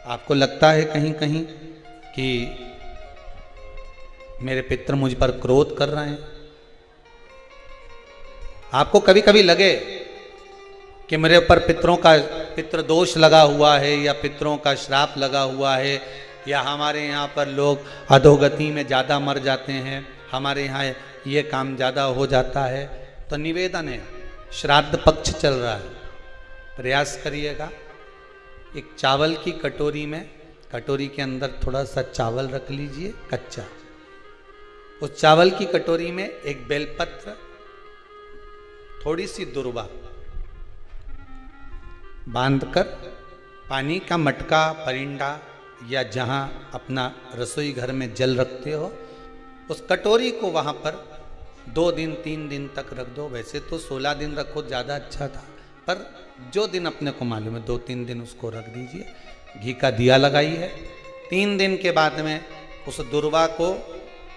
आपको लगता है कहीं कहीं कि मेरे पितर मुझ पर क्रोध कर रहे हैं? आपको कभी कभी लगे कि मेरे ऊपर पितृ दोष लगा हुआ है, या पितरों का श्राप लगा हुआ है, या हमारे यहाँ पर लोग अधोगति में ज़्यादा मर जाते हैं, हमारे यहाँ ये काम ज़्यादा हो जाता है, तो निवेदन है, श्राद्ध पक्ष चल रहा है, प्रयास करिएगा। एक चावल की कटोरी में, कटोरी के अंदर थोड़ा सा चावल रख लीजिए कच्चा, उस चावल की कटोरी में एक बेलपत्र, थोड़ी सी दुर्वा बांधकर पानी का मटका, परिंडा या जहां अपना रसोई घर में जल रखते हो, उस कटोरी को वहां पर 2 दिन 3 दिन तक रख दो। वैसे तो 16 दिन रखो ज़्यादा अच्छा था, पर जो दिन अपने को मालूम है 2-3 दिन उसको रख दीजिए। घी का दिया लगाइए। 3 दिन के बाद में उस दुर्वा को,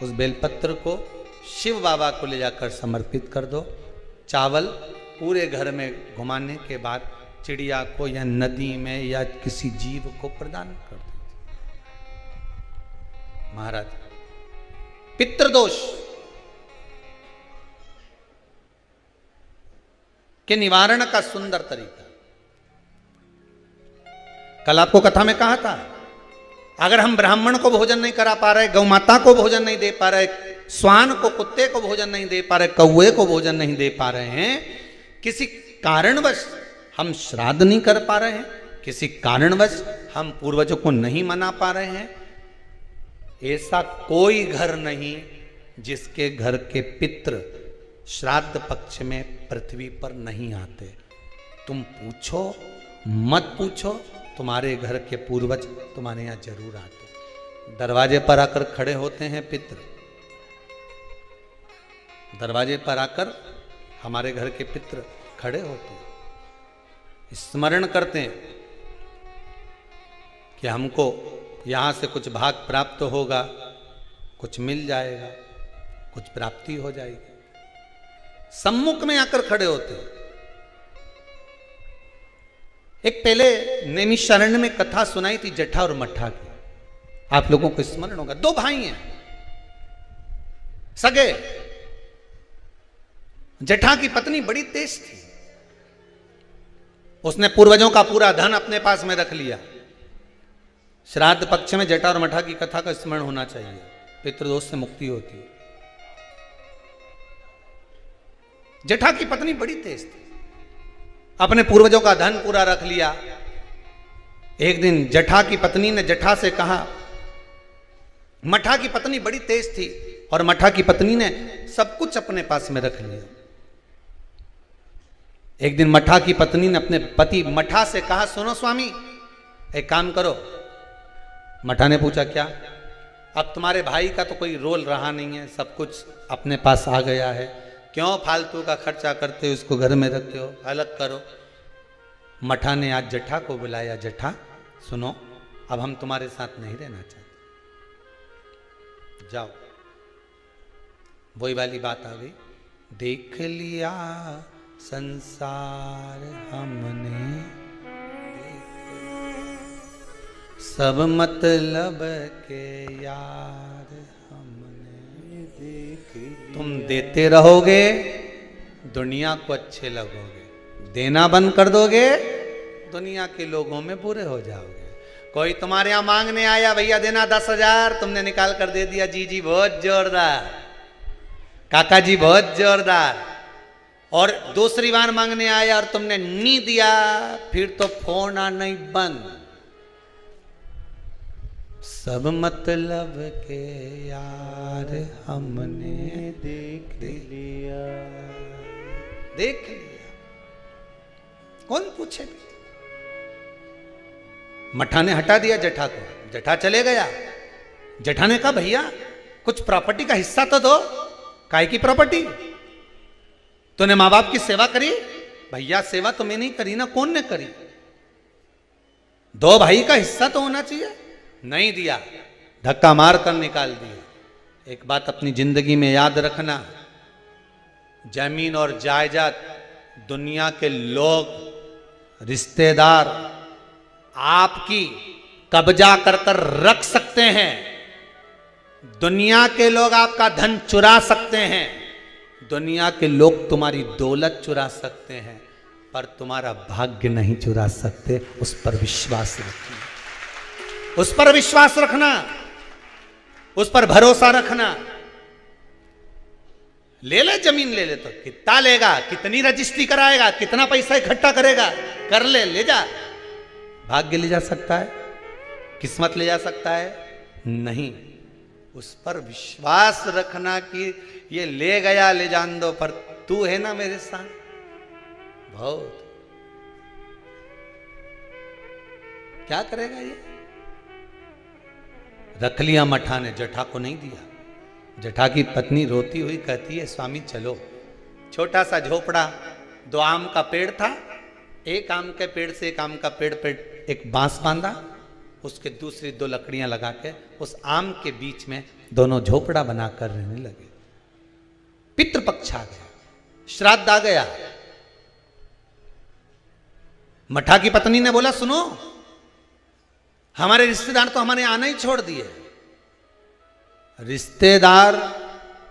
उस बेलपत्र को शिव बाबा को ले जाकर समर्पित कर दो। चावल पूरे घर में घुमाने के बाद चिड़िया को या नदी में या किसी जीव को प्रदान कर दो। महाराज, पितृदोष के निवारण का सुंदर तरीका। कल आपको कथा में कहा था, अगर हम ब्राह्मण को भोजन नहीं करा पा रहे, गौ माता को भोजन नहीं दे पा रहे, श्वान को, कुत्ते को भोजन नहीं दे पा रहे, कौवे को भोजन नहीं दे पा रहे हैं, किसी कारणवश हम श्राद्ध नहीं कर पा रहे हैं, किसी कारणवश हम पूर्वजों को नहीं मना पा रहे हैं, ऐसा कोई घर नहीं जिसके घर के पितृ श्राद्ध पक्ष में पृथ्वी पर नहीं आते। तुम पूछो मत पूछो, तुम्हारे घर के पूर्वज तुम्हारे यहाँ जरूर आते। दरवाजे पर आकर खड़े होते हैं पितृ, दरवाजे पर आकर हमारे घर के पितृ खड़े होते हैं, स्मरण करते हैं कि हमको यहाँ से कुछ भाग प्राप्त होगा, कुछ मिल जाएगा, कुछ प्राप्ति हो जाएगी। सम्मुख में आकर खड़े होते हैं। एक पहले नैमिषारण्य में कथा सुनाई थी जटा और मट्ठा की, आप लोगों को स्मरण होगा। 2 भाई हैं सगे। जटा की पत्नी बड़ी तेज थी, उसने पूर्वजों का पूरा धन अपने पास में रख लिया। श्राद्ध पक्ष में जटा और मट्ठा की कथा का स्मरण होना चाहिए, पितृदोष से मुक्ति होती है। जटा की पत्नी बड़ी तेज थी, अपने पूर्वजों का धन पूरा रख लिया। एक दिन जटा की पत्नी ने जटा से कहा, मट्ठा की पत्नी बड़ी तेज थी और मट्ठा की पत्नी ने सब कुछ अपने पास में रख लिया। एक दिन मट्ठा की पत्नी ने अपने पति मट्ठा से कहा, सुनो स्वामी, एक काम करो। मट्ठा ने पूछा, क्या? अब तुम्हारे भाई का तो कोई रोल रहा नहीं है, सब कुछ अपने पास आ गया है, क्यों फालतू का खर्चा करते हो, उसको घर में रखते हो, अलग करो। मट्ठा ने आज जटा को बुलाया, जटा सुनो, अब हम तुम्हारे साथ नहीं रहना चाहते, जाओ। वही वाली बात आ गई, देख लिया संसार हमने, सब मतलब के यार हमने देख लिया। तुम देते रहोगे, दुनिया को अच्छे लगोगे, देना बंद कर दोगे, दुनिया के लोगों में बुरे हो जाओगे। कोई तुम्हारे यहां मांगने आया, भैया देना 10,000, तुमने निकाल कर दे दिया, जी जी बहुत जोरदार, काका जी बहुत जोरदार। और दूसरी बार मांगने आया और तुमने नहीं दिया, फिर तो फोन आना ही बंद। सब मतलब के यार हमने देख लिया, देख लिया, कौन पूछे। मट्ठा ने हटा दिया जटा को, जटा चले गया। जटा ने कहा, भैया कुछ प्रॉपर्टी का हिस्सा तो दो। काय की प्रॉपर्टी? तूने माँ बाप की सेवा करी? भैया सेवा तो मैं नहीं करी ना, कौन ने करी? 2 भाई का हिस्सा तो होना चाहिए, नहीं दिया, धक्का मार कर निकाल दिया। एक बात अपनी जिंदगी में याद रखना, जमीन और जायदाद दुनिया के लोग, रिश्तेदार आपकी कब्जा कर कर रख सकते हैं, दुनिया के लोग आपका धन चुरा सकते हैं, दुनिया के लोग तुम्हारी दौलत चुरा सकते हैं, पर तुम्हारा भाग्य नहीं चुरा सकते। उस पर विश्वास रखना, उस पर विश्वास रखना, उस पर भरोसा रखना। ले ले जमीन, ले ले तो कितना लेगा, कितनी रजिस्ट्री कराएगा, कितना पैसा इकट्ठा करेगा, कर ले, ले जा। भाग्य ले जा सकता है, किस्मत ले जा सकता है? नहीं। उस पर विश्वास रखना कि ये ले गया ले जान दो, पर तू है ना मेरे साथ। बहुत क्या करेगा ये? रख लिया मठा ने, जटा को नहीं दिया। जटा की पत्नी रोती हुई कहती है, स्वामी चलो। छोटा सा झोपड़ा, 2 आम का पेड़ था, एक आम के पेड़ से एक आम का पेड़ पे एक बांस बांधा, उसके दूसरी 2 लकड़ियां लगा के उस आम के बीच में दोनों झोपड़ा बनाकर रहने लगे। पितृपक्ष आ गया, श्राद्ध आ गया। मठा की पत्नी ने बोला, सुनो, हमारे रिश्तेदार तो हमारे आना ही छोड़ दिए। रिश्तेदार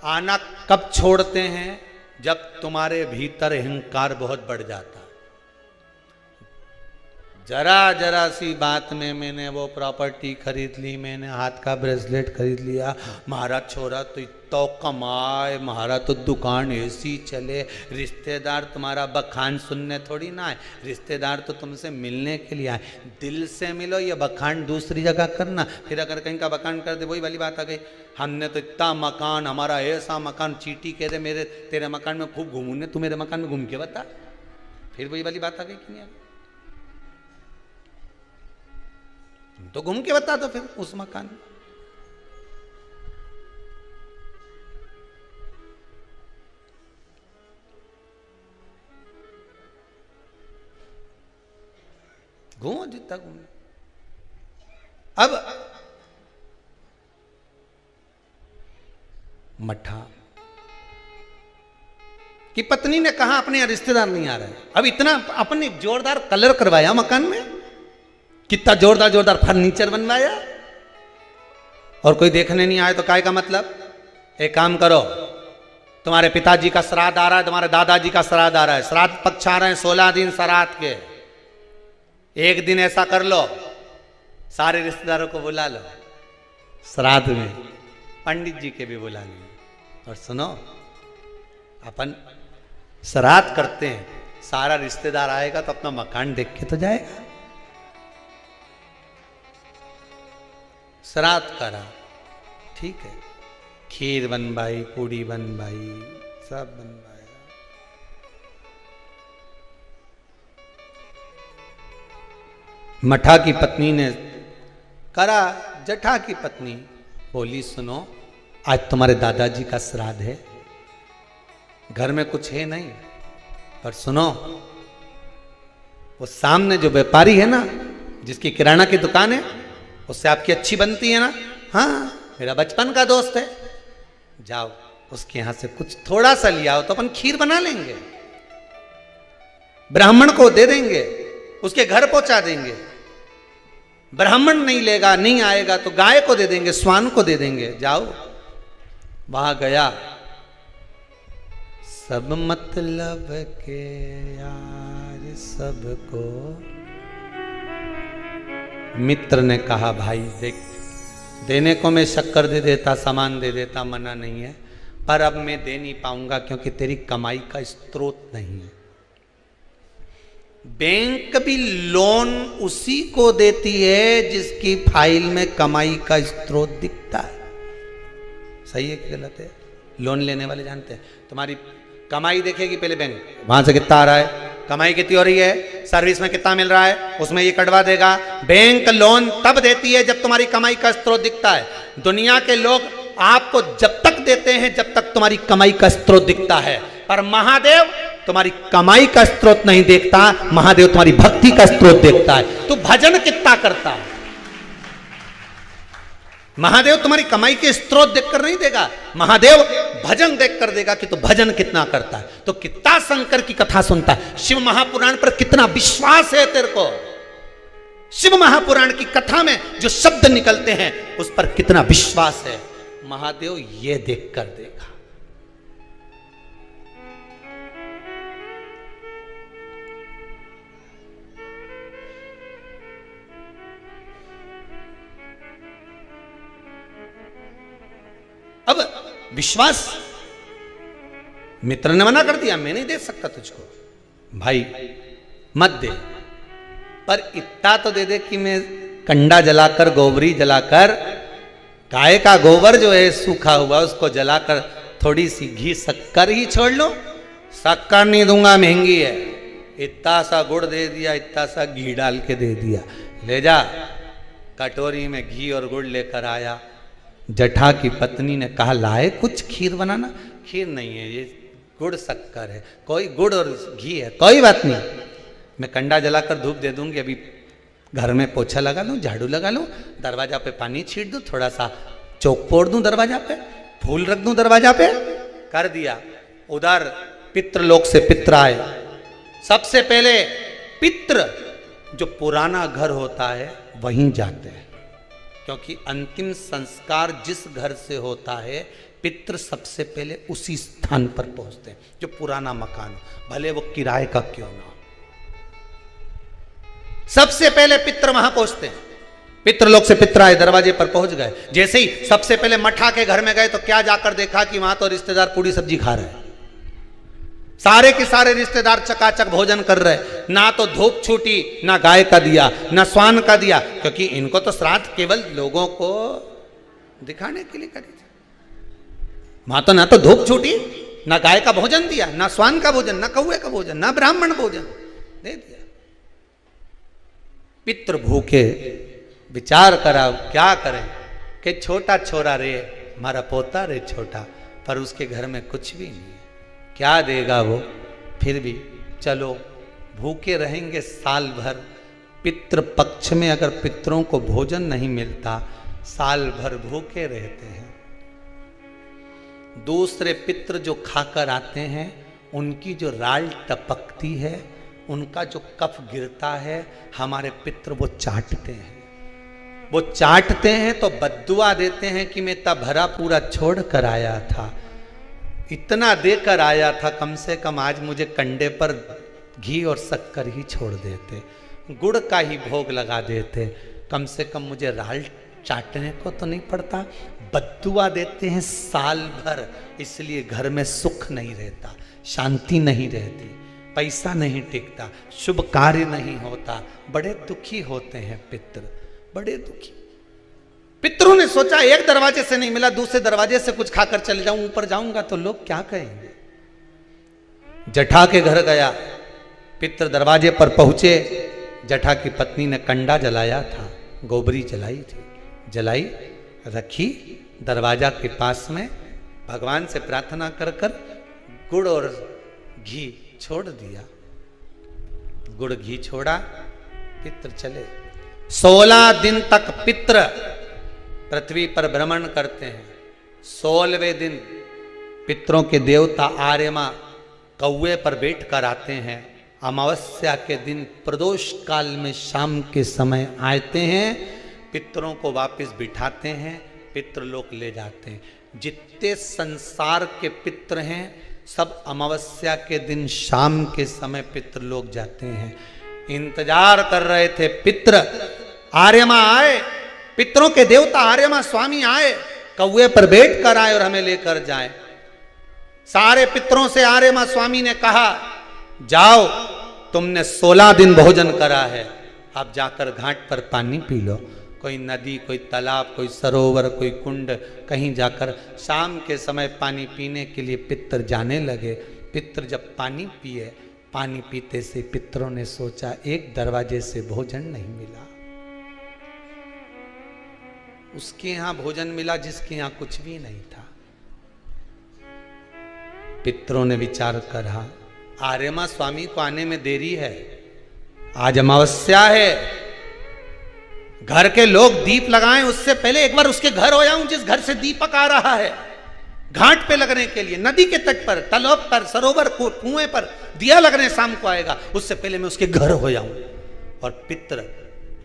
आना कब छोड़ते हैं? जब तुम्हारे भीतर अहंकार बहुत बढ़ जाता। जरा जरा सी बात में मैंने वो प्रॉपर्टी खरीद ली, मैंने हाथ का ब्रेसलेट खरीद लिया, महाराज छोरा तो इतना कमाए, महाराज तो दुकान ऐसी चले। रिश्तेदार तुम्हारा बखान सुनने थोड़ी ना आए, रिश्तेदार तो तुमसे मिलने के लिए आए। दिल से मिलो, ये बखान दूसरी जगह करना। फिर अगर कहीं का बखान कर दे, वही वाली बात आ गई, हमने तो इतना मकान, हमारा ऐसा मकान, चीटी कह दे मेरे तेरे मकान में खूब घूमू ने, तू मेरे मकान में घूम के बता। फिर वही वाली बात आ गई कि नहीं? तो घूम के बता दो फिर उस मकान में। घूमो जितना घूमो। अब मठा की पत्नी ने कहा अपने यहाँ रिश्तेदार नहीं आ रहे। अब इतना अपने जोरदार कलर करवाया मकान में, कितना जोरदार जोरदार फर्नीचर बनवाया, और कोई देखने नहीं आए तो काय का मतलब? एक काम करो, तुम्हारे पिताजी का श्राद्ध आ रहा है, तुम्हारे दादाजी का श्राद्ध आ रहा है, श्राद्ध पक्ष आ रहे हैं 16 दिन श्राद्ध के। एक दिन ऐसा कर लो, सारे रिश्तेदारों को बुला लो श्राद्ध में, पंडित जी के भी बुला लो। और सुनो, अपन श्राद्ध करते हैं, सारा रिश्तेदार आएगा तो अपना मकान देख के तो जाएगा। श्राद्ध करा, ठीक है, खीर बनवाई, पूड़ी बनवाई, सब बनवाया। मठा की पत्नी ने करा। जटा की पत्नी बोली, सुनो, आज तुम्हारे दादाजी का श्राद्ध है, घर में कुछ है नहीं, पर सुनो, वो सामने जो व्यापारी है ना, जिसकी किराना की दुकान है, उससे आपकी अच्छी बनती है ना? हाँ, मेरा बचपन का दोस्त है, जाओ उसके यहां से कुछ थोड़ा सा लिया हो तो अपन खीर बना लेंगे, ब्राह्मण को दे देंगे, उसके घर पहुंचा देंगे। ब्राह्मण नहीं लेगा, नहीं आएगा तो गाय को दे देंगे, स्वान को दे देंगे। जाओ, वहां गया, सब मतलब के यार सबको। मित्र ने कहा, भाई देख, देने को मैं शक्कर दे देता, सामान दे देता, मना नहीं है, पर अब मैं दे नहीं पाऊंगा क्योंकि तेरी कमाई का स्रोत नहीं है। बैंक भी लोन उसी को देती है जिसकी फाइल में कमाई का स्रोत दिखता है। सही है कि गलत है? लोन लेने वाले जानते हैं, तुम्हारी कमाई देखेगी पहले बैंक, वहां से कितना आ रहा है, कमाई कितनी हो रही है, सर्विस में कितना मिल रहा है, उसमें ये कटवा देगा। बैंक लोन तब देती है जब तुम्हारी कमाई का स्रोत दिखता है। दुनिया के लोग आपको जब तक देते हैं जब तक तुम्हारी कमाई का स्रोत दिखता है, पर महादेव तुम्हारी कमाई का स्रोत नहीं देखता, महादेव तुम्हारी भक्ति का स्रोत देखता है। तू भजन कितना करता है, महादेव तुम्हारी कमाई के स्रोत देखकर नहीं देगा, महादेव भजन देखकर देगा कि तू भजन कितना करता है, तो कितना शंकर की कथा सुनता है, शिव महापुराण पर कितना विश्वास है तेरे को, शिव महापुराण की कथा में जो शब्द निकलते हैं उस पर कितना विश्वास है, महादेव ये देख कर देखा। अब विश्वास, मित्र ने मना कर दिया, मैं नहीं दे सकता तुझको, भाई मत दे, पर इतना तो दे दे कि मैं कंडा जलाकर, गोबरी जलाकर, गाय का गोबर जो है सूखा हुआ उसको जलाकर थोड़ी सी घी शक्कर ही छोड़ लो। शक्कर नहीं दूंगा, महंगी है। इतना सा गुड़ दे दिया, इतना सा घी डाल के दे दिया, ले जा। कटोरी में घी और गुड़ लेकर आया। जटा की पत्नी ने कहा लाए कुछ खीर बनाना। खीर नहीं है, ये गुड़ शक्कर है। कोई गुड़ और घी है, कोई बात नहीं, मैं कंडा जलाकर धूप दे दूंगी। अभी घर में पोछा लगा लूं, झाड़ू लगा लूं, दरवाजा पे पानी छीट दूं, थोड़ा सा चौक पोड़ दूं दरवाजा पे, फूल रख दूं दरवाजा पे। कर दिया। उधर पितृलोक से पित्र आए। सबसे पहले पित्र जो पुराना घर होता है वहीं जाते हैं, क्योंकि अंतिम संस्कार जिस घर से होता है पितृ सबसे पहले उसी स्थान पर पहुंचते हैं जो पुराना मकान हो, भले वो किराए का क्यों ना हो। सबसे पहले पितृ वहां पहुंचते हैं। पितृलोक से पित्र आए, दरवाजे पर पहुंच गए। जैसे ही सबसे पहले मठा के घर में गए तो क्या जाकर देखा कि वहां तो रिश्तेदार पूरी सब्जी खा रहे हैं। सारे के सारे रिश्तेदार चकाचक भोजन कर रहे, ना तो धूप छूटी, ना गाय का दिया, ना स्वान का दिया, क्योंकि इनको तो श्राद्ध केवल लोगों को दिखाने के लिए करी थी। वहां तो ना तो धूप छूटी, ना गाय का भोजन दिया, ना स्वान का भोजन, ना कौवे का भोजन, ना ब्राह्मण भोजन दे दिया। पितृ भूखे, विचार करा क्या करें कि छोटा छोरा रे, हमारा पोता रे छोटा, पर उसके घर में कुछ भी नहीं, क्या देगा वो। फिर भी चलो भूखे रहेंगे साल भर। पितृ पक्ष में अगर पितरों को भोजन नहीं मिलता, साल भर भूखे रहते हैं। दूसरे पितृ जो खाकर आते हैं उनकी जो राल टपकती है, उनका जो कफ गिरता है, हमारे पितृ वो चाटते हैं। वो चाटते हैं तो बद्दुआ देते हैं कि मैं तब भरा पूरा छोड़ कर आया था, इतना देकर आया था, कम से कम आज मुझे कंडे पर घी और शक्कर ही छोड़ देते, गुड़ का ही भोग लगा देते, कम से कम मुझे राल चाटने को तो नहीं पड़ता। बद्दुआ देते हैं साल भर, इसलिए घर में सुख नहीं रहता, शांति नहीं रहती, पैसा नहीं टिकता, शुभ कार्य नहीं होता, बड़े दुखी होते हैं पितृ, बड़े दुखी। पितरों ने सोचा एक दरवाजे से नहीं मिला, दूसरे दरवाजे से कुछ खाकर चले जाऊं, ऊपर जाऊंगा तो लोग क्या कहेंगे। जटा के घर गया, पितृ दरवाजे पर पहुंचे। जटा की पत्नी ने कंडा जलाया था, गोबरी जलाई थी, जलाई रखी दरवाजा के पास में, भगवान से प्रार्थना कर कर गुड़ और घी छोड़ दिया। गुड़ घी छोड़ा, पितृ चले। 16 दिन तक पितृ पृथ्वी पर भ्रमण करते हैं। 16वें दिन पितरों के देवता आर्यमा कौवे पर बैठ कर आते हैं। अमावस्या के दिन प्रदोष काल में शाम के समय आते हैं, पितरों को वापस बिठाते हैं, पितृलोक ले जाते हैं। जितने संसार के पितृ हैं सब अमावस्या के दिन शाम के समय पितृलोक जाते हैं। इंतजार कर रहे थे पितृ, आर्यमा आए, पितरों के देवता आर्यमा स्वामी आए, कौवे पर बैठ कर आए और हमें लेकर जाए। सारे पितरों से आर्यमा स्वामी ने कहा जाओ, तुमने 16 दिन भोजन करा है, अब जाकर घाट पर पानी पी लो। कोई नदी, कोई तालाब, कोई सरोवर, कोई कुंड, कहीं जाकर शाम के समय पानी पीने के लिए पितर जाने लगे। पितर जब पानी पिए, पानी पीते से पितरों ने सोचा एक दरवाजे से भोजन नहीं मिला, उसके यहां भोजन मिला जिसके यहां कुछ भी नहीं था। पितरों ने विचार करा आर्यमा स्वामी को आने में देरी है, आज अमावस्या है, घर के लोग दीप लगाएं उससे पहले एक बार उसके घर हो जाऊं जिस घर से दीपक आ रहा है, घाट पे लगने के लिए, नदी के तट पर, तालाब पर, सरोवर कुएं पर दिया लगने शाम को आएगा, उससे पहले मैं उसके घर हो जाऊं। और पितर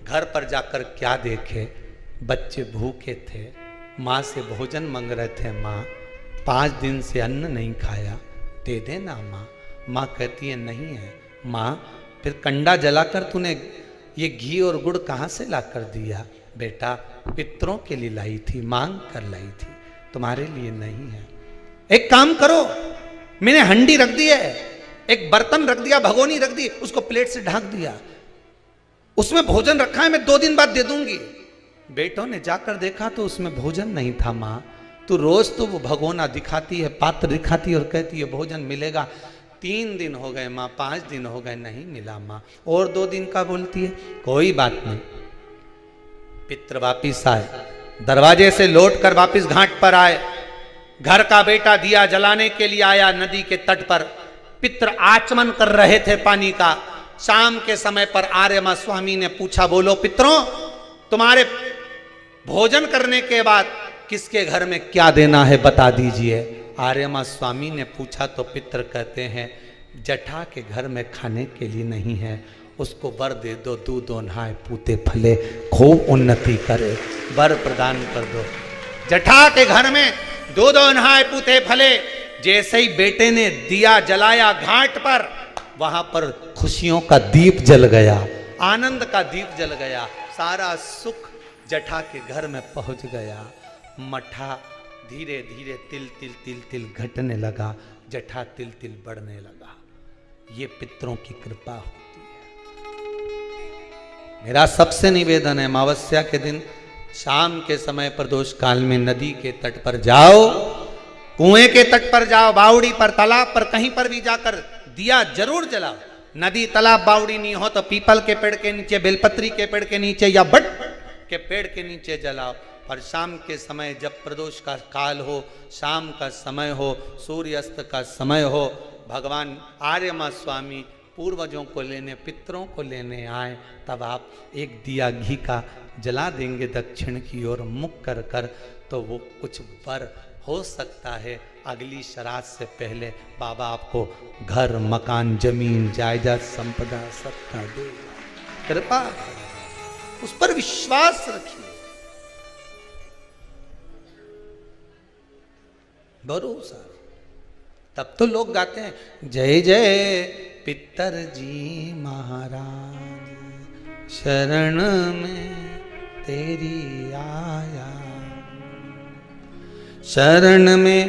घर पर जाकर क्या देखे, बच्चे भूखे थे, माँ से भोजन मांग रहे थे, माँ 5 दिन से अन्न नहीं खाया, दे देना माँ। माँ कहती है नहीं है। माँ फिर कंडा जलाकर तूने ये घी और गुड़ कहाँ से ला कर दिया? बेटा पितरों के लिए लाई थी, मांग कर लाई थी, तुम्हारे लिए नहीं है। एक काम करो, मैंने हंडी रख दी है, एक बर्तन रख दिया, भगोनी रख दी, उसको प्लेट से ढक दिया, उसमें भोजन रखा है, मैं 2 दिन बाद दे दूंगी। बेटों ने जाकर देखा तो उसमें भोजन नहीं था। माँ तू रोज तो वो भगोना दिखाती है, पात्र दिखाती है और कहती है भोजन मिलेगा। 3 दिन हो गए माँ, 5 दिन हो गए, नहीं मिला माँ। और 2 दिन का बोलती है। कोई बात नहीं। पितर वापिस आए, दरवाजे से लौट कर वापिस घाट पर आए। घर का बेटा दिया जलाने के लिए आया नदी के तट पर। पितर आचमन कर रहे थे पानी का। शाम के समय पर आर्यमा स्वामी ने पूछा, बोलो पितरों, तुम्हारे भोजन करने के बाद किसके घर में क्या देना है बता दीजिए। आर्यमा स्वामी ने पूछा तो पितर कहते हैं, जठा के घर में खाने के लिए नहीं है, उसको वर दे दो, दूध नहाए पूते फले, खूब उन्नति करे, वर प्रदान कर दो। जठा के घर में दूध नहाए पूते फले। जैसे ही बेटे ने दिया जलाया घाट पर, वहां पर खुशियों का दीप जल गया, आनंद का दीप जल गया, सारा सुख जठा के घर में पहुंच गया। मठा धीरे धीरे तिल तिल तिल तिल घटने लगा, जठा तिल तिल बढ़ने लगा। ये पितरों की कृपा होती है। मेरा सबसे निवेदन है, अमावस्या के दिन शाम के समय प्रदोष काल में नदी के तट पर जाओ, कुएं के तट पर जाओ, बावड़ी पर, तालाब पर, कहीं पर भी जाकर दिया जरूर जलाओ। नदी तालाब बावड़ी नहीं हो तो पीपल के पेड़ के नीचे, बेलपत्री के पेड़ के नीचे या बट के पेड़ के नीचे जलाओ। और शाम के समय जब प्रदोष का काल हो, शाम का समय हो, सूर्यास्त का समय हो, भगवान आर्यमा स्वामी पूर्वजों को लेने, पितरों को लेने आए, तब आप एक दिया घी का जला देंगे दक्षिण की ओर मुख कर कर, तो वो कुछ वर हो सकता है। अगली श्राद्ध से पहले बाबा आपको घर, मकान, जमीन, जायदाद, संपदा सत्ता दे। कृपा, उस पर विश्वास रखिए, भरोसा। तब तो लोग गाते हैं, जय जय पितर जी महाराज, शरण में तेरी आया, शरण में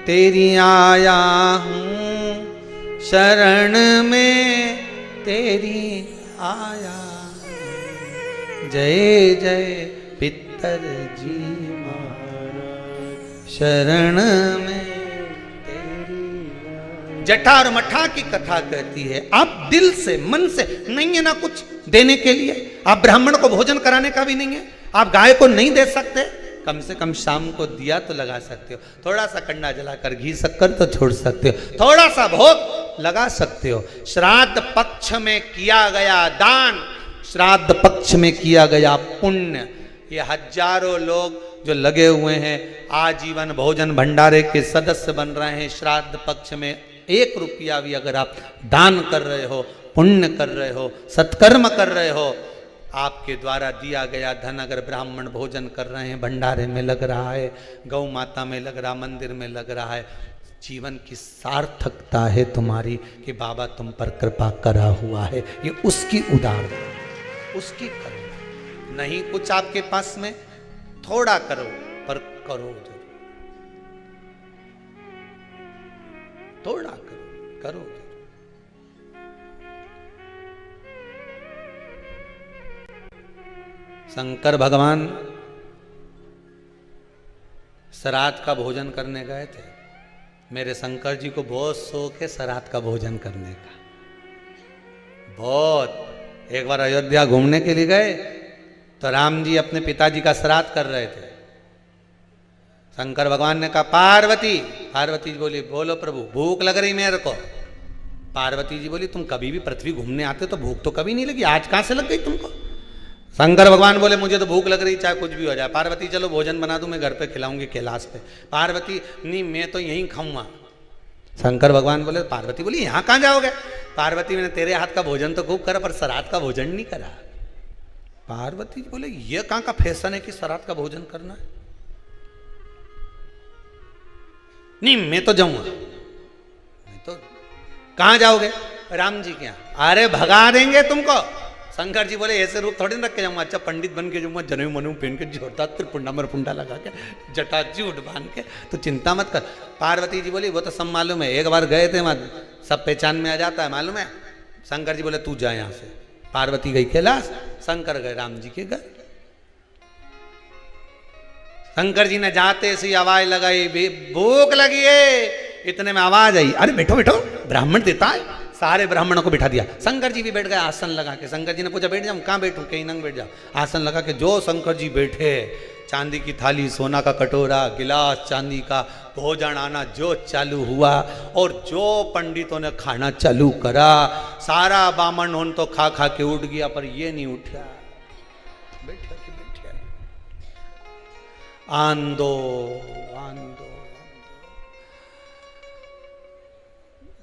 तेरी आया हूँ, शरण में तेरी आया, जय जय पितर जी महाराज, शरण में तेरी। जठा और मठा की कथा कहती है, आप दिल से, मन से नहीं है ना कुछ देने के लिए, आप ब्राह्मण को भोजन कराने का भी नहीं है, आप गाय को नहीं दे सकते, कम से कम शाम को दिया तो लगा सकते हो, थोड़ा सा कंडा जलाकर घी शक्कर तो छोड़ सकते हो, थोड़ा सा भोग लगा सकते हो। श्राद्ध पक्ष में किया गया दान, श्राद्ध पक्ष में किया गया पुण्य, ये हजारों लोग जो लगे हुए हैं आजीवन भोजन भंडारे के सदस्य बन रहे हैं। श्राद्ध पक्ष में 1 रुपया भी अगर आप दान कर रहे हो, पुण्य कर रहे हो, सत्कर्म कर रहे हो, आपके द्वारा दिया गया धन अगर ब्राह्मण भोजन कर रहे हैं, भंडारे में लग रहा है, गौ माता में लग रहा, मंदिर में लग रहा है, जीवन की सार्थकता है तुम्हारी कि बाबा तुम पर कृपा करा हुआ है। ये उसकी उदारता, उसकी करो। नहीं कुछ आपके पास में, थोड़ा करो पर करो जरूर, थोड़ा करो जरूर। शंकर भगवान श्राद्ध का भोजन करने गए थे। मेरे शंकर जी को बहुत शौक है श्राद्ध का भोजन करने का, बहुत। एक बार अयोध्या घूमने के लिए गए तो राम जी अपने पिताजी का श्राद्ध कर रहे थे। शंकर भगवान ने कहा, पार्वती। पार्वती जी बोली, बोलो प्रभु, भूख लग रही मेरे को। पार्वती जी बोली, तुम कभी भी पृथ्वी घूमने आते तो भूख तो कभी नहीं लगी, आज कहां से लग गई तुमको? शंकर भगवान बोले, मुझे तो भूख लग रही, चाहे कुछ भी हो जाए। पार्वती, चलो भोजन बना दूं, मैं घर पे खिलाऊंगी कैलाश पे। पार्वती, नहीं मैं तो यहीं खाऊंगा। शंकर भगवान बोले, पार्वती बोली, यहाँ कहाँ जाओगे? पार्वती, मैंने तेरे हाथ का भोजन तो खूब करा पर श्राद्ध का भोजन नहीं करा। पार्वती जी बोले ये कहां का फैशन है कि श्राद्ध का भोजन करना है? नहीं मैं तो जाऊंगा। मैं तो कहां जाओगे? राम जी के यहाँ। अरे भगा देंगे तुमको। शंकर जी बोले ऐसे रूप थोड़ी ना रख के जाऊंगा, अच्छा पंडित बन के जाऊंगा, जनेऊ मनू पहन के जोरदार त्रिपुंडा मरपुंडा लगा के जटा जूट बांध के, तो चिंता मत कर। पार्वती जी बोली वो तो सब मालूम है, एक बार गए थे वहां, सब पहचान में आ जाता है, मालूम है। शंकर जी बोले तू जा यहां से। पार्वती गई कैलाश, शंकर गए राम जी के घर। शंकर जी ने जाते सी आवाज लगाई, भूख लगी है। इतने में आवाज आई, अरे बैठो बैठो, ब्राह्मण देता है। सारे ब्राह्मणों को बिठा दिया। शंकर जी भी बैठ गए आसन लगा के। शंकर जी ने पूछा बैठ जाऊं? कहाँ बैठूं? कहीं नंग बैठ जाओ। आसन लगा के जो शंकर जी बैठे, चांदी की थाली, सोना का कटोरा, गिलास चांदी का, भोजन आना जो चालू हुआ और जो पंडितों ने खाना चालू करा, सारा बामन होन तो खा खा के उठ गया, पर ये नहीं उठा। बैठा के बैठा आंदो आंदो।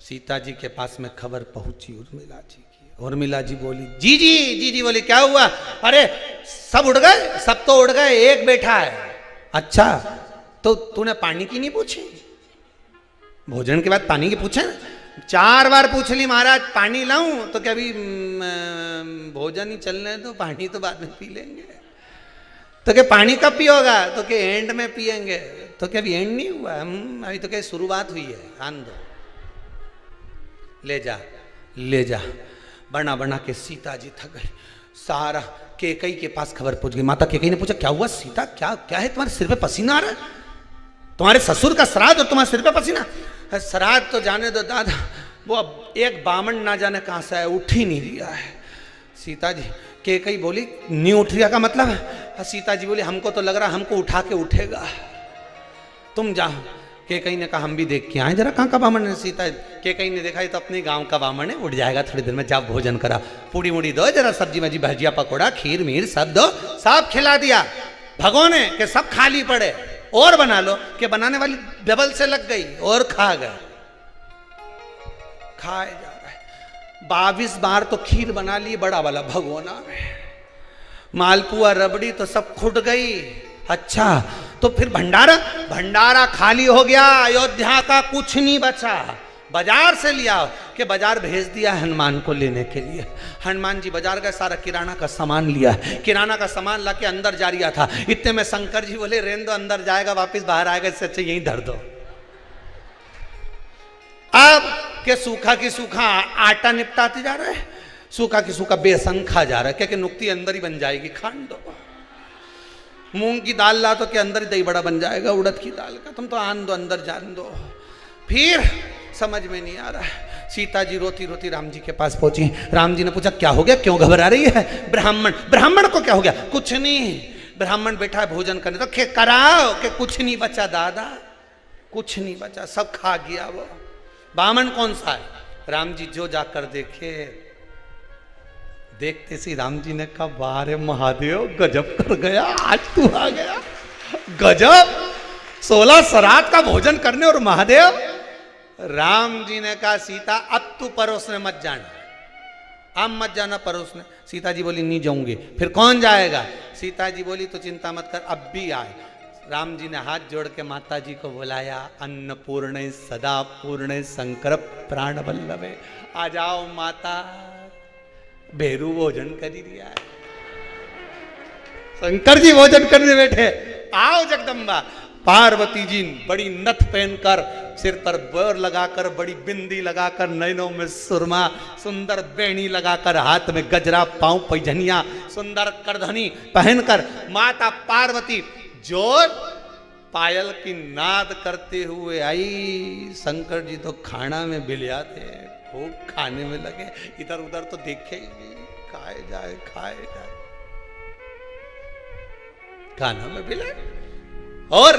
सीता जी के पास में खबर पहुंची उर्मिला जी की। उर्मिला जी बोली जी बोली क्या हुआ? अरे सब उड़ गए, सब तो उड़ गए, एक बैठा है। अच्छा तो तूने पानी की नहीं पूछी? भोजन के बाद पानी की पूछे? 4 बार पूछ ली महाराज, पानी लाऊं? तो क्या अभी भोजन ही चलने दो, पानी तो बाद में पी लेंगे। तो क्या पानी कब पियोगा? तो क्या एंड में पियेंगे। तो क्या अभी एंड नहीं हुआ, अभी तो क्या शुरुआत हुई है। आन दो, ले जा। बना बना के सीता जी थक गई। सारा केकई के पास खबर पहुंच गई। माता केकई ने पूछा क्या हुआ सीता, क्या है तुम्हारे सिर पे पसीना आ रहा है? तुम्हारे ससुर का श्राद्ध और तुम्हारे सिर पे पसीना? श्राद्ध तो जाने दो दादा, वो अब एक बामन ना जाने कहां से है, उठ ही नहीं रहा है। सीता जी केकई बोली नहीं उठ रहा का मतलब? सीता जी बोली हमको तो लग रहा हमको उठा के उठेगा, तुम जाओ। केकई ने कहा हम भी देख के आए जरा कहाँ का बामन है। सीता केकई ने देखा तो अपने गांव का बामन है, उठ जाएगा थोड़ी देर में, जब भोजन करा, पूड़ी मुड़ी दो, जरा सब्जी मजी भजिया पकौड़ा खीर मीर सब दो, सब खिला दिया। भगोने के सब खाली पड़े, और बना लो कि बनाने वाली डबल से लग गई और खा गए। खाए जा रहा है। 22 बार तो खीर बना ली बड़ा वाला भगोना में, मालपुआ रबड़ी तो सब खुट गई। अच्छा तो फिर भंडारा खाली हो गया, अयोध्या का कुछ नहीं बचा। बाजार से लिया कि बाजार भेज दिया हनुमान को लेने के लिए। हनुमान जी बाजार गए, सारा किराना का सामान लिया। किराना का सामान ला के अंदर जा रहा था, इतने में शंकर जी बोले रेन दो, अंदर जाएगा वापस बाहर आएगा, इससे अच्छा यहीं धर दो। अब के सूखा की सूखा आटा निपटाते जा रहा है, सूखा की सूखा बेसन खा जा रहा है, क्या नुक्ति अंदर ही बन जाएगी, खान दो। मूंग की दाल ला तो के अंदर ही दही बड़ा बन जाएगा, उड़द की दाल का, तुम तो आन दो, अंदर जान दो। फिर समझ में नहीं आ रहा है। सीता जी रोती रोती राम जी के पास पहुंची। राम जी ने पूछा क्या हो गया, क्यों घबरा रही है? ब्राह्मण को क्या हो गया? कुछ नहीं, ब्राह्मण बैठा है भोजन करने, तो कराओ कि कुछ नहीं बचा दादा, कुछ नहीं बचा, सब खा गया वो। बामन कौन सा है? राम जी जो जाकर देखे, देखते सी राम जी ने कहा वाह महादेव, गजब कर गया, आज तू आ गया, गजब, 16 श्राद्ध का भोजन करने और महादेव। राम जी ने कहा सीता अब तू परोसने मत जाना, अब मत जाना परोसने। सीता जी बोली नहीं जाऊंगी। फिर कौन जाएगा? सीता जी बोली तो चिंता मत कर, अब भी आए। राम जी ने हाथ जोड़ के माता जी को बुलाया, अन्नपूर्णे सदा पूर्णे शंकर प्राण वल्लभे, आ जाओ माता, भेरू भोजन कर ही दिया है। शंकर जी भोजन करने बैठे, आओ जगदम्बा। पार्वती जी बड़ी नथ पहनकर, सिर पर बोर लगाकर, बड़ी बिंदी लगाकर, नैनों में सुरमा, सुंदर बेणी लगाकर, हाथ में गजरा, पांव पैजनिया, सुंदर करधनी पहनकर माता पार्वती जोर पायल की नाद करते हुए आई। शंकर जी तो खाना में बिलिया थे, खूब खाने में लगे, इधर उधर तो देखे ही नहीं, खाए जाए खाना में बिले। और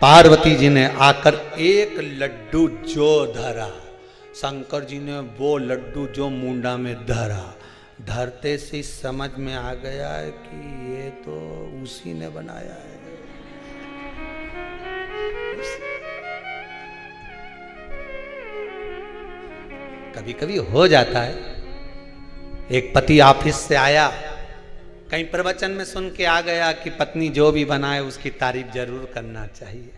पार्वती जी ने आकर एक लड्डू जो धरा, शंकर जी ने वो लड्डू जो मुंडा में धरा, धरते से समझ में आ गया है कि ये तो उसी ने बनाया है। कभी कभी हो जाता है। एक पति ऑफिस से आया, कहीं प्रवचन में सुन के आ गया कि पत्नी जो भी बनाए उसकी तारीफ जरूर करना चाहिए।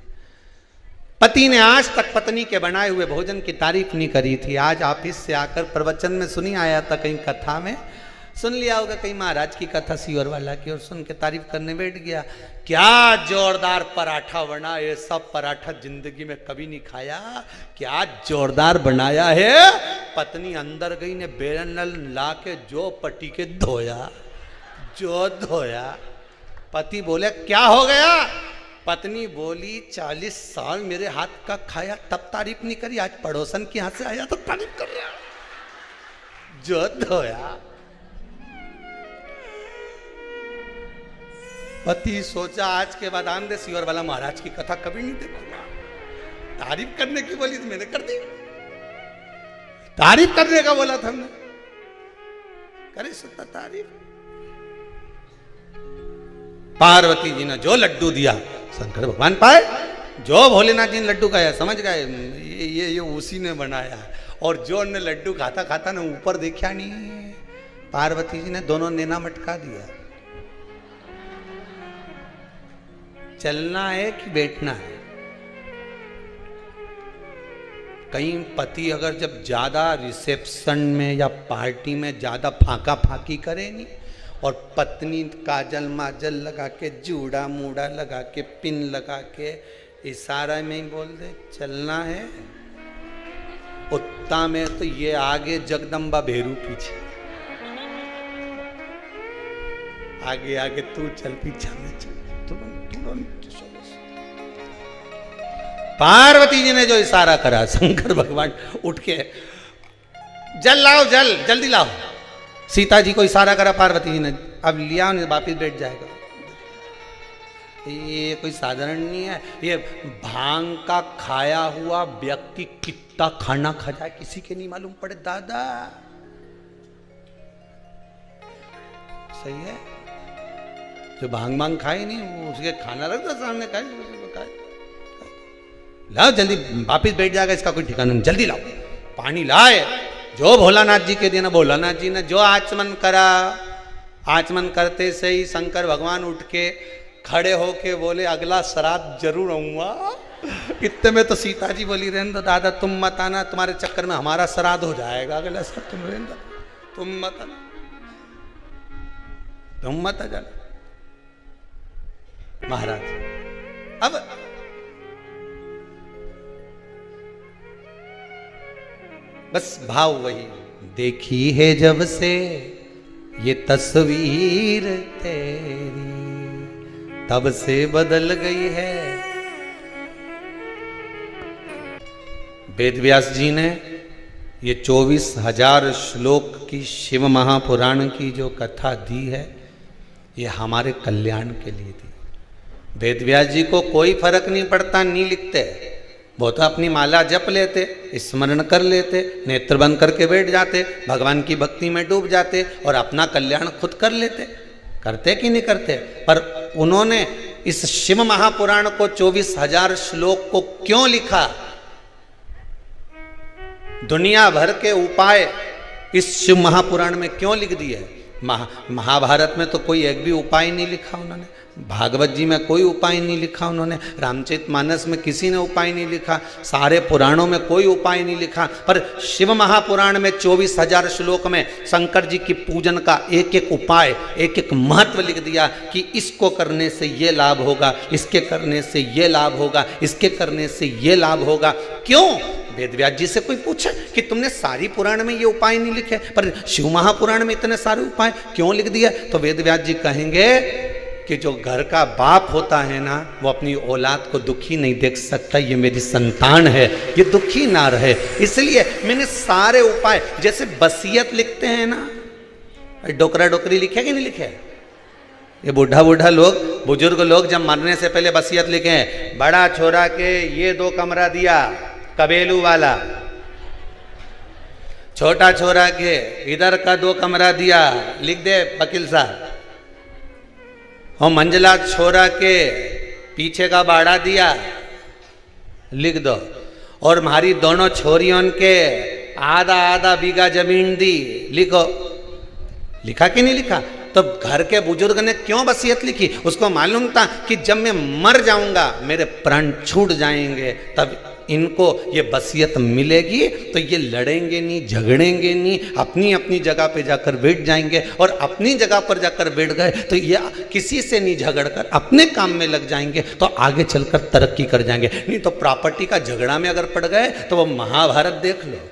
पति ने आज तक पत्नी के बनाए हुए भोजन की तारीफ नहीं करी थी। आज ऑफिस से आकर प्रवचन में सुनी आया था, कहीं कथा में सुन लिया होगा, कहीं महाराज की कथा सीवर वाला की, और सुन के तारीफ करने बैठ गया। क्या जोरदार पराठा बना, ये सब पराठा जिंदगी में कभी नहीं खाया, क्या जोरदार बनाया है। पत्नी अंदर गई ने बेलन ला के जो पटी के धोया, जो धोया। पति बोले क्या हो गया। पत्नी बोली 40 साल मेरे हाथ का खाया तब तारीफ नहीं करी, आज पड़ोसन के हाथ से आया तो तारीफ कर रहा, जो धोया। पति सोचा आज के बाद आंदे सीवर वाला महाराज की कथा कभी नहीं देखूंगा। तारीफ करने की बोली तो मैंने कर दी, तारीफ करने का बोला था हमने, करे सकता तारीफ। पार्वती जी ने जो लड्डू दिया शंकर भगवान पाए, जो भोलेनाथ जी ने लड्डू खाया समझ गए ये उसी ने बनाया। और जो ने लड्डू खाता खाता ने ऊपर देखा नहीं, पार्वती जी ने दोनों नेना मटका दिया। चलना है कि बैठना है। कहीं पति अगर जब ज्यादा रिसेप्शन में या पार्टी में ज्यादा फाका फाकी करे नहीं, और पत्नी काजल माजल लगा के जूड़ा मूड़ा लगा के पिन लगा के इशारा में ही बोल दे चलना है, उत्ता में तो ये आगे जगदम्बा भेरू पीछे, आगे आगे तू चल पीछा में चल। पार्वती जी ने जो इशारा करा, शंकर भगवान उठ के जल लाओ, जल जल्दी लाओ। सीता जी को इशारा करा पार्वती जी ने, अब लिया नहीं वापिस बैठ जाएगा। ये कोई साधारण नहीं है, ये भांग का खाया हुआ व्यक्ति कितना खाना खा जाए किसी के नहीं मालूम पड़े दादा। सही है, जो भांग भांग खाए नहीं वो उसके खाना रख दो सामने, खाए लाओ जल्दी वापिस बैठ जाएगा, इसका कोई ठिकाना नहीं, जल्दी लाओ। पानी लाए, जो भोलानाथ जी के देना, भोलानाथ जी ने जो आचमन करा, आचमन करते से ही शंकर भगवान उठ के खड़े होके बोले अगला श्राद्ध जरूर आऊंगा। इतने में तो सीता जी बोली रहने दो दादा, तुम मत आना, तुम्हारे चक्कर में हमारा श्राद्ध हो जाएगा, अगला श्राद्ध तुम रहने दो, तुम मत आना, तुम मत आ जाना। महाराज अब बस भाव वही, देखी है जब से ये तस्वीर तेरी, तब से बदल गई है। वेदव्यास जी ने ये 24,000 श्लोक की शिव महापुराण की जो कथा दी है, ये हमारे कल्याण के लिए दी। वेदव्यास जी को कोई फर्क नहीं पड़ता, नहीं लिखते, वो तो अपनी माला जप लेते, स्मरण कर लेते, नेत्र बंद करके बैठ जाते, भगवान की भक्ति में डूब जाते और अपना कल्याण खुद कर लेते। करते कि नहीं करते? पर उन्होंने इस शिव महापुराण को 24,000 श्लोक को क्यों लिखा? दुनिया भर के उपाय इस शिव महापुराण में क्यों लिख दिए? महाभारत में तो कोई एक भी उपाय नहीं लिखा उन्होंने, भागवत जी में कोई उपाय नहीं लिखा उन्होंने, रामचरितमानस में किसी ने उपाय नहीं लिखा, सारे पुराणों में कोई उपाय नहीं लिखा, पर शिव महापुराण में 24,000 श्लोक में शंकर जी की पूजन का एक एक उपाय, एक एक महत्व लिख दिया कि इसको करने से ये लाभ होगा, इसके करने से ये लाभ होगा, इसके करने से ये लाभ होगा। क्यों? वेदव्यास जी से कोई पूछे कि तुमने सारी पुराण में ये उपाय नहीं लिखे, पर शिव महापुराण में इतने सारे उपाय क्यों लिख दिया? तो वेदव्यास जी कहेंगे कि जो घर का बाप होता है ना, वो अपनी औलाद को दुखी नहीं देख सकता, ये मेरी संतान है, ये दुखी ना रहे, इसलिए मैंने सारे उपाय, जैसे वसीयत लिखते हैं ना, डोकरा डोकरी लिखे कि नहीं लिखे? ये बूढ़ा बूढ़ा लोग, बुजुर्ग लोग जब मरने से पहले वसीयत लिखे हैं, बड़ा छोरा के ये 2 कमरा दिया कबेलू वाला, छोटा छोरा के इधर का 2 कमरा दिया, लिख दे वकील साहब, और मंझला छोरा के पीछे का बाड़ा दिया, लिख दो, और हमारी दोनों छोरियों के आधा आधा बीघा जमीन दी, लिखो। लिखा कि नहीं लिखा? तो घर के बुजुर्ग ने क्यों वसीयत लिखी? उसको मालूम था कि जब मैं मर जाऊंगा मेरे प्राण छूट जाएंगे, तब इनको ये वसीयत मिलेगी तो ये लड़ेंगे नहीं, झगड़ेंगे नहीं, अपनी अपनी जगह पे जाकर बैठ जाएंगे। और अपनी जगह पर जाकर बैठ गए तो ये किसी से नहीं झगड़कर अपने काम में लग जाएंगे, तो आगे चलकर तरक्की कर जाएंगे। नहीं तो प्रॉपर्टी का झगड़ा में अगर पड़ गए तो वो महाभारत देख लो।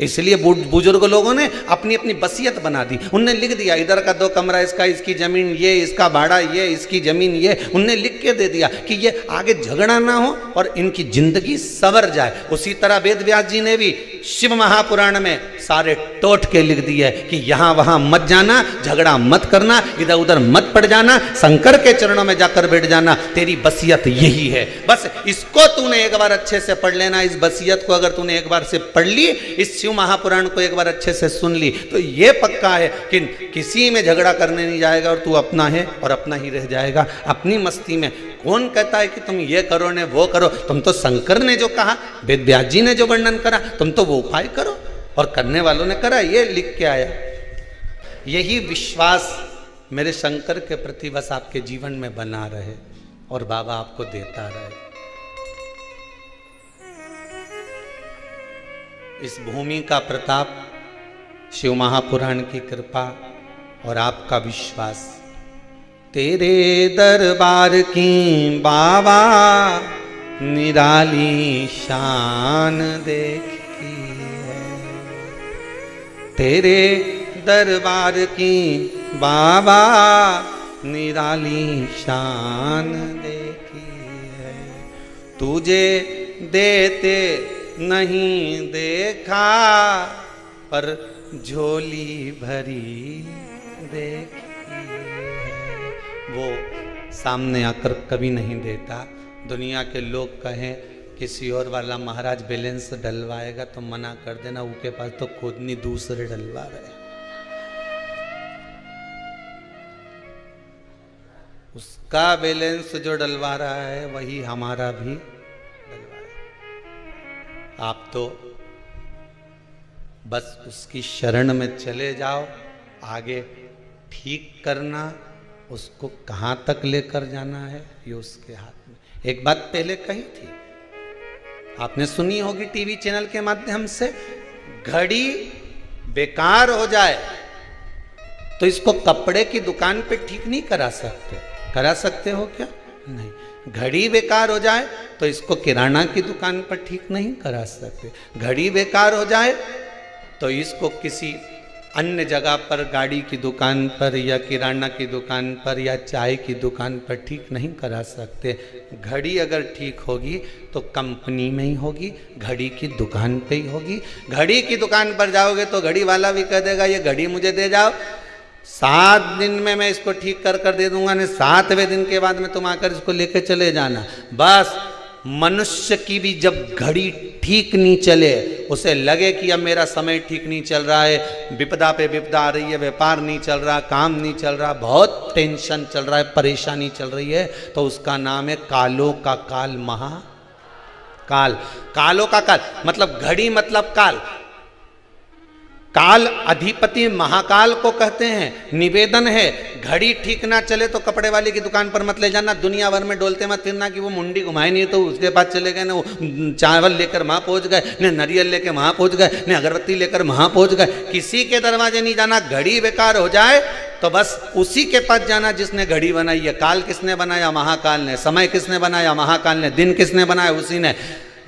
इसलिए बुजुर्ग लोगों ने अपनी अपनी वसीयत बना दी। उनने लिख दिया इधर का 2 कमरा इसका, इसकी जमीन ये, इसका भाड़ा ये, इसकी जमीन ये। उनने लिख के दे दिया कि ये आगे झगड़ा ना हो और इनकी जिंदगी संवर जाए। उसी तरह वेद व्यास जी ने भी शिव महापुराण में सारे टोट के लिख दिए कि यहां वहां मत जाना, झगड़ा मत करना, इधर उधर मत पड़ जाना, शंकर के चरणों में जाकर बैठ जाना, तेरी वसीयत यही है। बस इसको तूने एक बार अच्छे से पढ़ लेना। इस वसीयत को अगर तूने एक बार से पढ़ ली, इस शिव महापुराण को एक बार अच्छे से सुन ली, तो ये पक्का है कि किसी में झगड़ा करने नहीं जाएगा और तू अपना है और अपना ही रह जाएगा अपनी मस्ती में। कौन कहता है कि तुम ये करो ने वो करो? तुम तो शंकर ने जो कहा, वेद व्यास जी ने जो वर्णन करा, तुम तो वो उपाय करो। और करने वालों ने करा, ये लिख के आया। यही विश्वास मेरे शंकर के प्रति बस आपके जीवन में बना रहे और बाबा आपको देता रहे। इस भूमि का प्रताप, शिव महापुराण की कृपा और आपका विश्वास। तेरे दरबार की बाबा निराली शान देखी है, तेरे दरबार की बाबा निराली शान देखी है। तुझे देते नहीं देखा पर झोली भरी देखी है। वो सामने आकर कभी नहीं देता। दुनिया के लोग कहें किसी और वाला महाराज बैलेंस डलवाएगा तो मना कर देना, उसके पास तो खुद नहीं दूसरे डलवा रहे। उसका बैलेंस जो डलवा रहा है वही हमारा भी डलवा रहा है। आप तो बस उसकी शरण में चले जाओ, आगे ठीक करना, उसको कहाँ तक लेकर जाना है ये उसके हाथ में। एक बात पहले कही थी, आपने सुनी होगी टीवी चैनल के माध्यम से, घड़ी बेकार हो जाए तो इसको कपड़े की दुकान पे ठीक नहीं करा सकते। करा सकते हो क्या? नहीं। घड़ी बेकार हो जाए तो इसको किराना की दुकान पर ठीक नहीं करा सकते। घड़ी बेकार हो जाए तो इसको किसी अन्य जगह पर, गाड़ी की दुकान पर या किराना की दुकान पर या चाय की दुकान पर ठीक नहीं करा सकते। घड़ी अगर ठीक होगी तो कंपनी में ही होगी, घड़ी की दुकान पे ही होगी। घड़ी की दुकान पर जाओगे तो घड़ी वाला भी कह देगा ये घड़ी मुझे दे जाओ, 7 दिन में मैं इसको ठीक कर दे दूंगा, नहीं 7वें दिन के बाद में तुम आकर इसको लेके चले जाना। बस मनुष्य की भी जब घड़ी ठीक नहीं चले, उसे लगे कि अब मेरा समय ठीक नहीं चल रहा है, विपदा पे विपदा आ रही है, व्यापार नहीं चल रहा, काम नहीं चल रहा, बहुत टेंशन चल रहा है, परेशानी चल रही है, तो उसका नाम है कालों का काल, महाकाल। कालों का काल मतलब घड़ी मतलब काल। काल अधिपति महाकाल को कहते हैं। निवेदन है घड़ी ठीक ना चले तो कपड़े वाले की दुकान पर मत ले जाना, दुनिया भर में डोलते मत फिरना कि वो मुंडी घुमाए नहीं तो उसके पास चले गए ना, वो चावल लेकर वहां पहुंच गए, न नारियल लेकर वहां पहुंच गए, न अगरबत्ती लेकर वहां पहुंच गए। किसी के दरवाजे नहीं जाना। घड़ी बेकार हो जाए तो बस उसी के पास जाना जिसने घड़ी बनाई है। काल किसने बनाया? महाकाल ने। समय किसने बनाया? महाकाल ने। दिन किसने बनाया? उसी ने।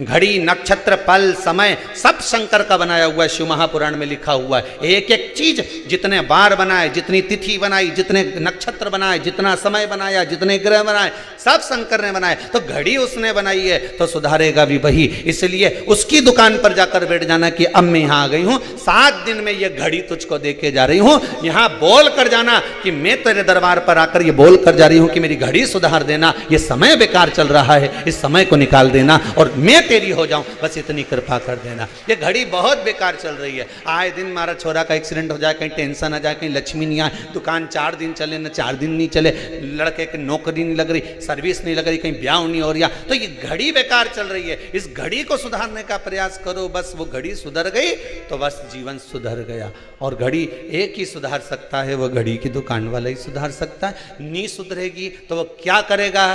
घड़ी, नक्षत्र, पल, समय सब शंकर का बनाया हुआ है। शिव महापुराण में लिखा हुआ है। एक एक चीज जितने बार बनाए, जितनी तिथि बनाई, जितने नक्षत्र बनाए, जितना समय बनाया, जितने ग्रह बनाए, सब शंकर ने बनाए। तो घड़ी उसने बनाई है तो सुधारेगा भी वही। इसलिए उसकी दुकान पर जाकर बैठ जाना कि अब मैं यहाँ आ गई हूँ, 7 दिन में ये घड़ी तुझको देके जा रही हूँ। यहाँ बोल कर जाना कि मैं तेरे दरबार पर आकर ये बोल कर जा रही हूँ कि मेरी घड़ी सुधार देना, ये समय बेकार चल रहा है, इस समय को निकाल देना और मैं तेरी हो जाऊं, बस इतनी कृपा कर देना। ये घड़ी बहुत बेकार चल रही है। आए दिन हमारा छोरा का एक्सीडेंट हो जाए, कहीं टेंशन आ जाए, कहीं लक्ष्मी नहीं आए, दुकान 4 दिन चले न 4 दिन नहीं चले, लड़के की नौकरी नहीं लग रही, सर्विस नहीं लग रही, कहीं ब्याह नहीं हो रहा, तो ये घड़ी बेकार चल रही है। इस घड़ी को सुधारने का प्रयास करो, बस वो घड़ी सुधर गई तो बस जीवन सुधर गया। और घड़ी एक ही सुधार सकता है, वो घड़ी की दुकान वाला ही सुधार सकता है। नहीं सुधरेगी तो वो क्या करेगा,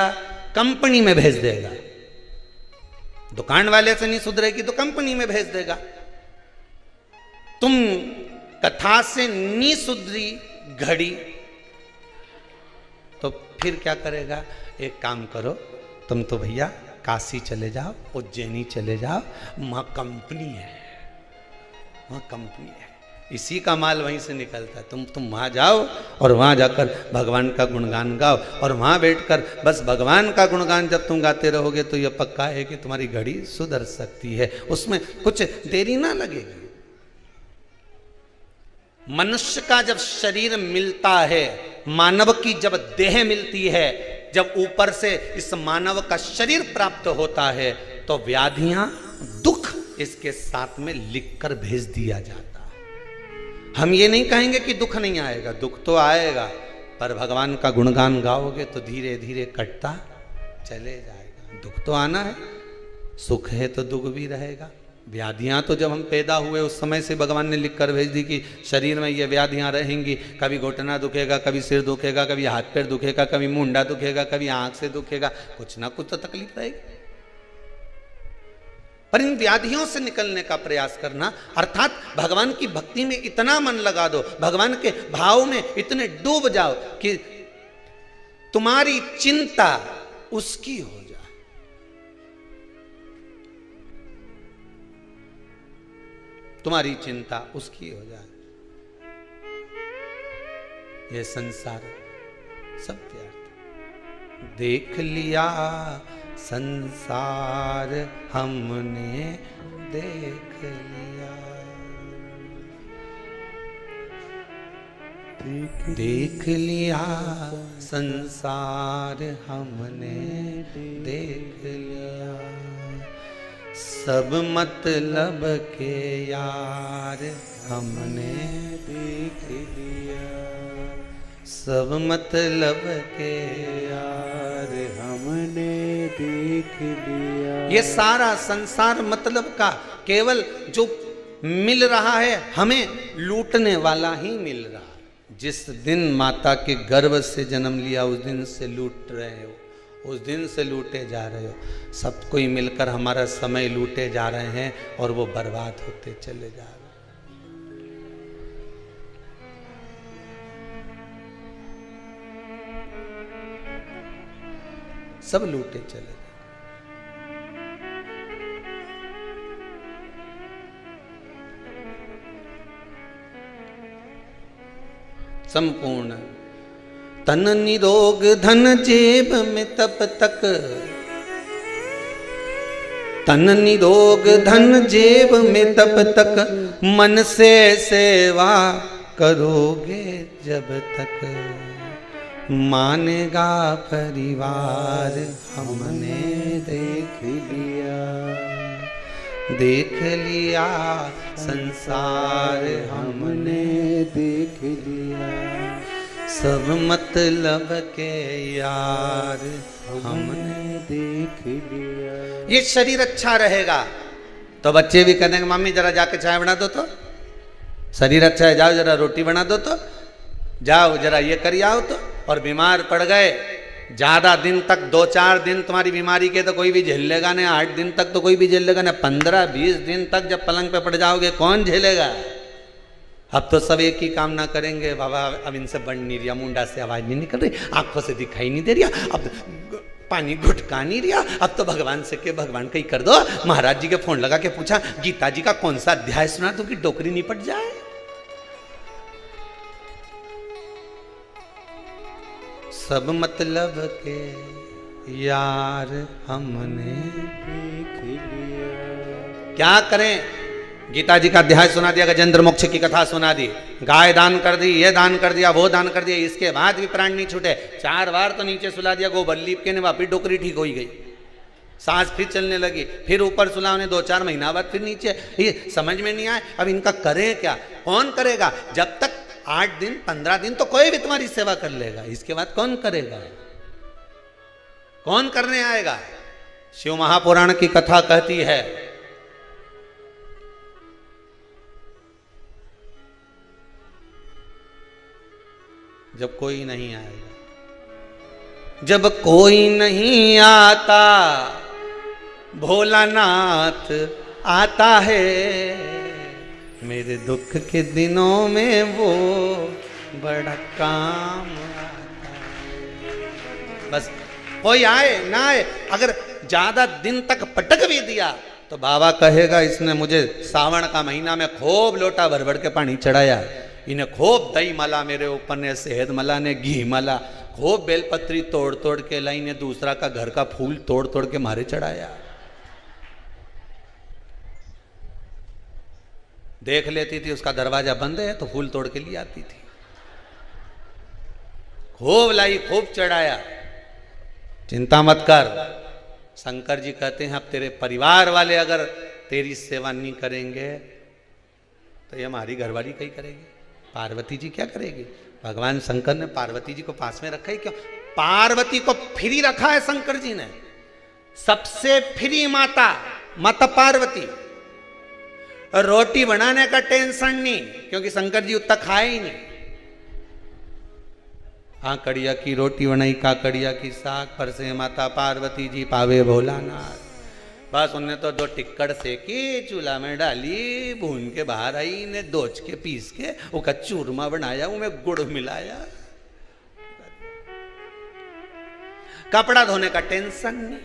कंपनी में भेज देगा। दुकान वाले से नहीं सुधरेगी तो कंपनी में भेज देगा। तुम कथा से नहीं सुधरी घड़ी तो फिर क्या करेगा, एक काम करो, तुम तो भैया काशी चले जाओ, उज्जैनी चले जाओ, वहां कंपनी है, वहां कंपनी है, इसी का माल वहीं से निकलता है। तुम वहां जाओ और वहां जाकर भगवान का गुणगान गाओ, और वहां बैठकर बस भगवान का गुणगान जब तुम गाते रहोगे तो यह पक्का है कि तुम्हारी घड़ी सुधर सकती है, उसमें कुछ देरी ना लगेगी। मनुष्य का जब शरीर मिलता है, मानव की जब देह मिलती है, जब ऊपर से इस मानव का शरीर प्राप्त होता है, तो व्याधियां, दुख इसके साथ में लिखकर भेज दिया जाता है। हम ये नहीं कहेंगे कि दुख नहीं आएगा, दुख तो आएगा, पर भगवान का गुणगान गाओगे तो धीरे धीरे कटता चले जाएगा। दुख तो आना है, सुख है तो दुख भी रहेगा। व्याधियां तो जब हम पैदा हुए उस समय से भगवान ने लिख कर भेज दी कि शरीर में ये व्याधियां रहेंगी, कभी घुटना दुखेगा, कभी सिर दुखेगा, कभी हाथ पैर दुखेगा, कभी मुंडा दुखेगा, कभी आंख से दुखेगा, कुछ ना कुछ तो तकलीफ रहेगी। पर इन व्याधियों से निकलने का प्रयास करना, अर्थात भगवान की भक्ति में इतना मन लगा दो, भगवान के भाव में इतने डूब जाओ कि तुम्हारी चिंता उसकी हो जाए। तुम्हारी चिंता उसकी हो जाए। ये संसार सब व्यर्थ। देख लिया संसार हमने देख लिया, देख लिया संसार हमने देख लिया, सब मतलब के यार हमने देख लिया, सब मतलब के यार हमने देख लिया। ये सारा संसार मतलब का, केवल जो मिल रहा है हमें लूटने वाला ही मिल रहा है। जिस दिन माता के गर्भ से जन्म लिया उस दिन से लूट रहे हो, उस दिन से लूटे जा रहे हो। सब कोई मिलकर हमारा समय लूटे जा रहे हैं और वो बर्बाद होते चले जा रहे हैं। सब लूटे चले गए। संपूर्ण तन निरोग धन जेब में तब तक, तन निरोग धन जेब में तब तक, मन से सेवा करोगे जब तक, मानेगा परिवार हमने देख लिया, देख लिया संसार हमने देख लिया, सब मतलब के यार हमने देख लिया। ये शरीर अच्छा रहेगा तो बच्चे भी कहते हैं मम्मी जरा जाके चाय बना दो तो, शरीर अच्छा है जाओ जरा रोटी बना दो तो, जाओ जरा ये कर आओ तो। और बीमार पड़ गए, ज्यादा दिन तक 2-4 दिन तुम्हारी बीमारी के तो कोई भी झेल लेगा ना, 8 दिन तक तो कोई भी झेल लेगा ना, 15-20 दिन तक जब पलंग पे पड़ जाओगे कौन झेलेगा। अब तो सब एक ही काम ना करेंगे, बाबा अब इनसे बढ़ नहीं रहा, मुंडा से आवाज नहीं निकल रही, आंखों से दिखाई नहीं दे रहा, अब पानी घुटका नहीं रहा, अब तो भगवान से के भगवान का ही कर दो। महाराज जी के फोन लगा के पूछा गीता जी का कौन सा अध्याय सुना तो कि डोकरी निपट जाए। सब मतलब के यार हमने देख लिया। क्या करें, गीता जी का अध्याय सुना दिया, गजेंद्र मोक्ष की कथा सुना दी, गाय दान कर दी, ये दान कर दिया, वो दान कर दिया, इसके बाद भी प्राण नहीं छूटे। 4 बार तो नीचे सुला दिया गोबल्ली के ने, वापिस डोकरी ठीक हो ही गई। सांस फिर चलने लगी, फिर ऊपर सुलाने, 2-4 महीना बाद फिर नीचे। ये समझ में नहीं आए, अब इनका करें क्या, कौन करेगा? जब तक 8 दिन 15 दिन तो कोई भी तुम्हारी सेवा कर लेगा, इसके बाद कौन करेगा, कौन करने आएगा? शिव महापुराण की कथा कहती है, जब कोई नहीं आएगा, जब कोई नहीं आता भोलानाथ आता है, मेरे दुख के दिनों में वो बड़ा काम आता है। बस कोई आए ना आए, अगर ज्यादा दिन तक पटक भी दिया तो बाबा कहेगा इसने मुझे सावन का महीना में खूब लोटा भर भर के पानी चढ़ाया, इन्हें खूब दही मला मेरे ऊपर ने, शहद मला ने, घी मला, खूब बेलपत्री तोड़ तोड़ के लाई ने, दूसरा का घर का फूल तोड़ तोड़ के मारे चढ़ाया। देख लेती थी उसका दरवाजा बंद है तो फूल तोड़ के लिए आती थी, खूब लाई, खूब चढ़ाया। चिंता मत कर, शंकर जी कहते हैं अब तेरे परिवार वाले अगर तेरी सेवा नहीं करेंगे तो ये हमारी घरवाली कहीं करेगी, पार्वती जी क्या करेगी? भगवान शंकर ने पार्वती जी को पास में रखा है, क्यों? पार्वती को फ्री रखा है शंकर जी ने, सबसे फ्री माता, माता पार्वती। रोटी बनाने का टेंशन नहीं, क्योंकि शंकर जी उतना खाए ही नहीं। आकड़िया की रोटी बनाई, काकड़िया की साग, पर से माता पार्वती जी पावे भोलानाथ। बस उनने तो 2 टिक्कड़ सेकी, चूल्हा में डाली, भून के बाहर आई ने, दोच के पीस के उसका चूरमा बनाया, उनमें गुड़ मिलाया। कपड़ा धोने का टेंशन नहीं,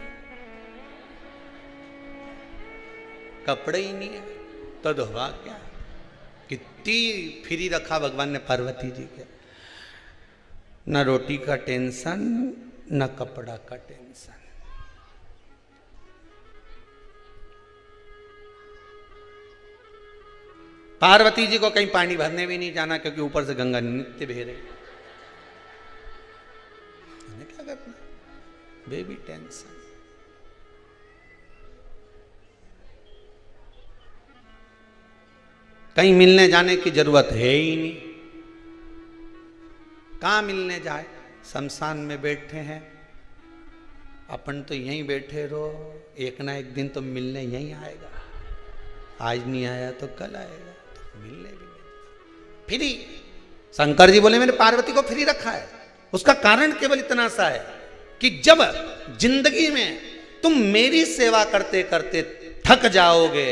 कपड़े ही नहीं है तो धोवा क्या? कितनी फ्री रखा भगवान ने पार्वती जी के, न रोटी का टेंशन न कपड़ा का टेंशन। पार्वती जी को कहीं पानी भरने भी नहीं जाना, क्योंकि ऊपर से गंगा नित्य बह रही। क्या करना, बेबी टेंशन। कहीं मिलने जाने की जरूरत है ही नहीं, कहां मिलने जाए? शमशान में बैठे हैं अपन तो यहीं बैठे रहो, एक ना एक दिन तो मिलने यहीं आएगा, आज नहीं आया तो कल आएगा, तो मिलने भी नहीं। फ्री शंकर जी बोले मैंने पार्वती को फ्री रखा है, उसका कारण केवल इतना सा है कि जब जिंदगी में तुम मेरी सेवा करते करते थक जाओगे,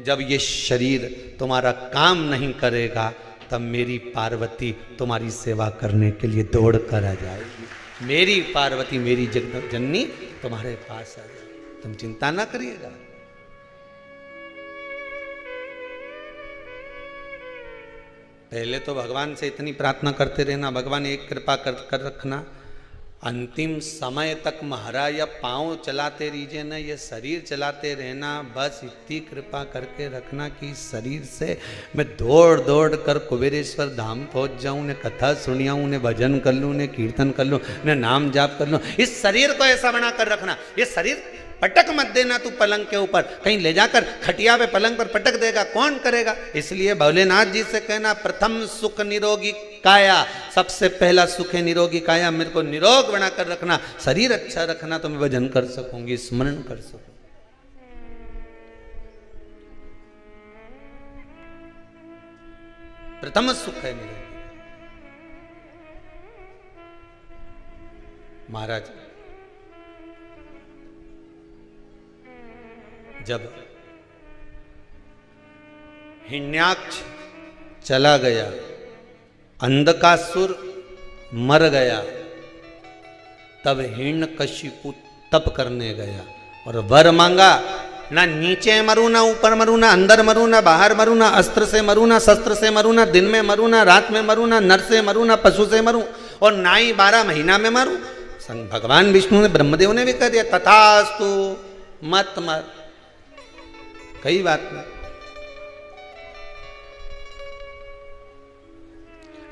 जब ये शरीर तुम्हारा काम नहीं करेगा, तब मेरी पार्वती तुम्हारी सेवा करने के लिए दौड़ कर आ जाएगी। मेरी पार्वती, मेरी जगत जननी तुम्हारे पास आ जाएगी, तुम चिंता ना करिएगा। पहले तो भगवान से इतनी प्रार्थना करते रहना, भगवान एक कृपा कर रखना, अंतिम समय तक महाराज या पाँव चलाते रहिए ना, ये शरीर चलाते रहना, बस इतनी कृपा करके रखना कि इस शरीर से मैं दौड़ दौड़ कर कुबेरेश्वर धाम पहुंच जाऊं, ने कथा सुनियाऊं, ने भजन कर लूं, ने कीर्तन कर लूं, ने नाम जाप कर लूं। इस शरीर को ऐसा बना कर रखना, ये शरीर पटक मत देना तू पलंग के ऊपर, कहीं ले जाकर खटिया पे पलंग पर पटक देगा, कौन करेगा? इसलिए भोलेनाथ जी से कहना, प्रथम सुख निरोगी काया, सबसे पहला सुख है निरोगी काया, मेरे को निरोग बनाकर रखना, शरीर अच्छा रखना तो मैं भजन कर सकूंगी, स्मरण कर सकूंगी। प्रथम सुख है निरोगी। महाराज जब हिरण्याक्ष चला गया, अंधकासुर मर गया, तब हिरण्यकशिपु तप करने गया और वर मांगा, ना नीचे मरू, ना ऊपर मरू, ना अंदर मरू, ना बाहर मरू, ना अस्त्र से मरू, ना शस्त्र से मरू, ना दिन में मरू, ना रात में मरू, ना नर से मरू, ना पशु से मरू, और ना ही 12 महीना में मरू। भगवान विष्णु ने, ब्रह्मदेव ने भी कह दिया तथास्तु, मत मर, कई बात नहीं।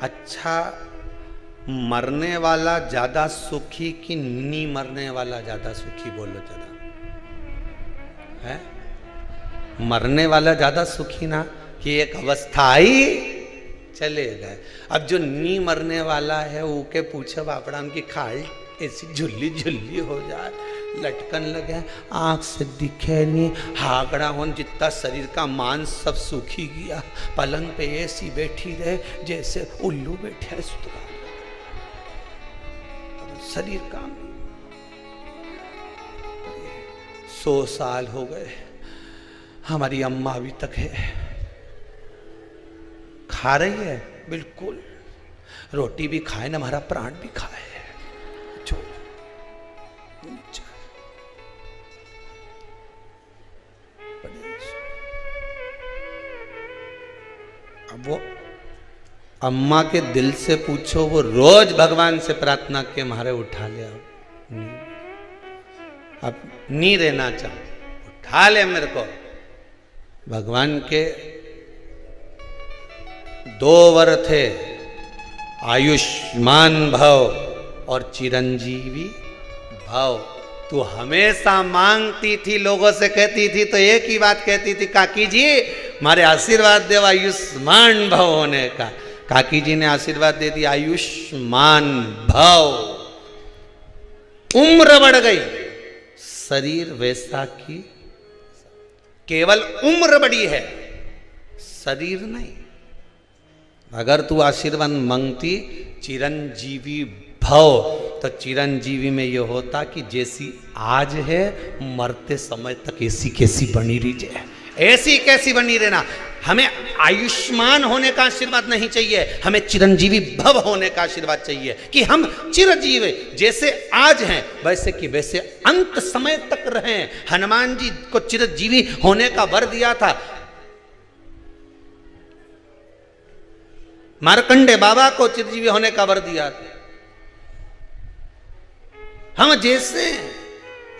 अच्छा, मरने वाला ज्यादा सुखी कि नी मरने वाला ज्यादा सुखी? बोलो जरा। है? मरने वाला ज्यादा सुखी ना कि एक अवस्था आई चले गए। अब जो नी मरने वाला है वो के पूछे बापड़ा की खाल ऐसी झुल्ली झुल्ली हो जाए, लटकन लगे, आंख से दिखे नहीं, हागड़ा हो, जितना शरीर का मांस सब सूखी गया, पलंग पे ऐसी बैठी रहे जैसे उल्लू बैठे है, शरीर का 100 साल हो गए, हमारी अम्मा अभी तक है, खा रही है बिल्कुल, रोटी भी खाए ना, हमारा प्राण भी खाए। अब वो अम्मा के दिल से पूछो, वो रोज भगवान से प्रार्थना के मारे उठा ले, अब नहीं रहना चाहो, उठा ले मेरे को। भगवान के 2 वर थे, आयुष्मान भव और चिरंजीवी भव। तू हमेशा मांगती थी, लोगों से कहती थी तो एक ही बात कहती थी, काकी जी हमारे आशीर्वाद दे आयुष्मान भव होने का। काकी जी ने आशीर्वाद दे दिया आयुष्मान भव। उम्र बढ़ गई, शरीर वैसा की केवल उम्र बढ़ी है, शरीर नहीं। अगर तू आशीर्वाद मांगती चिरंजीवी भव, तो चिरंजीवी में यह होता कि जैसी आज है मरते समय तक ऐसी कैसी बनी रही जाए, ऐसी कैसी बनी रहना। हमें आयुष्मान होने का आशीर्वाद नहीं चाहिए, हमें चिरंजीवी भव होने का आशीर्वाद चाहिए कि हम चिरजीव जैसे आज हैं वैसे कि वैसे अंत समय तक रहें। हनुमान जी को चिरजीवी होने का वर दिया था, मार्कंडे बाबा को चिरजीवी होने का वर दिया था। हम जैसे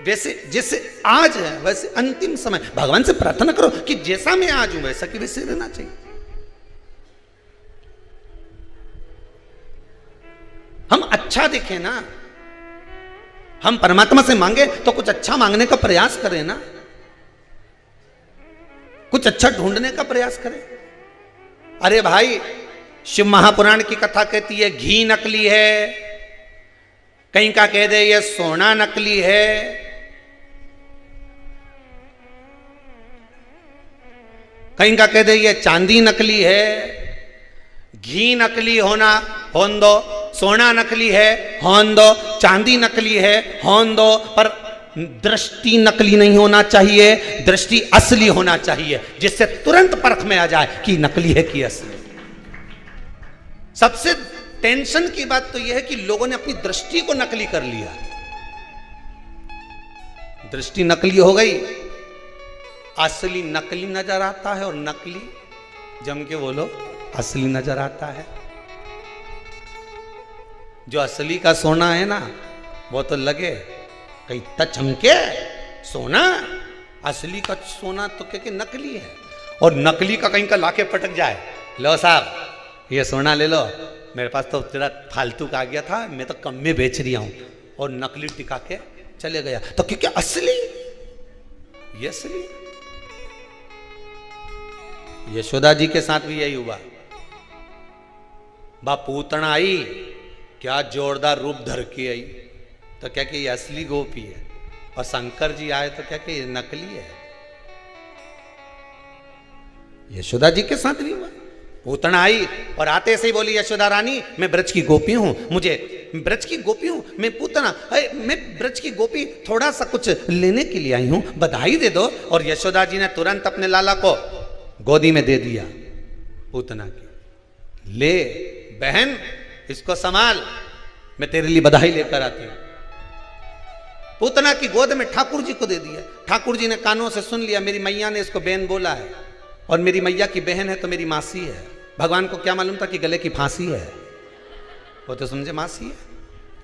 जैसे जैसे आज है वैसे अंतिम समय, भगवान से प्रार्थना करो कि जैसा मैं आज हूं वैसा कि वैसे रहना चाहिए। हम अच्छा दिखे ना, हम परमात्मा से मांगे तो कुछ अच्छा मांगने का प्रयास करें ना, कुछ अच्छा ढूंढने का प्रयास करें। अरे भाई, शिव महापुराण की कथा कहती है घी नकली है, कहीं का कह दे ये सोना नकली है, कहीं का कह दे ये चांदी नकली है। घी नकली होना होन दो, सोना नकली है होन दो, चांदी नकली है होन दो, पर दृष्टि नकली नहीं होना चाहिए, दृष्टि असली होना चाहिए, जिससे तुरंत परख में आ जाए कि नकली है कि असली। सबसे टेंशन की बात तो यह है कि लोगों ने अपनी दृष्टि को नकली कर लिया। दृष्टि नकली हो गई, असली नकली नजर आता है और नकली जम के बोलो असली नजर आता है। जो असली का सोना है ना वो तो लगे कहीं तक चमके सोना, असली का सोना तो क्या नकली है, और नकली का कहीं का लाके पटक जाए, लो साहब ये सोना ले लो, मेरे पास तो तेरा फालतू का आ गया था, मैं तो कम में बेच रही हूं, और नकली टिका के चले गया, तो क्योंकि असली ये असली। यशोदा जी के साथ भी यही हुआ। पूतना आई, क्या जोरदार रूप धर के आई, तो क्या कि ये असली गोपी है, और शंकर जी आए तो क्या कि ये नकली है। यशोदा जी के साथ भी हुआ। पूतना आई और आते से ही बोली यशोदा रानी मैं ब्रज की गोपी हूं, मुझे ब्रज की गोपी हूं, मैं पूतना, मैं ब्रज की गोपी, थोड़ा सा कुछ लेने के लिए आई हूं, बधाई दे दो। और यशोदा जी ने तुरंत अपने लाला को गोदी में दे दिया पूतना की, ले बहन इसको संभाल, मैं तेरे लिए बधाई लेकर आती हूं। पूतना की गोद में ठाकुर जी को दे दिया। ठाकुर जी ने कानों से सुन लिया, मेरी मैया ने इसको बहन बोला है, और मेरी मैया की बहन है तो मेरी मासी है। भगवान को क्या मालूम था कि गले की फांसी है, वो तो समझे मासी है,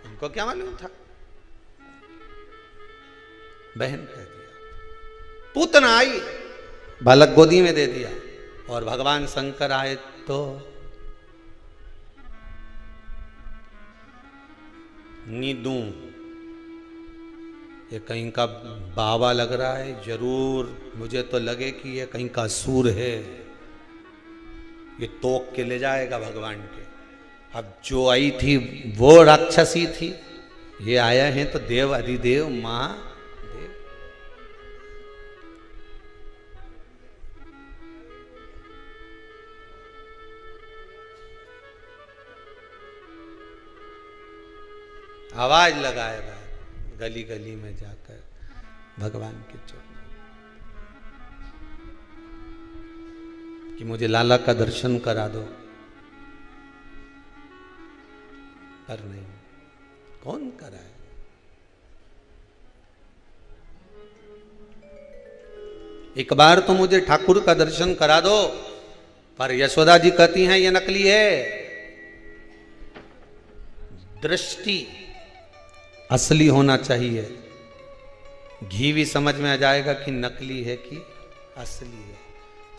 उनको क्या मालूम था, बहन कह दिया। पूतना आई, बालक गोदी में दे दिया, और भगवान शंकर आए तो नीदू ये कहीं का बाबा लग रहा है, जरूर मुझे तो लगे कि ये कहीं का असुर है, ये तोक के ले जाएगा भगवान के। अब जो आई थी वो राक्षसी थी, ये आया है तो देव अधिदेव मां देव। आवाज लगाए गली गली में जाकर भगवान के चरणों कि मुझे लाला का दर्शन करा दो, पर नहीं, कौन कराए। एक बार तो मुझे ठाकुर का दर्शन करा दो, पर यशोदा जी कहती हैं ये नकली है। दृष्टि असली होना चाहिए, घी भी समझ में आ जाएगा कि नकली है कि असली है,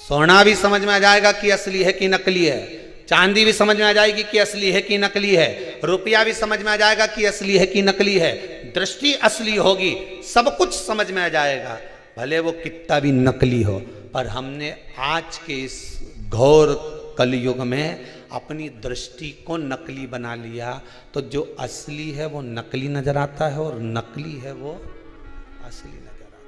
सोना भी समझ में आ जाएगा कि असली है कि नकली है, चांदी भी समझ में आ जाएगी कि असली है कि नकली है, रुपया भी समझ में आ जाएगा कि असली है कि नकली है। दृष्टि असली होगी, सब कुछ समझ में आ जाएगा, भले वो कितना भी नकली हो। पर हमने आज के इस घोर कलयुग में अपनी दृष्टि को नकली बना लिया, तो जो असली है वो नकली नजर आता है और नकली है वो असली नजर आता है।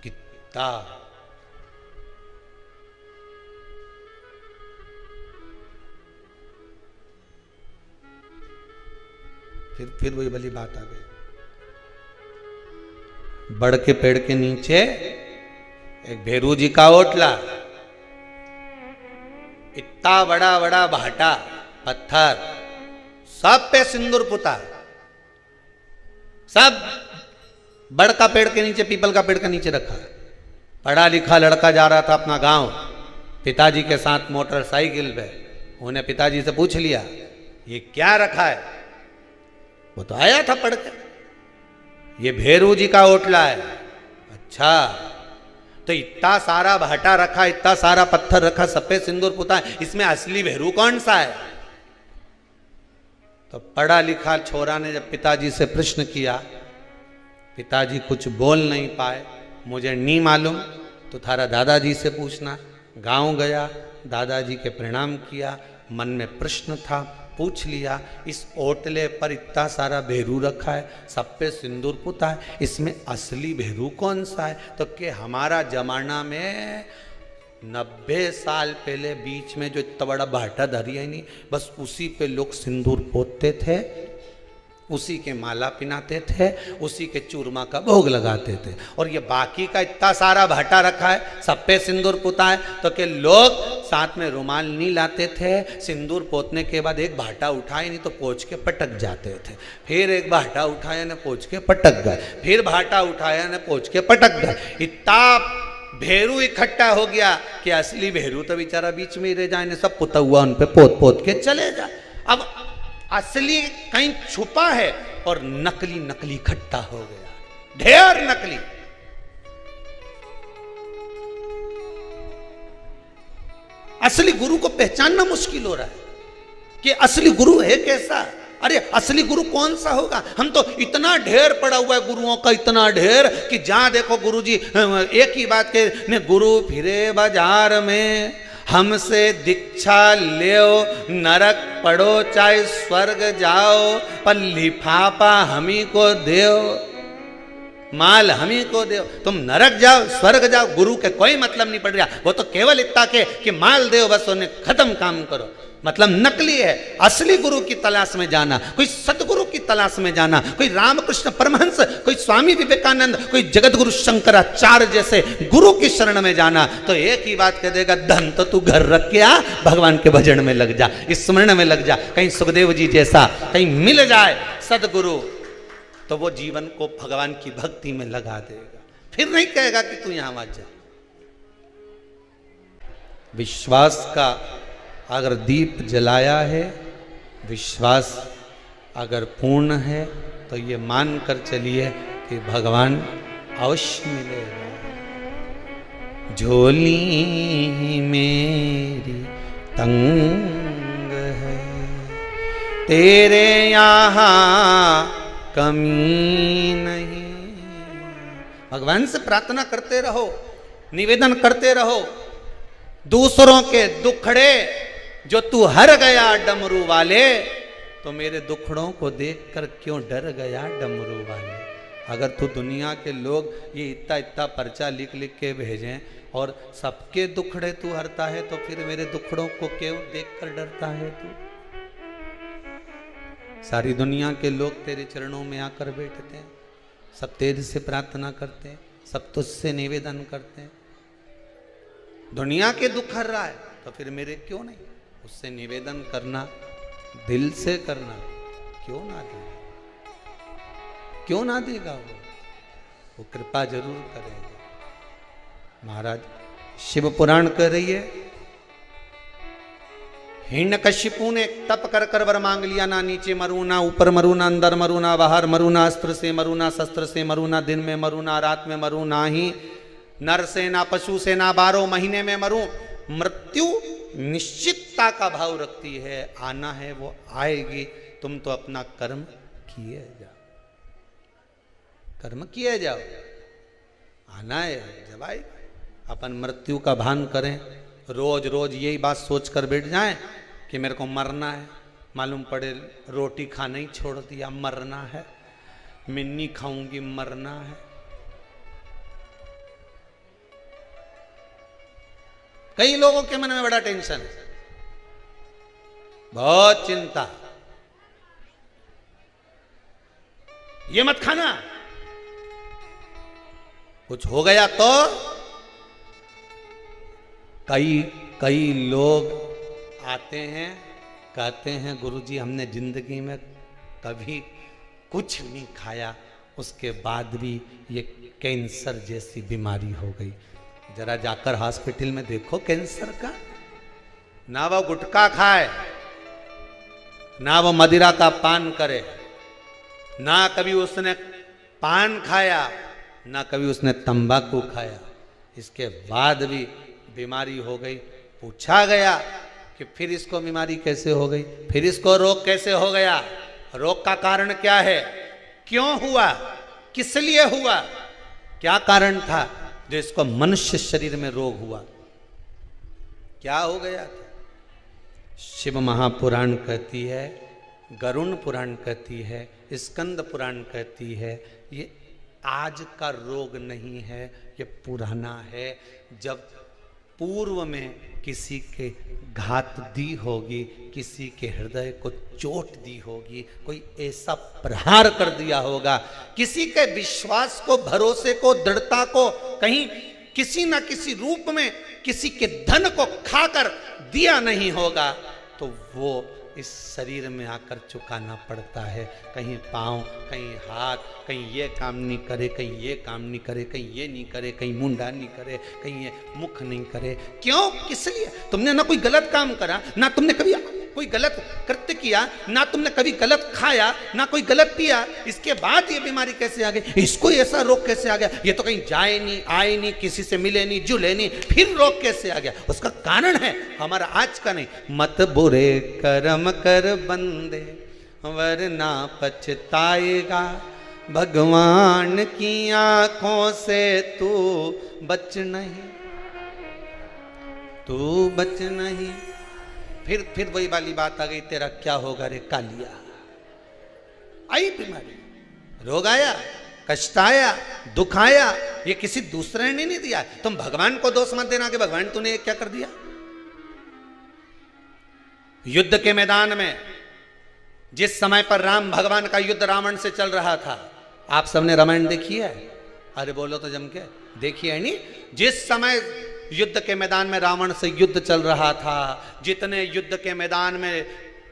कितना फिर वही वाली बात आ गई। बड़ के पेड़ के नीचे एक भेरू जी का ओटला, इतना बड़ा बड़ा भाटा पत्थर, सब पे सिंदूर पुता, सब बड़ का पेड़ के नीचे, पीपल का पेड़ के नीचे रखा। पढ़ा लिखा लड़का जा रहा था अपना गांव पिताजी के साथ मोटरसाइकिल पे, उन्हें पिताजी से पूछ लिया ये क्या रखा है, वो तो आया था पढ़ के, ये भेरू जी का ओटला है। अच्छा, तो इतना सारा भाटा रखा, इतना सारा पत्थर रखा, सफेद सिंदूर पुता है, इसमें असली भेरू कौन सा है? तो पढ़ा लिखा छोरा ने जब पिताजी से प्रश्न किया, पिताजी कुछ बोल नहीं पाए, मुझे नहीं मालूम, तो थारा दादाजी से पूछना। गांव गया, दादाजी के प्रणाम किया, मन में प्रश्न था, पूछ लिया इस ओटले पर इतना सारा भेरू रखा है, सब पे सिंदूर पुता है, इसमें असली भेरू कौन सा है? तो कि हमारा जमाना में 90 साल पहले बीच में जो इतना बड़ा भाटा धरी है नहीं, बस उसी पे लोग सिंदूर पोतते थे, उसी के माला पिनाते थे, उसी के चूरमा का भोग लगाते थे। और ये बाकी का इतना सारा भाटा रखा है, सब पे सिंदूर पुता है, तो कि लोग साथ में रुमाल नहीं लाते थे, सिंदूर पोतने के बाद एक भाटा उठाए नहीं तो पोंछ के पटक जाते थे, फिर एक भाटा उठाया ने पोंछ के पटक गए, फिर भाटा उठाया ने पोंछ के पटक गए। इतना भेरू इकट्ठा हो गया कि असली भेरू तो बेचारा बीच में ही रह जाए, सब पुता हुआ उन पे पोत पोत के चले जाए। अब असली कहीं छुपा है और नकली नकली इकट्ठा हो गया, ढेर नकली। असली गुरु को पहचानना मुश्किल हो रहा है कि असली गुरु है कैसा। अरे असली गुरु कौन सा होगा? हम तो इतना ढेर पड़ा हुआ है गुरुओं का, इतना ढेर कि जहां देखो गुरु जी एक ही बात के ने, गुरु फिरे बाजार में हमसे दीक्षा लेओ, नरक पढ़ो चाहे स्वर्ग जाओ, पर लिफाफा हमी को देओ, माल हमी को दो, तुम नरक जाओ स्वर्ग जाओ, गुरु के कोई मतलब नहीं पड़ रहा, वो तो केवल इतना के कि माल दो बस, उन्हें खत्म काम करो। मतलब नकली है। असली गुरु की तलाश में जाना, कोई सतगुरु की तलाश में जाना, कोई रामकृष्ण परमहंस, कोई स्वामी विवेकानंद, कोई जगत गुरु शंकराचार्य जैसे गुरु की शरण में जाना, तो एक ही बात कह देगा, धन तो तू घर रख के आ, भगवान के भजन में लग जा, स्मरण में लग जा, कहीं सुखदेव जी जैसा कहीं मिल जाए सदगुरु, तो वो जीवन को भगवान की भक्ति में लगा देगा, फिर नहीं कहेगा कि तू यहां मत जा। विश्वास का अगर दीप जलाया है, विश्वास अगर पूर्ण है, तो ये मान कर चलिए कि भगवान अवश्य मिलेगा। झोली मेरी तंग तेरे यहाँ कमी नहीं। भगवान से प्रार्थना करते रहो, निवेदन करते रहो। दूसरों के दुखड़े जो तू हर गया डमरू वाले, तो मेरे दुखड़ों को देखकर क्यों डर गया डमरू वाले। अगर तू दुनिया के लोग ये इतना इतना पर्चा लिख लिख के भेजें और सबके दुखड़े तू हरता है, तो फिर मेरे दुखड़ों को क्यों देखकर डरता है तू। सारी दुनिया के लोग तेरे चरणों में आकर बैठते हैं, सब तेरे से प्रार्थना करते हैं, सब तुझसे निवेदन करते हैं। दुनिया के दुख हर रहा है, तो फिर मेरे क्यों नहीं। उससे निवेदन करना, दिल से करना, क्यों ना देगा, क्यों ना देगा वो कृपा जरूर करेगा। महाराज शिव पुराण कह रही है, हिरण्यकशिपु ने तप कर कर वर मांग लिया, ना नीचे मरू, ना ऊपर मरू, ना अंदर मरू, ना बाहर मरू, ना अस्त्र से मरू, ना शस्त्र से मरू, ना दिन में मरू, ना रात में मरू, ना ही नर से, ना पशु से, ना 12 महीने में मरू। मृत्यु निश्चितता का भाव रखती है, आना है वो आएगी। तुम तो अपना कर्म किए जाओ, कर्म किए जाओ, आना है जब आएगा। अपन मृत्यु का भान करें, रोज रोज यही बात सोच कर बैठ जाएं कि मेरे को मरना है, मालूम पड़े रोटी खाना ही छोड़ दिया, मरना है, मिन्नी खाऊंगी, मरना है। कई लोगों के मन में बड़ा टेंशन है, बहुत चिंता, ये मत खाना, कुछ हो गया तो। कई लोग आते हैं, कहते हैं गुरुजी हमने जिंदगी में कभी कुछ नहीं खाया, उसके बाद भी ये कैंसर जैसी बीमारी हो गई। जरा जाकर हॉस्पिटल में देखो कैंसर का। ना वो गुटखा खाए, ना वो मदिरा का पान करे, ना कभी उसने पान खाया, ना कभी उसने तंबाकू खाया, इसके बाद भी बीमारी हो गई। पूछा गया कि फिर इसको बीमारी कैसे हो गई, फिर इसको रोग कैसे हो गया, रोग का कारण क्या है, क्यों हुआ, किस लिए हुआ, क्या कारण था जो इसको मनुष्य शरीर में रोग हुआ, क्या हो गया था। शिव महापुराण कहती है, गरुण पुराण कहती है, स्कंद पुराण कहती है, ये आज का रोग नहीं है, ये पुराना है। जब पूर्व में किसी के घात दी होगी, किसी के हृदय को चोट दी होगी, कोई ऐसा प्रहार कर दिया होगा, किसी के विश्वास को, भरोसे को, दृढ़ता को कहीं किसी न किसी रूप में किसी के धन को खाकर दिया नहीं होगा, तो वो इस शरीर में आकर चुकाना पड़ता है। कहीं पाँव, कहीं हाथ, कहीं ये काम नहीं करे, कहीं ये काम नहीं करे, कहीं ये नहीं करे, कहीं मुंडा नहीं करे, कहीं ये मुख नहीं करे। क्यों, किस लिए? तुमने ना कोई गलत काम करा, ना तुमने कभी कोई गलत कृत्य किया, ना तुमने कभी गलत खाया, ना कोई गलत पिया, इसके बाद ये बीमारी कैसे आ गई, इसको ऐसा रोग कैसे आ गया, ये तो कहीं जाए नहीं, आए नहीं, किसी से मिले नहीं, जुले नहीं, फिर रोग कैसे आ गया। उसका कारण है हमारा आज का नहीं। मत बुरे कर्म कर बंदे वरना पछताएगा, भगवान की आंखों से तू बच नहीं, तू बच नहीं। फिर वही वाली बात आ गई, तेरा क्या होगा रे कालिया। आई बीमारी, रोग आया, कष्ट आया, दुख आया, ये किसी दूसरे ने नहीं दिया। तुम भगवान को दोष मत देना कि भगवान तूने क्या कर दिया। युद्ध के मैदान में जिस समय पर राम भगवान का युद्ध रावण से चल रहा था, आप सबने रामायण देखी है? अरे बोलो तो जम के, देखी है नहीं? जिस समय युद्ध के मैदान में रावण से युद्ध चल रहा था, जितने युद्ध के मैदान में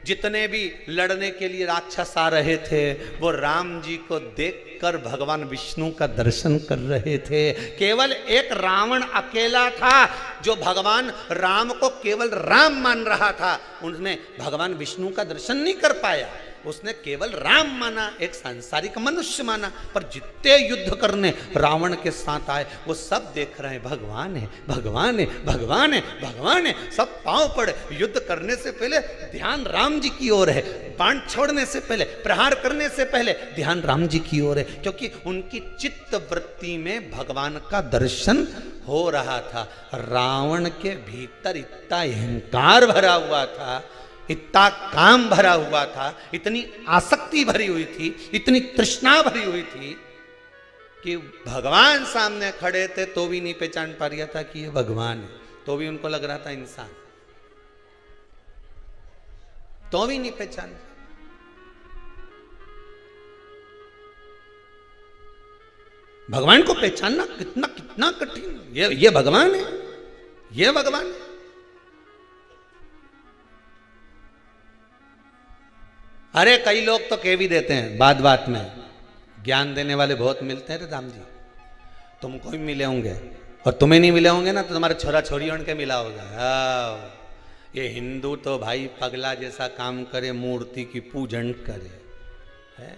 जितने भी लड़ने के लिए राक्षस आ रहे थे, वो राम जी को देखकर भगवान विष्णु का दर्शन कर रहे थे। केवल एक रावण अकेला था जो भगवान राम को केवल राम मान रहा था, उसने भगवान विष्णु का दर्शन नहीं कर पाया। उसने केवल राम माना, एक सांसारिक मनुष्य माना, पर जितने युद्ध करने रावण के साथ आए वो सब देख रहे हैं भगवान है, भगवान है, भगवान है, भगवान है। सब पांव पड़े। युद्ध करने से पहले ध्यान राम जी की ओर है, बाण छोड़ने से पहले, प्रहार करने से पहले ध्यान राम जी की ओर है, क्योंकि उनकी चित्त वृत्ति में भगवान का दर्शन हो रहा था। रावण के भीतर इतना अहंकार भरा हुआ था, इतना काम भरा हुआ था, इतनी आसक्ति भरी हुई थी, इतनी तृष्णा भरी हुई थी कि भगवान सामने खड़े थे तो भी नहीं पहचान पा रहा था कि ये भगवान है, तो भी उनको लग रहा था इंसान, तो भी नहीं पहचान। भगवान को पहचानना कितना कितना कठिन। ये भगवान है, ये भगवान है। अरे कई लोग तो कह भी देते हैं बात बात में, ज्ञान देने वाले बहुत मिलते हैं रे राम जी, तुमको भी मिले होंगे और तुम्हें नहीं मिले होंगे ना तो तुम्हारे छोरा छोरी उनके मिला होगा। ये हिंदू तो भाई पगला जैसा काम करे, मूर्ति की पूजन करे है।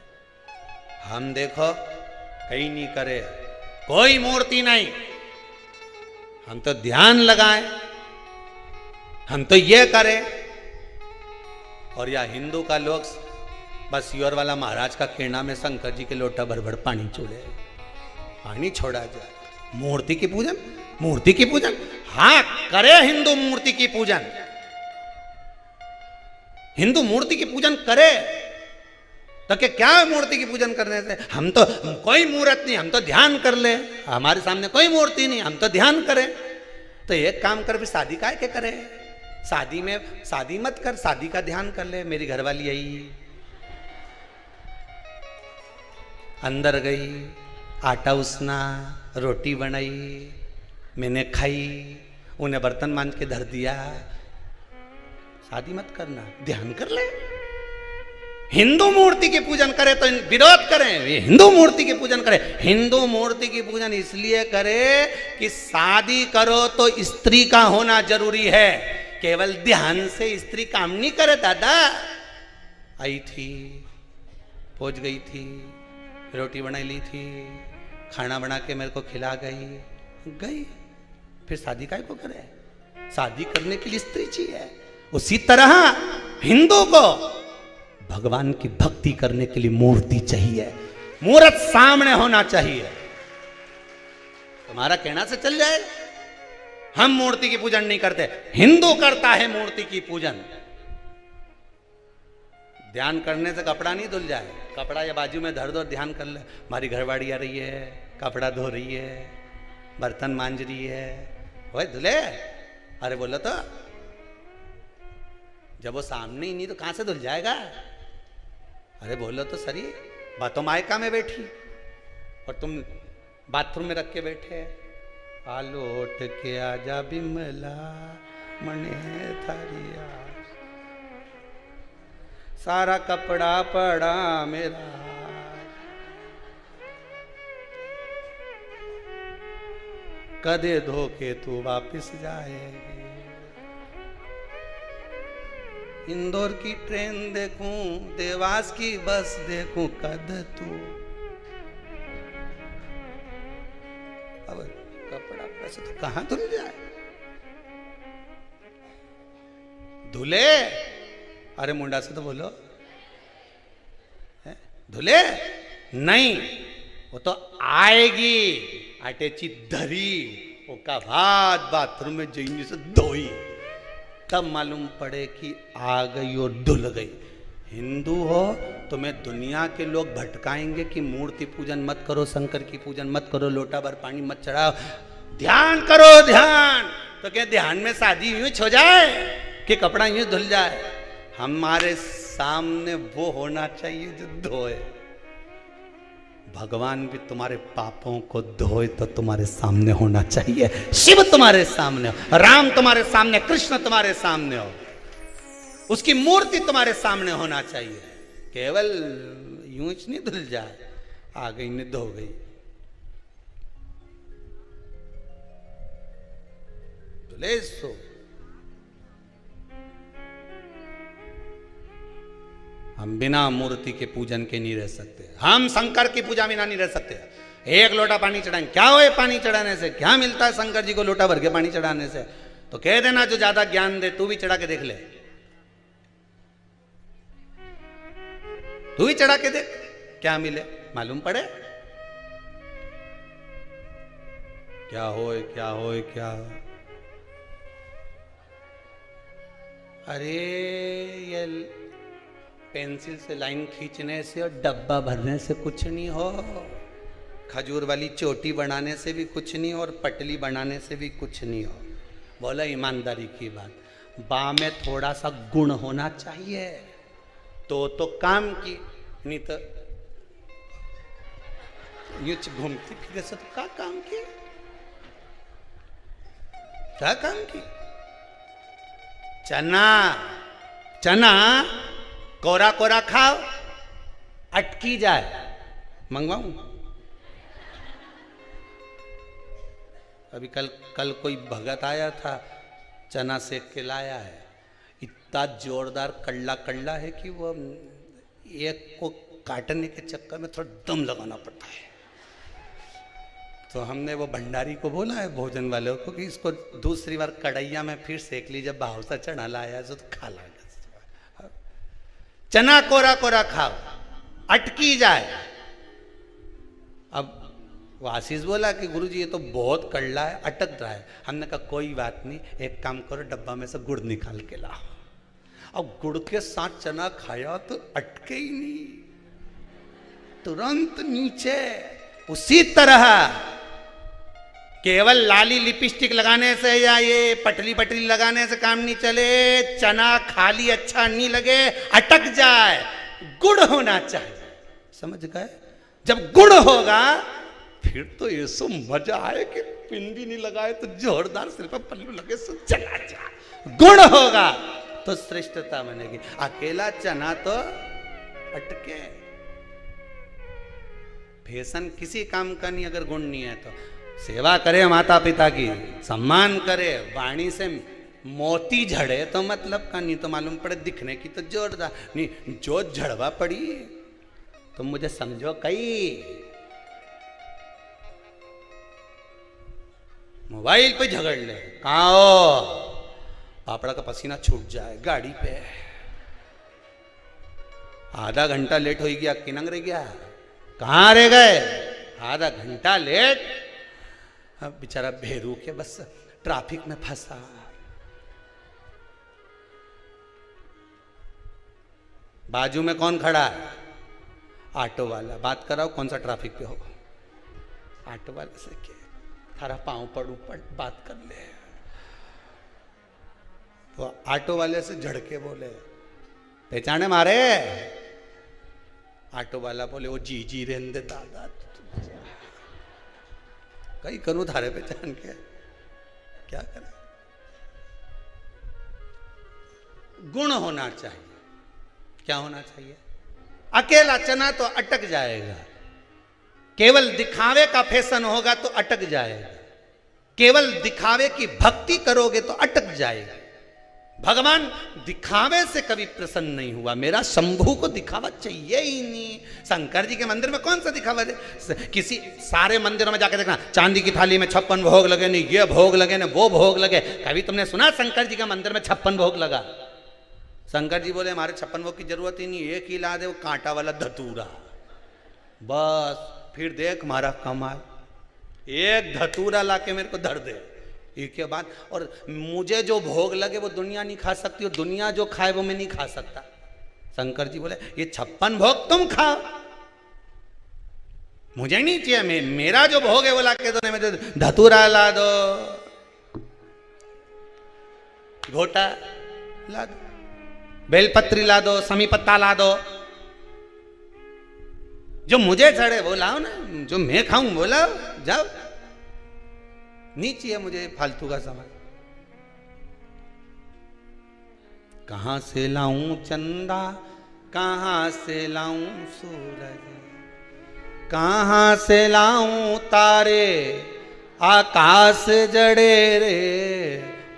हम देखो कहीं नहीं करे, कोई मूर्ति नहीं, हम तो ध्यान लगाएं, हम तो ये करें। और या हिंदू का लोग बस योर वाला महाराज का किरणा में शंकर जी के लोटा भर भर पानी छोड़े, पानी छोड़ा जाए। मूर्ति की पूजन, मूर्ति की पूजन, हाँ करे हिंदू मूर्ति की पूजन, हिंदू मूर्ति की पूजन करे तो क्या मूर्ति की पूजन करने से? हम तो कोई मूर्त नहीं, हम तो ध्यान कर ले, हमारे सामने कोई मूर्ति नहीं, हम तो ध्यान करें। तो एक काम कर, भी शादी का क्या करे? शादी में शादी मत कर, शादी का ध्यान कर ले। मेरी घरवाली आई, अंदर गई, आटा उसना, रोटी बनाई, मैंने खाई, उन्हें बर्तन मांज के धर दिया। शादी मत करना, ध्यान कर ले। हिंदू मूर्ति की पूजन करे तो विरोध करें, हिंदू मूर्ति की पूजन करे। हिंदू मूर्ति की पूजन इसलिए करे कि शादी करो तो स्त्री का होना जरूरी है, केवल ध्यान से स्त्री काम नहीं करे। दादा आई थी, पहुंच गई थी, रोटी बना ली थी, खाना बना के मेरे को खिला गई, फिर शादी काहे को करे? शादी करने के लिए स्त्री चाहिए। उसी तरह हिंदू को भगवान की भक्ति करने के लिए मूर्ति चाहिए, मूर्त सामने होना चाहिए। तुम्हारा कहना से चल जाए। हम मूर्ति की पूजन नहीं करते, हिंदू करता है मूर्ति की पूजन। ध्यान करने से कपड़ा नहीं धुल जाए, कपड़ा या बाजू में धर दो, ध्यान कर ले। हमारी घरवाड़ी आ रही है, कपड़ा धो रही है, बर्तन मांज रही है, वही धुले। अरे बोलो तो, जब वो सामने ही नहीं तो कहां से धुल जाएगा? अरे बोलो तो सही। बातों मायका में बैठी और तुम बाथरूम में रख के बैठे। आलो उठ के आजा बिमला मने थारिया, सारा कपड़ा पड़ा मेरा, कदे धो के तू वापिस जाएगी। इंदौर की ट्रेन देखूं, देवास की बस देखूं, कद तू। अब कपड़ा पैसे तो कहां धुल जाए? धुले? अरे मुंडा से तो बोलो, धुले नहीं, वो तो आएगी आटेची धरी, ओका भात बाथरूम में जाइए से धोई, तब मालूम पड़े कि आ गई और धुल गई। हिंदू हो तुम्हें दुनिया के लोग भटकाएंगे कि मूर्ति पूजन मत करो, शंकर की पूजन मत करो, लोटा भर पानी मत चढ़ाओ, ध्यान करो ध्यान। तो क्या ध्यान में शादी यूं हो जाए कि कपड़ा यूं धुल जाए? हमारे सामने वो होना चाहिए जो धोए। भगवान भी तुम्हारे पापों को धोए तो तुम्हारे सामने होना चाहिए। शिव तुम्हारे सामने हो, राम तुम्हारे सामने, कृष्ण तुम्हारे सामने हो, उसकी मूर्ति तुम्हारे सामने होना चाहिए। केवल यूं ही नहीं धुल जाए, आ गई ने धो गई। धुले सो हम बिना मूर्ति के पूजन के नहीं रह सकते, हम शंकर की पूजा बिना नहीं रह सकते। एक लोटा पानी चढ़ाएंगे, क्या हो पानी चढ़ाने से, क्या मिलता है शंकर जी को लोटा भर के पानी चढ़ाने से? तो कह देना जो ज्यादा ज्ञान दे, तू भी चढ़ा के देख ले, तू भी चढ़ा के देख, क्या मिले मालूम पड़े। क्या होए क्या होए क्या। अरे ये पेंसिल से लाइन खींचने से और डब्बा भरने से कुछ नहीं हो, खजूर वाली चोटी बनाने से भी कुछ नहीं और पटली बनाने से भी कुछ नहीं हो। बोला ईमानदारी की बात, बा में थोड़ा सा गुण होना चाहिए तो काम की, नहीं तो यूं घूमती फिरे से तो क्या काम की, क्या काम की। चना चना कोरा कोरा खाओ, अटकी जाए, मंगवाऊं? अभी कल कोई भगत आया था, चना सेक के लाया है, इतना जोरदार कड़ला कड़ला है कि वो एक को काटने के चक्कर में थोड़ा दम लगाना पड़ता है। तो हमने वो भंडारी को बोला है, भोजन वालों को, कि इसको दूसरी बार कढ़ैया में फिर सेक लीजिए, भाव सा चना लाया तो खा ला। चना कोरा कोरा खाओ, अटकी जाए। अब वो आशीष बोला कि गुरुजी ये तो बहुत कड़ला है, अटक रहा है। हमने कहा कोई बात नहीं, एक काम करो, डब्बा में से गुड़ निकाल के लाओ। अब गुड़ के साथ चना खाया तो अटके ही नहीं, तुरंत नीचे। उसी तरह केवल लाली लिपस्टिक लगाने से या ये पटली पटली लगाने से काम नहीं चले। चना खाली अच्छा नहीं लगे, अटक जाए, गुड़ होना चाहिए, समझ गए? जब गुड़ होगा फिर तो ये सो मजा आए कि पिन भी नहीं लगाए तो जोरदार सिर पर पल्लू लगे सो चला जा। गुड़ होगा तो श्रेष्ठता बनेगी, अकेला चना तो अटके। फैशन किसी काम का नहीं अगर गुण नहीं है तो। सेवा करे माता पिता की, सम्मान करे, वाणी से मोती झड़े तो मतलब का, नहीं तो मालूम पड़े दिखने की तो जोरदार नहीं, जो झड़वा पड़ी तुम मुझे समझो। कई मोबाइल पे झगड़ ले, कहाँ हो, पापड़ा का पसीना छूट जाए, गाड़ी पे आधा घंटा लेट हो गया, किनंग रह गया, कहाँ रह गए, आधा घंटा लेट। अब बेचारा भेरू के बस ट्रैफिक में फंसा। बाजू में कौन खड़ा है? ऑटो वाला। बात कराओ कौन सा ट्रैफिक पे हो, ऑटो वाले से क्या, थारा पांव पड़ ऊपर बात कर ले। तो ऑटो वाले से झड़के बोले, पहचाने मारे? ऑटो वाला बोले, वो जी रेंदे दादा, कई करूं थारे पहचान के, क्या करें? गुण होना चाहिए। क्या होना चाहिए? अकेला चना तो अटक जाएगा, केवल दिखावे का फैशन होगा तो अटक जाएगा, केवल दिखावे की भक्ति करोगे तो अटक जाएगा। भगवान दिखावे से कभी प्रसन्न नहीं हुआ, मेरा शंभू को दिखावा चाहिए ही नहीं। शंकर जी के मंदिर में कौन सा दिखावा दे? किसी सारे मंदिरों में जाकर देखना, चांदी की थाली में 56 भोग लगे, नहीं ये भोग लगे ना वो भोग लगे। कभी तुमने सुना शंकर जी के मंदिर में 56 भोग लगा? शंकर जी बोले हमारे 56 भोग की जरूरत ही नहीं, एक ही ला दे, वो कांटा वाला धतूरा, बस फिर देख हमारा कमाल। एक धतूरा ला के मेरे को धर दे, एक के बाद। और मुझे जो भोग लगे वो दुनिया नहीं खा सकती, और दुनिया जो खाए वो मैं नहीं खा सकता। शंकर जी बोले ये 56 भोग तुम खाओ, मुझे नहीं चाहिए, मेरा जो भोग है वो ला के दो। मुझे धतूरा ला दो, घोटा ला दो, बेलपत्री ला दो, समी पत्ता ला दो, जो मुझे चढ़े वो लाओ ना, जो मैं खाऊं वो लाओ, जाओ। नहीं चाहिए मुझे फालतू का सामान। कहां से लाऊं चंदा, कहां से लाऊं सूरज, कहां से लाऊं तारे, आकाश जड़े रे,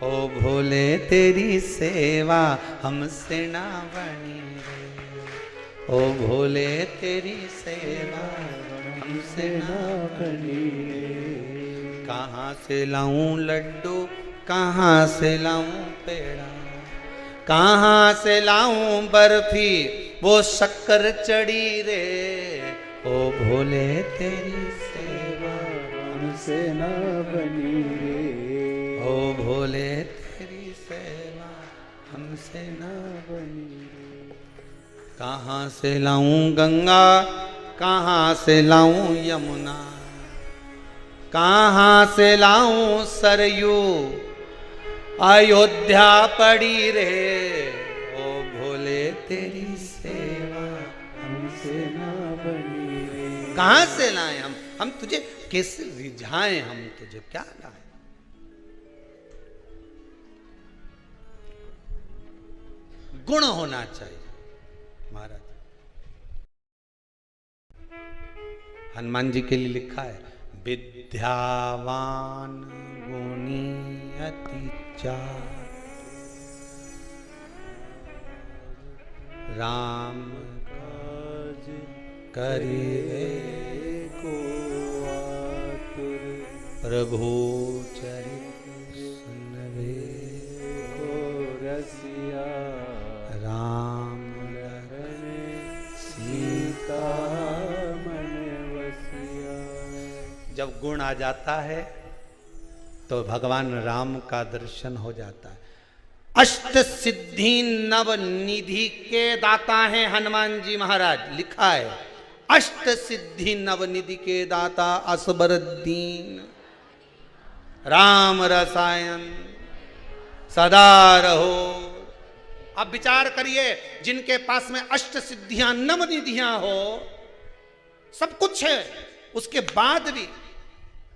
ओ भोले तेरी सेवा हमसे ना बनी रे। ओ भोले तेरी सेवा हमसे ना बनी रे। कहाँ से लाऊं लड्डू, कहाँ से लाऊं पेड़ा, कहाँ से लाऊं बर्फी वो शक्कर चढ़ी रे। ओ भोले तेरी सेवा हमसे ना बनी रे। ओ भोले तेरी सेवा हमसे ना बनी रे। कहाँ से लाऊं गंगा, कहाँ से लाऊं यमुना, कहाँ से लाऊं सरयू अयोध्या पड़ी रे। ओ भोले तेरी सेवा हमसे ना बनी रे। कहाँ से लाएं हम तुझे कैसे रिझाएं, हम तुझे क्या लाएं। गुण होना चाहिए महाराज। हनुमान जी के लिए लिखा है विद्यावान गुणी अति चातुर, राम काज करिवे को आतुर, प्रभु चरित सुनवे को रसिया, राम लखन सीता मन वसिया। जब गुण आ जाता है तो भगवान राम का दर्शन हो जाता है। अष्ट सिद्धि नव निधि के दाता हैं हनुमान जी महाराज। लिखा है अष्ट सिद्धि नव निधि के दाता असबरदीन, राम रसायन सदा रहो। अब विचार करिए, जिनके पास में अष्ट सिद्धियां नव निधियां हो, सब कुछ है, उसके बाद भी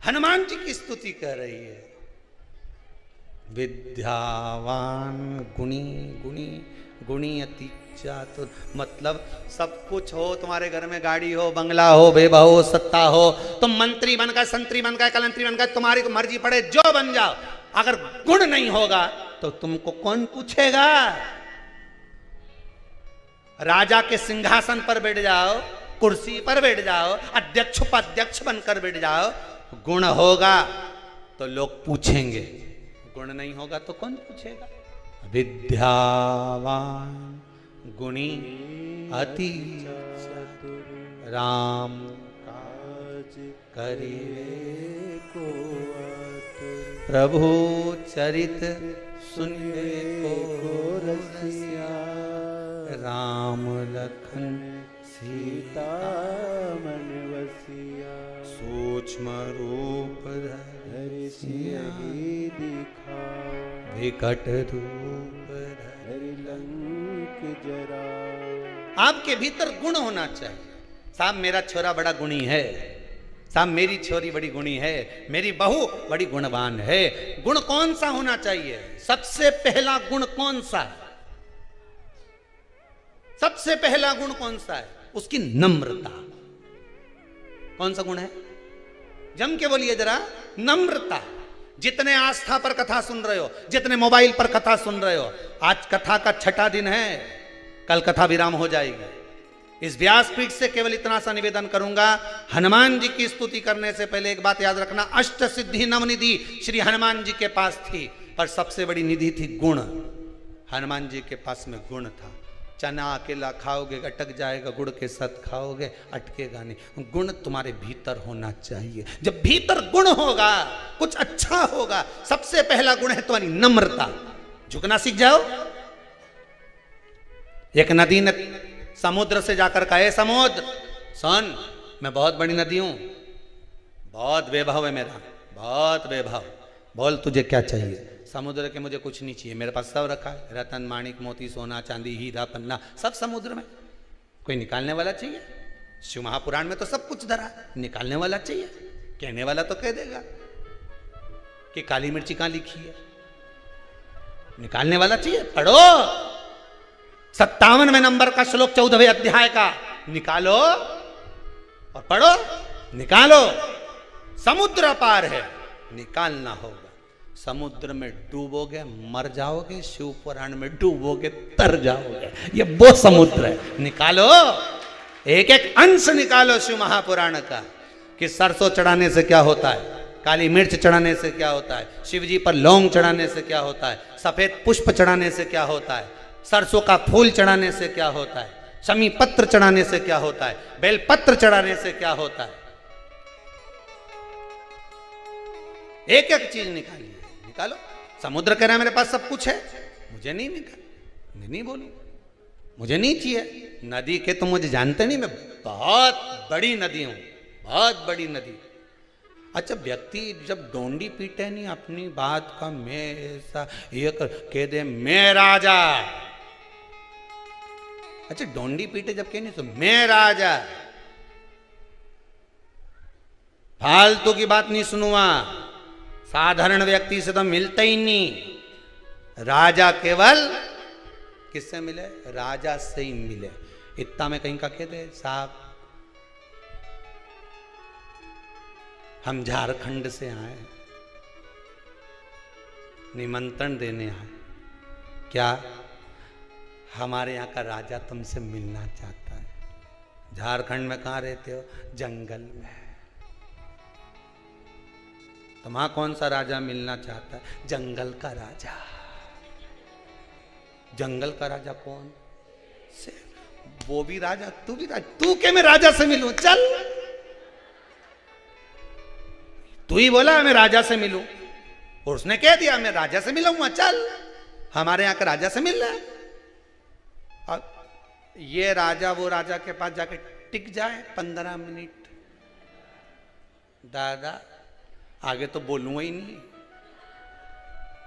हनुमान जी की स्तुति कर रही है। विद्यावान गुणी गुणी गुणी अति चातुर, मतलब सब कुछ हो, तुम्हारे घर में गाड़ी हो, बंगला हो, वैभव हो, सत्ता हो, तुम मंत्री बन गए, संतरी बन गए, कलंतरी बन गए, तुम्हारी मर्जी पड़े जो बन जाओ, अगर गुण नहीं होगा तो तुमको कौन पूछेगा। राजा के सिंहासन पर बैठ जाओ, कुर्सी पर बैठ जाओ, अध्यक्ष उपाध्यक्ष बनकर बैठ जाओ, गुण होगा तो लोग पूछेंगे, गुण नहीं होगा तो कौन पूछेगा। विद्यावान गुणी अति चतुर, राम काज करिवे को आतुर, प्रभु चरित सुनिवे को रसिया, राम लखन सीता मन वसिया। सूक्ष्म रूप धरि सियहि दिखाओ, विकट रूप धरि लंक जरा। आपके भीतर गुण होना चाहिए। साहब मेरा छोरा बड़ा गुणी है, साहब मेरी छोरी बड़ी गुणी है, मेरी बहू बड़ी गुणवान है। गुण कौन सा होना चाहिए? सबसे पहला गुण कौन सा है? सबसे पहला गुण कौन सा है? उसकी नम्रता। कौन सा गुण है? जम के बोलिए जरा। नम्रता। जितने आस्था पर कथा सुन रहे हो, जितने मोबाइल पर कथा सुन रहे हो, आज कथा का 6ठा दिन है, कल कथा विराम हो जाएगी। इस व्यासपीठ से केवल इतना सा निवेदन करूंगा, हनुमान जी की स्तुति करने से पहले एक बात याद रखना, अष्ट सिद्धि नवनिधि श्री हनुमान जी के पास थी, पर सबसे बड़ी निधि थी गुण। हनुमान जी के पास में गुण था। चना अकेला खाओगे अटक जाएगा, गुड़ के साथ खाओगे अटकेगा नहीं। गुण तुम्हारे भीतर होना चाहिए। जब भीतर गुण होगा कुछ अच्छा होगा। सबसे पहला गुण है तुम्हारी नम्रता। झुकना सीख जाओ। एक नदी ने समुद्र से जाकर कहे, समुद्र सुन, मैं बहुत बड़ी नदी हूं, बहुत वैभव है मेरा, बहुत वैभव, बोल तुझे क्या चाहिए। समुद्र के मुझे कुछ नहीं चाहिए, मेरे पास सब रखा है, रतन माणिक मोती सोना चांदी हीरा पन्ना सब समुद्र में। कोई निकालने वाला चाहिए? शिव महापुराण में तो सब कुछ धरा, निकालने वाला चाहिए। कहने वाला तो कह देगा कि काली मिर्ची कहां लिखी है, निकालने वाला चाहिए। पढ़ो 57वें नंबर का श्लोक 14वें अध्याय का, निकालो और पढ़ो। निकालो, समुद्र पार है, निकालना होगा। समुद्र में डूबोगे मर जाओगे, शिव पुराण में डूबोगे तर जाओगे। ये वो समुद्र है। निकालो, एक एक अंश निकालो शिव महापुराण का, कि सरसों चढ़ाने से क्या होता है, काली मिर्च चढ़ाने से क्या होता है, शिव जी पर लौंग चढ़ाने से क्या होता है, सफेद पुष्प चढ़ाने से क्या होता है, सरसों का फूल चढ़ाने से क्या होता है, शमी पत्र चढ़ाने से क्या होता है, बेलपत्र चढ़ाने से क्या होता है। एक एक चीज निकालिए, निकालो। समुद्र कह रहा है मेरे पास सब कुछ है, मुझे नहीं मिला, मैं नहीं बोलूं, मुझे नहीं चाहिए। नदी के तो मुझे जानते नहीं, मैं बहुत बड़ी नदी हूं, बहुत बड़ी नदी। अच्छा, व्यक्ति जब डोंडी पीटे नहीं अपनी बात का, मैं ऐसा ये कह दे मैं राजा। अच्छा, डोंडी पीटे जब कह नहीं तो मैं राजा, फालतू की बात नहीं सुनूंगा। साधारण व्यक्ति से तो मिलता ही नहीं। राजा केवल किससे मिले, राजा से ही मिले। इतना में कहीं का कहते साहब हम झारखंड से आए, निमंत्रण देने आए, क्या हमारे यहाँ का राजा तुमसे मिलना चाहता है। झारखंड में कहाँ रहते हो, जंगल में। तो वहां कौन सा राजा मिलना चाहता है, जंगल का राजा। जंगल का राजा कौन से, वो भी राजा, तू भी राजा। तू के मैं राजा से मिलूं, चल। तू ही बोला मैं राजा से मिलूं, और उसने कह दिया मैं राजा से मिलूंगा, चल। हमारे यहां का राजा से मिल रहा है। और ये राजा वो राजा के पास जाके टिक जाए 15 मिनट, दादा आगे तो बोलूंगा ही नहीं।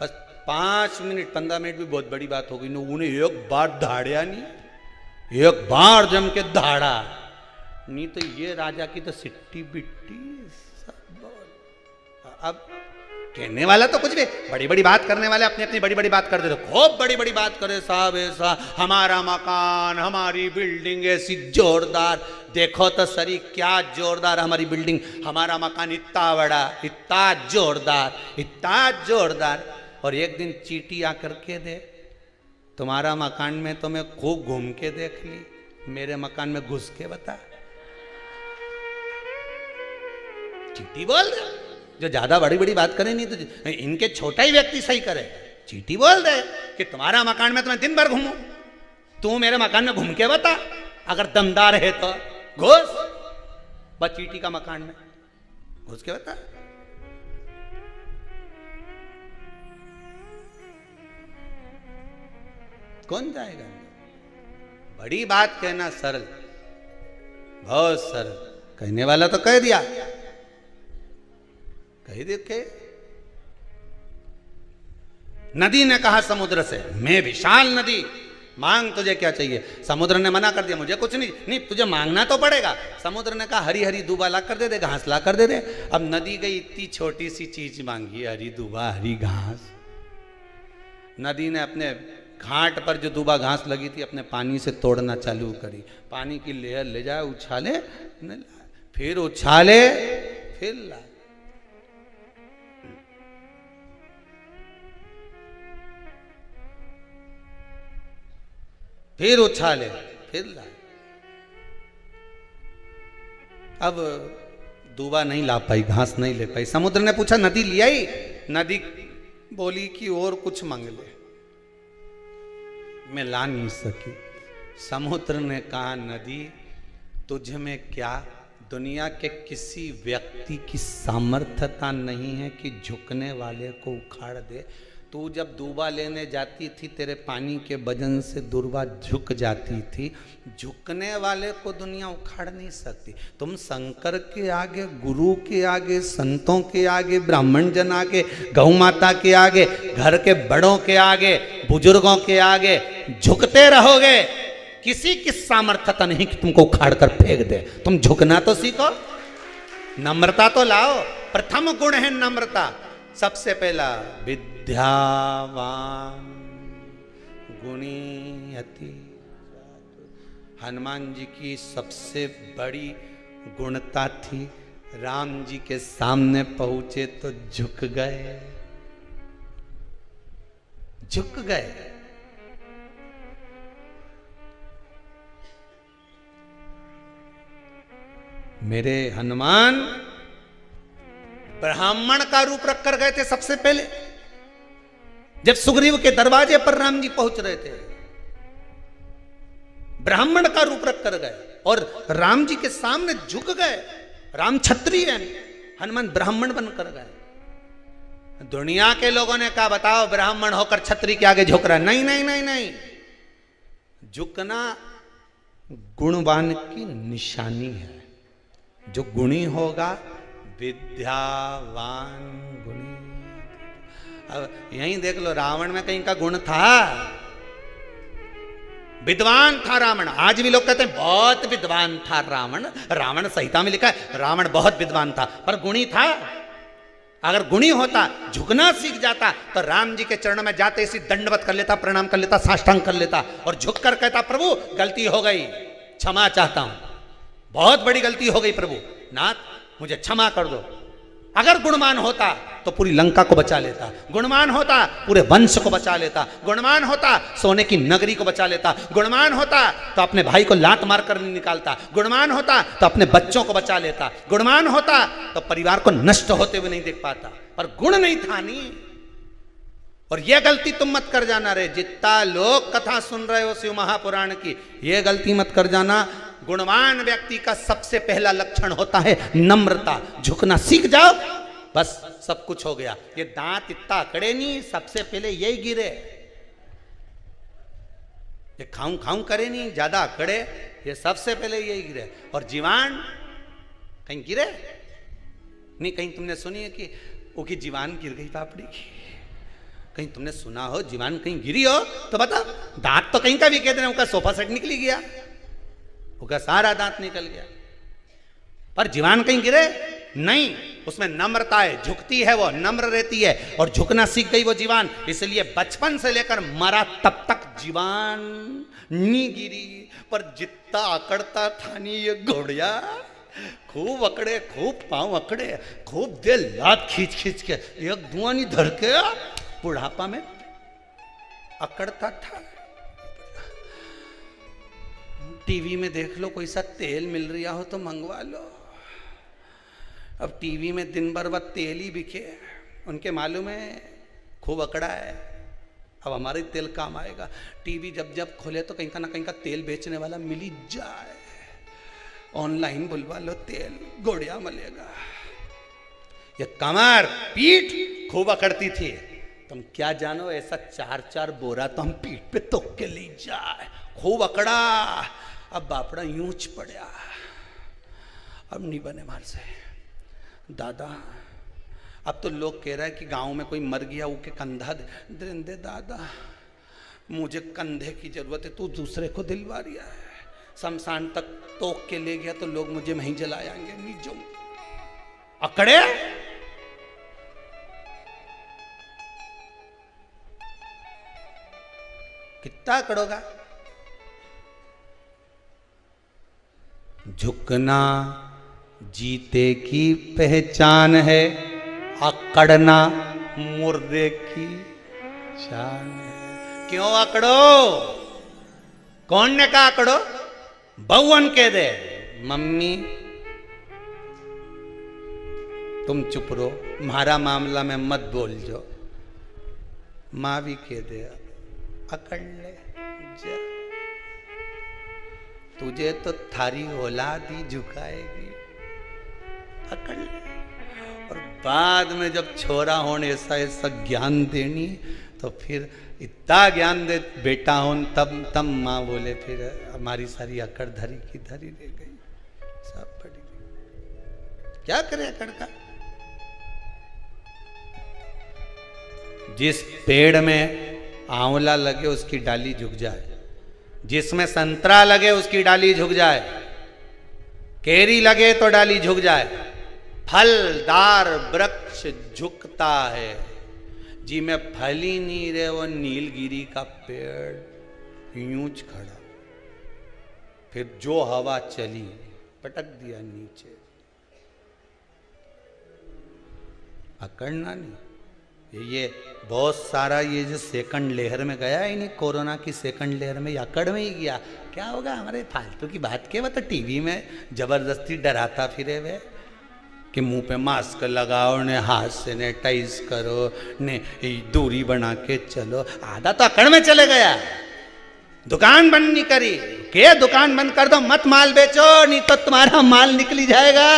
बस 5 मिनट 15 मिनट भी बहुत बड़ी बात हो गई। उन्हें एक बार धाड़िया नहीं, एक बार जम के धाड़ा नहीं, तो ये राजा की तो सिट्टी बिट्टी सब। अब कहने वाला तो कुछ भी, बड़ी बड़ी बात करने वाले अपनी अपनी बड़ी बड़ी बात कर देते, खूब बड़ी बड़ी बात करे साहब, ऐसा हमारा मकान, हमारी बिल्डिंग ऐसी जोरदार। देखो तो सरी क्या जोरदार हमारी बिल्डिंग, हमारा मकान इतना बड़ा, इतना जोरदार, इतना जोरदार। और एक दिन चींटी आकर के दे, तुम्हारा मकान में तो मैं खूब घूम के देख ली, मेरे मकान में घुस के बता। चींटी बोल दे, जो ज्यादा बड़ी बड़ी बात करे नहीं तो इनके छोटा ही व्यक्ति सही करे। चींटी बोल दे कि तुम्हारा मकान में तो मैं दिन भर घूमूं, तू मेरे मकान में घूम के बता, अगर दमदार है तो घुस। बस चींटी का मकान में घुस के बता। कौन जाएगा? बड़ी बात कहना सरल, बहुत सरल। कहने वाला तो कह दिया, कही देखे। नदी ने कहा समुद्र से, मैं विशाल नदी, मांग तुझे क्या चाहिए। समुद्र ने मना कर दिया, मुझे कुछ नहीं, नहीं तुझे मांगना तो पड़ेगा। समुद्र ने कहा हरी हरी दूबा ला कर दे दे, घास ला कर दे दे। अब नदी गई, इतनी छोटी सी चीज मांगी, हरी दूबा हरी घास। नदी ने अपने घाट पर जो दूबा घास लगी थी अपने पानी से तोड़ना चालू करी। पानी की लेयर ले जाए, उछाले, फिर उछाले, फिर ला। फिर उछाले, फिर लाए। अब दूबा नहीं ला पाई, घास नहीं ले पाई। समुद्र ने पूछा नदी ले आई? नदी बोली कि और कुछ मांग ले, मैं ला नहीं सकी। समुद्र ने कहा नदी तुझ में क्या दुनिया के किसी व्यक्ति की सामर्थ्यता नहीं है कि झुकने वाले को उखाड़ दे। तू जब दूबा लेने जाती थी तेरे पानी के वजन से दूबा झुक जाती थी, झुकने वाले को दुनिया उखाड़ नहीं सकती। तुम शंकर के आगे, गुरु के आगे, संतों के आगे, ब्राह्मण जन आगे, गौ माता के आगे, घर के बड़ों के आगे, बुजुर्गों के आगे झुकते रहोगे। किसी की सामर्थ्यता नहीं कि तुमको उखाड़ कर फेंक दे। तुम झुकना तो सीखो, नम्रता तो लाओ। प्रथम गुण है नम्रता। सबसे पहला विद्यावान गुणी अति। हनुमान जी की सबसे बड़ी गुणता थी, राम जी के सामने पहुंचे तो झुक गए। झुक गए। मेरे हनुमान ब्राह्मण का रूप रख कर गए थे सबसे पहले। जब सुग्रीव के दरवाजे पर राम जी पहुंच रहे थे, ब्राह्मण का रूप रख कर गए और राम जी के सामने झुक गए। राम क्षत्रिय है, हनुमान ब्राह्मण बनकर गए। दुनिया के लोगों ने कहा बताओ ब्राह्मण होकर क्षत्रिय के आगे झुक रहा है। नहीं नहीं नहीं नहीं, झुकना गुणवान की निशानी है। जो गुणी होगा विद्यावान गुणी। अब यहीं देख लो, रावण में कहीं का गुण था? विद्वान था रावण। आज भी लोग कहते हैं बहुत विद्वान था रावण। रावण संहिता में लिखा है रावण बहुत विद्वान था, पर गुणी था? अगर गुणी होता, झुकना सीख जाता, तो राम जी के चरणों में जाते इसी दंडवत कर लेता, प्रणाम कर लेता, साष्टांग कर लेता और झुक कर कहता प्रभु गलती हो गई, क्षमा चाहता हूं, बहुत बड़ी गलती हो गई प्रभु, नाथ मुझे क्षमा कर दो। अगर गुणवान होता तो पूरी लंका को बचा लेता, गुणवान होता पूरे वंश को बचा लेता, गुणवान होता सोने की नगरी को बचा लेता, गुणवान होता तो अपने भाई को लात मार कर नहीं निकालता, गुणवान होता तो अपने बच्चों को बचा लेता, गुणवान होता तो परिवार को नष्ट होते हुए नहीं देख पाता। पर गुण नहीं था नहीं। और यह गलती तुम मत कर जाना रे, जितना लोग कथा सुन रहे हो शिव महापुराण की, यह गलती मत कर जाना। गुणवान व्यक्ति का सबसे पहला लक्षण होता है नम्रता। झुकना सीख जाओ, बस सब कुछ हो गया। ये दांत इतना अकड़े नहीं, सबसे पहले यही गिरे। ये खाऊं खाऊं करे नहीं, ज्यादा अकड़े, ये सबसे पहले यही गिरे। और जीवान कहीं गिरे नहीं। कहीं तुमने सुनी है कि वो की जीवान गिर गई पापड़ी की? कहीं तुमने सुना हो जीवान कहीं गिरी हो तो बता। दांत तो कहीं का भी कहते हैं, उनका सोफा सेट निकली गया, उनका सारा दांत निकल गया, पर जीवान कहीं गिरे नहीं। उसमें नम्रता है, झुकती है, वो नम्र रहती है और झुकना सीख गई वो जीवान। इसलिए बचपन से लेकर मरा तब तक जीवान नहीं गिरी। पर जितना अकड़ता था नहीं ये घोड़िया, खूब अकड़े, खूब पांव अकड़े, खूब दे लात खींच खींच के, एक धुआं नहीं धर के बुढ़ापा में अकड़ता था। टीवी में देख लो, कोई सा तेल मिल रहा हो तो मंगवा लो। अब टीवी में दिन भर वह तेल ही बिके, उनके मालूम है खूब अकड़ा है, अब हमारे तेल काम आएगा। टीवी जब जब खोले तो कहीं का ना कहीं का तेल बेचने वाला मिल ही जाए, ऑनलाइन बुलवा लो तेल, गोड़िया मिलेगा। ये कमर पीठ खूब अकड़ती थी, तुम क्या जानो, ऐसा 4-4 बोरा तो हम पीठ पे तोक के ले जाए, खूब अकड़ा। अब बापड़ा यूंच पड़ा, अब नहीं बने मार से दादा। अब तो लोग कह रहा है कि गांव में कोई मर गया, वो के कंधा दे दादा, मुझे कंधे की जरूरत है, तू दूसरे को दिलवा रिया है। शमशान तक तोक के ले गया तो लोग मुझे वहीं जलाएंगे, नहीं जो अकड़े। कितना अकड़ोगा? झुकना जीते की पहचान है, अकड़ना मुर्दे की शान है। क्यों अकड़ो? कौन ने कहा अकड़ो? बहुवन कह दे मम्मी तुम चुप रहो, हमारा मामला में मत बोल जो। माँ भी कह दे अकड़ ले जा, तुझे तो थारी औलाद ही झुकाएगी, अकड़ ले। और बाद में जब छोरा होने ऐसा ऐसा ज्ञान देनी, तो फिर इतना ज्ञान दे बेटा हो, तब माँ बोले फिर हमारी सारी अकड़ धरी की धरी रह गई, सब पड़ी गई। क्या करे अकड़ का? जिस पेड़ में आंवला लगे उसकी डाली झुक जाए, जिसमें संतरा लगे उसकी डाली झुक जाए, केरी लगे तो डाली झुक जाए। फलदार वृक्ष झुकता है, जी में फल ही नहीं रहे वो नीलगिरी का पेड़ यूंच खड़ा, फिर जो हवा चली पटक दिया नीचे। अकड़ना नहीं, ये बहुत सारा ये जो सेकंड लेयर में गया ही नहीं, कोरोना की सेकंड लेयर में या अकड़ में ही गया। क्या होगा हमारे फालतू की बात के, तो टीवी में जबरदस्ती डराता फिरे हुए कि मुंह पे मास्क लगाओ ने, हाथ से सैनिटाइज करो ने, दूरी बना के चलो। आधा तो अकड़ में चले गया। दुकान बंद नहीं करी के, दुकान बंद कर दो, मत माल बेचो नहीं तो तुम्हारा माल निकली जाएगा।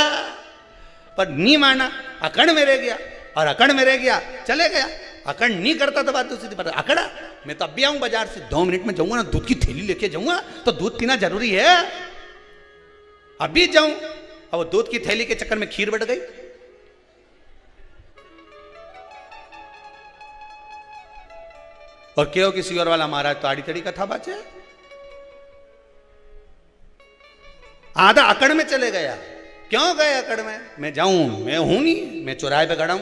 पर नहीं माना, अकड़ में रह गया, और अकड़ में रह गया चले गया। अकड़ नहीं करता तो बात दूसरी बात। अकड़ा मैं तो अभी आऊं बाजार से, 2 मिनट में जाऊंगा ना, दूध की थैली लेके जाऊंगा, तो दूध पीना जरूरी है, अभी जाऊं। अब वो दूध की थैली के चक्कर में खीर बढ़ गई। और क्यों किसी और वाला महाराज तो आड़ी तड़ी कथा बाचे, आधा अकड़ में चले गया। क्यों गए अकड़ में? मैं जाऊं, मैं हूं नहीं, मैं चौराहे पे खड़ा हूं,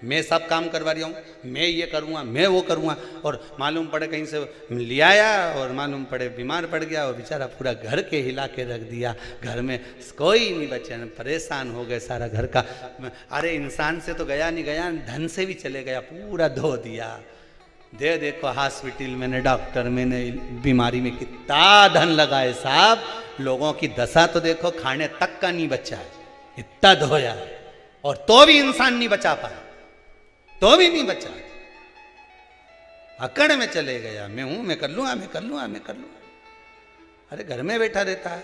मैं सब काम करवा रहा हूँ, मैं ये करूँगा, मैं वो करूँगा। और मालूम पड़े कहीं से ले आया और मालूम पड़े बीमार पड़ गया, और बेचारा पूरा घर के हिला के रख दिया। घर में कोई नहीं बचे, परेशान हो गए सारा घर का। अरे इंसान से तो गया नहीं गया, धन से भी चले गया, पूरा धो दिया। देखो हॉस्पिटल में ने, डॉक्टर में ने, बीमारी में कितना धन लगाए साहब। लोगों की दशा तो देखो, खाने तक का नहीं बचा, इतना धोया और तो भी इंसान नहीं बचा पाया, तो भी नहीं बचा। अकड़ में चले गया, मैं हूं, मैं कर लूंगा, मैं कर लूंगा, मैं कर लूंगा। अरे घर में बैठा रहता है,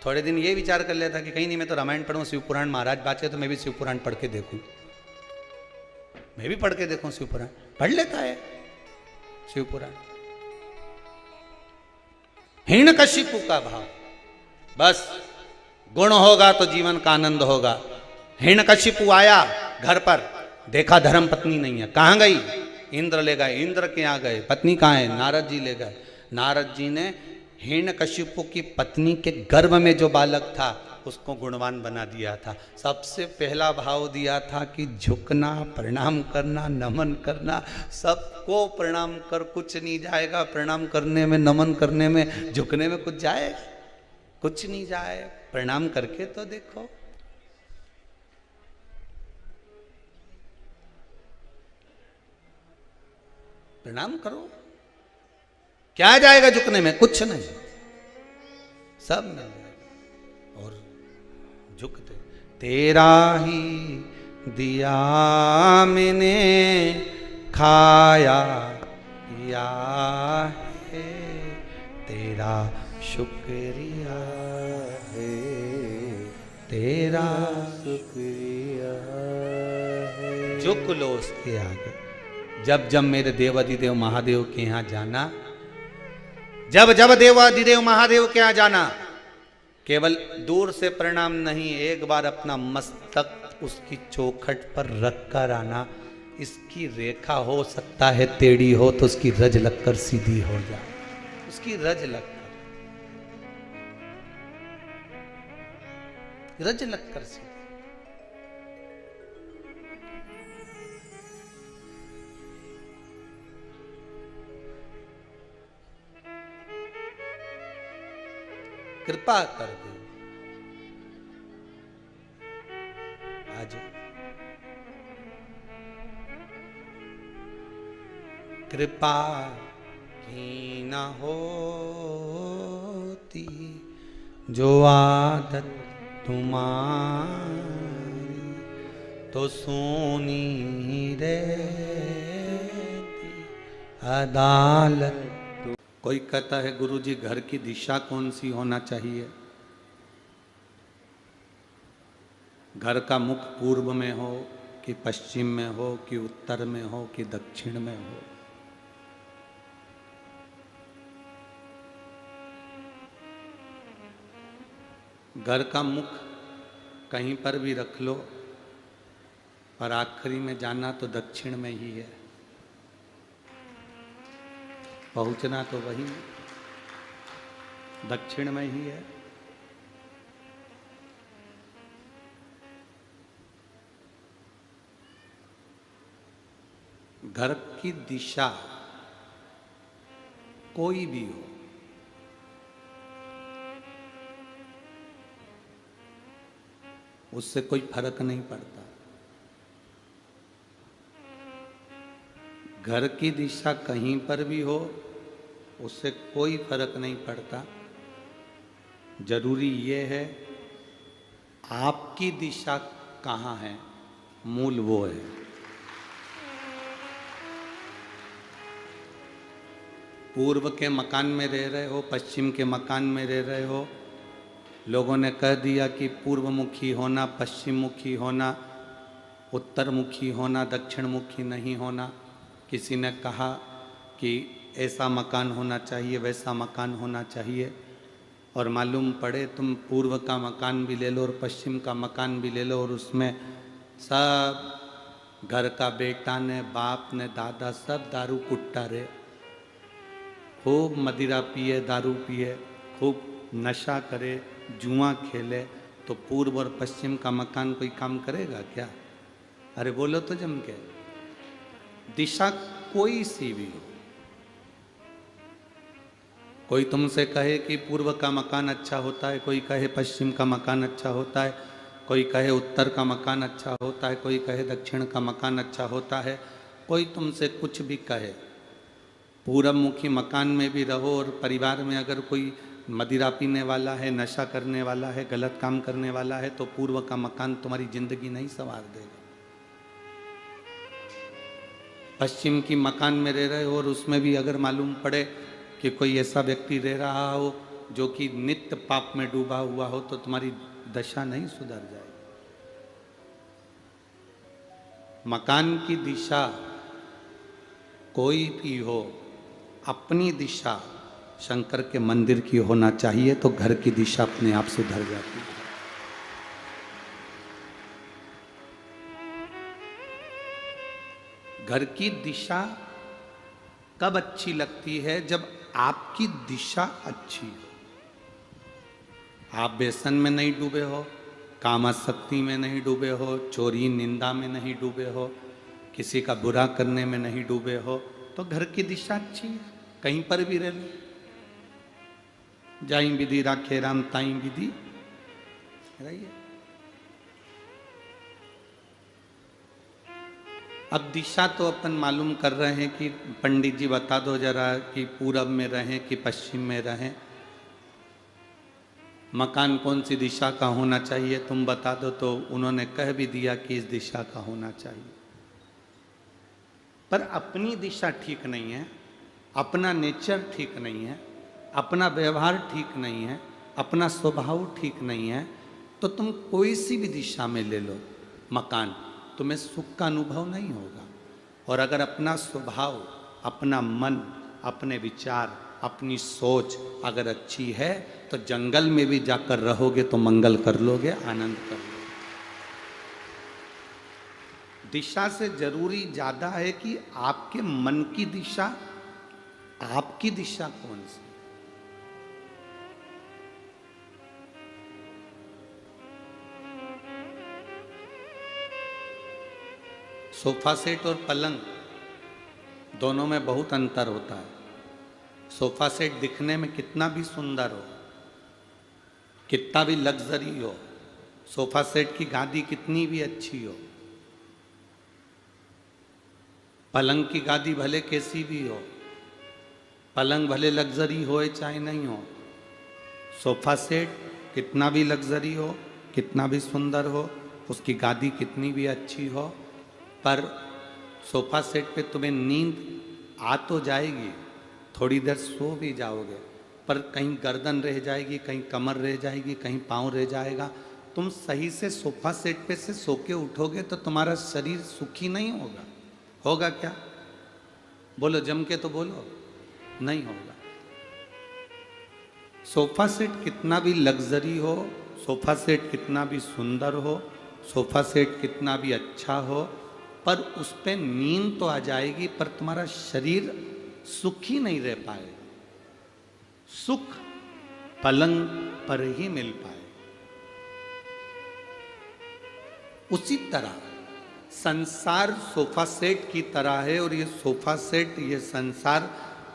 थोड़े दिन ये विचार कर लेता कि कहीं नहीं मैं तो रामायण पढ़ूं, शिव पुराण महाराज बाचे तो मैं भी शिव पुराण पढ़ के देखूं, मैं भी पढ़ के देखूं शिव पुराण। पढ़ लेता है शिव पुराण। हिरण्यकशिपु का भाव, बस गुण होगा तो जीवन का आनंद होगा। हिरण्यकशिपु आया घर पर, देखा धर्म पत्नी नहीं है, कहां गई? इंद्र ले गए। इंद्र के यहाँ गए, पत्नी कहाँ है? नारद जी ले गए। नारद जी ने हिरण्यकशिपु की पत्नी के गर्भ में जो बालक था उसको गुणवान बना दिया था। सबसे पहला भाव दिया था कि झुकना, प्रणाम करना, नमन करना। सबको प्रणाम कर, कुछ नहीं जाएगा प्रणाम करने में, नमन करने में, झुकने में कुछ जाए? कुछ नहीं जाए। प्रणाम करके तो देखो। प्रणाम करो, क्या जाएगा झुकने में? कुछ नहीं, सब मिल जाएगा। और झुकते, तेरा ही दिया मैंने खाया पिया है, तेरा शुक्रिया है, तेरा शुक्रिया है। झुक लो उसके आगे। जब जब मेरे देवाधिदेव महादेव के यहाँ जाना, जब जब देवाधिदेव महादेव के यहाँ जाना, केवल दूर से प्रणाम नहीं, एक बार अपना मस्तक उसकी चौखट पर रख कर आना। इसकी रेखा हो सकता है टेढ़ी हो तो उसकी रज लगकर सीधी हो जाए, उसकी रज लगकर, रज लगकर सीधी। कृपा कर दो आज, कृपा की न होती जो आदत तुम्हारी, तो सोनी रहती अदालत। कोई कहता है गुरुजी घर की दिशा कौन सी होना चाहिए? घर का मुख पूर्व में हो कि पश्चिम में हो कि उत्तर में हो कि दक्षिण में हो? घर का मुख कहीं पर भी रख लो, पर आखिरी में जाना तो दक्षिण में ही है, पहुंचना तो वही दक्षिण में ही है। घर की दिशा कोई भी हो, उससे कोई फर्क नहीं पड़ता। घर की दिशा कहीं पर भी हो उससे कोई फर्क नहीं पड़ता। जरूरी ये है आपकी दिशा कहाँ है, मूल वो है। पूर्व के मकान में रह रहे हो, पश्चिम के मकान में रह रहे हो, लोगों ने कह दिया कि पूर्व मुखी होना, पश्चिम मुखी होना, उत्तर मुखी होना, दक्षिण मुखी नहीं होना। किसी ने कहा कि ऐसा मकान होना चाहिए, वैसा मकान होना चाहिए, और मालूम पड़े तुम पूर्व का मकान भी ले लो और पश्चिम का मकान भी ले लो और उसमें सब घर का बेटा ने, बाप ने, दादा सब दारू कुट्टा रहे, खूब मदिरा पिए, दारू पिए, खूब नशा करे, जुआ खेले, तो पूर्व और पश्चिम का मकान कोई काम करेगा क्या? अरे बोलो तो जम के। दिशा कोई सी भी हो, कोई तुमसे कहे कि पूर्व का मकान अच्छा होता है, कोई कहे पश्चिम का मकान अच्छा होता है, कोई कहे उत्तर का मकान अच्छा होता है, कोई कहे दक्षिण का मकान अच्छा होता है, कोई तुमसे कुछ भी कहे, पूरब मुखी मकान में भी रहो और परिवार में अगर कोई मदिरा पीने वाला है, नशा करने वाला है, गलत काम करने वाला है, तो पूर्व का मकान तुम्हारी जिंदगी नहीं संवार देगा। पश्चिम की मकान में रह रहे हो और उसमें भी अगर मालूम पड़े कि कोई ऐसा व्यक्ति रह रहा हो जो कि नित्य पाप में डूबा हुआ हो, तो तुम्हारी दशा नहीं सुधर जाएगी। मकान की दिशा कोई भी हो, अपनी दिशा शंकर के मंदिर की होना चाहिए, तो घर की दिशा अपने आप सुधर जाती है। घर की दिशा कब अच्छी लगती है? जब आपकी दिशा अच्छी हो। आप व्यसन में नहीं डूबे हो, कामासक्ति में नहीं डूबे हो, चोरी निंदा में नहीं डूबे हो, किसी का बुरा करने में नहीं डूबे हो, तो घर की दिशा अच्छी है। कहीं पर भी रह लो, जाई विधि राखे राम ताई विधि रहिए। अब दिशा तो अपन मालूम कर रहे हैं कि पंडित जी बता दो जरा कि पूरब में रहें कि पश्चिम में रहें, मकान कौन सी दिशा का होना चाहिए तुम बता दो, तो उन्होंने कह भी दिया कि इस दिशा का होना चाहिए। पर अपनी दिशा ठीक नहीं है, अपना नेचर ठीक नहीं है, अपना व्यवहार ठीक नहीं है, अपना स्वभाव ठीक नहीं है, तो तुम कोई सी भी दिशा में ले लो मकान, तुम्हें सुख का अनुभव नहीं होगा। और अगर अपना स्वभाव, अपना मन, अपने विचार, अपनी सोच अगर अच्छी है, तो जंगल में भी जाकर रहोगे तो मंगल कर लोगे, आनंद कर लोगे। दिशा से जरूरी ज्यादा है कि आपके मन की दिशा, आपकी दिशा कौन सी। सोफा सेट और पलंग दोनों में बहुत अंतर होता है। सोफा सेट दिखने में कितना भी सुंदर हो, कितना भी लग्जरी हो, सोफा सेट की गादी कितनी भी अच्छी हो, पलंग की गादी भले कैसी भी हो, पलंग भले लग्जरी हो चाहे नहीं हो, सोफा सेट कितना भी लग्जरी हो, कितना भी सुंदर हो, उसकी गादी कितनी भी अच्छी हो, पर सोफा सेट पे तुम्हें नींद आ तो जाएगी, थोड़ी देर सो भी जाओगे, पर कहीं गर्दन रह जाएगी, कहीं कमर रह जाएगी, कहीं पाँव रह जाएगा। तुम सही से सोफा सेट पे से सो के उठोगे तो तुम्हारा शरीर सुखी नहीं होगा। होगा क्या? बोलो जम के तो बोलो, नहीं होगा। सोफा सेट कितना भी लग्जरी हो, सोफा सेट कितना भी सुंदर हो, सोफा सेट कितना भी अच्छा हो, पर उस पे नींद तो आ जाएगी, पर तुम्हारा शरीर सुखी नहीं रह पाएगा। सुख पलंग पर ही मिल पाए। उसी तरह संसार सोफा सेट की तरह है, और ये सोफा सेट, ये संसार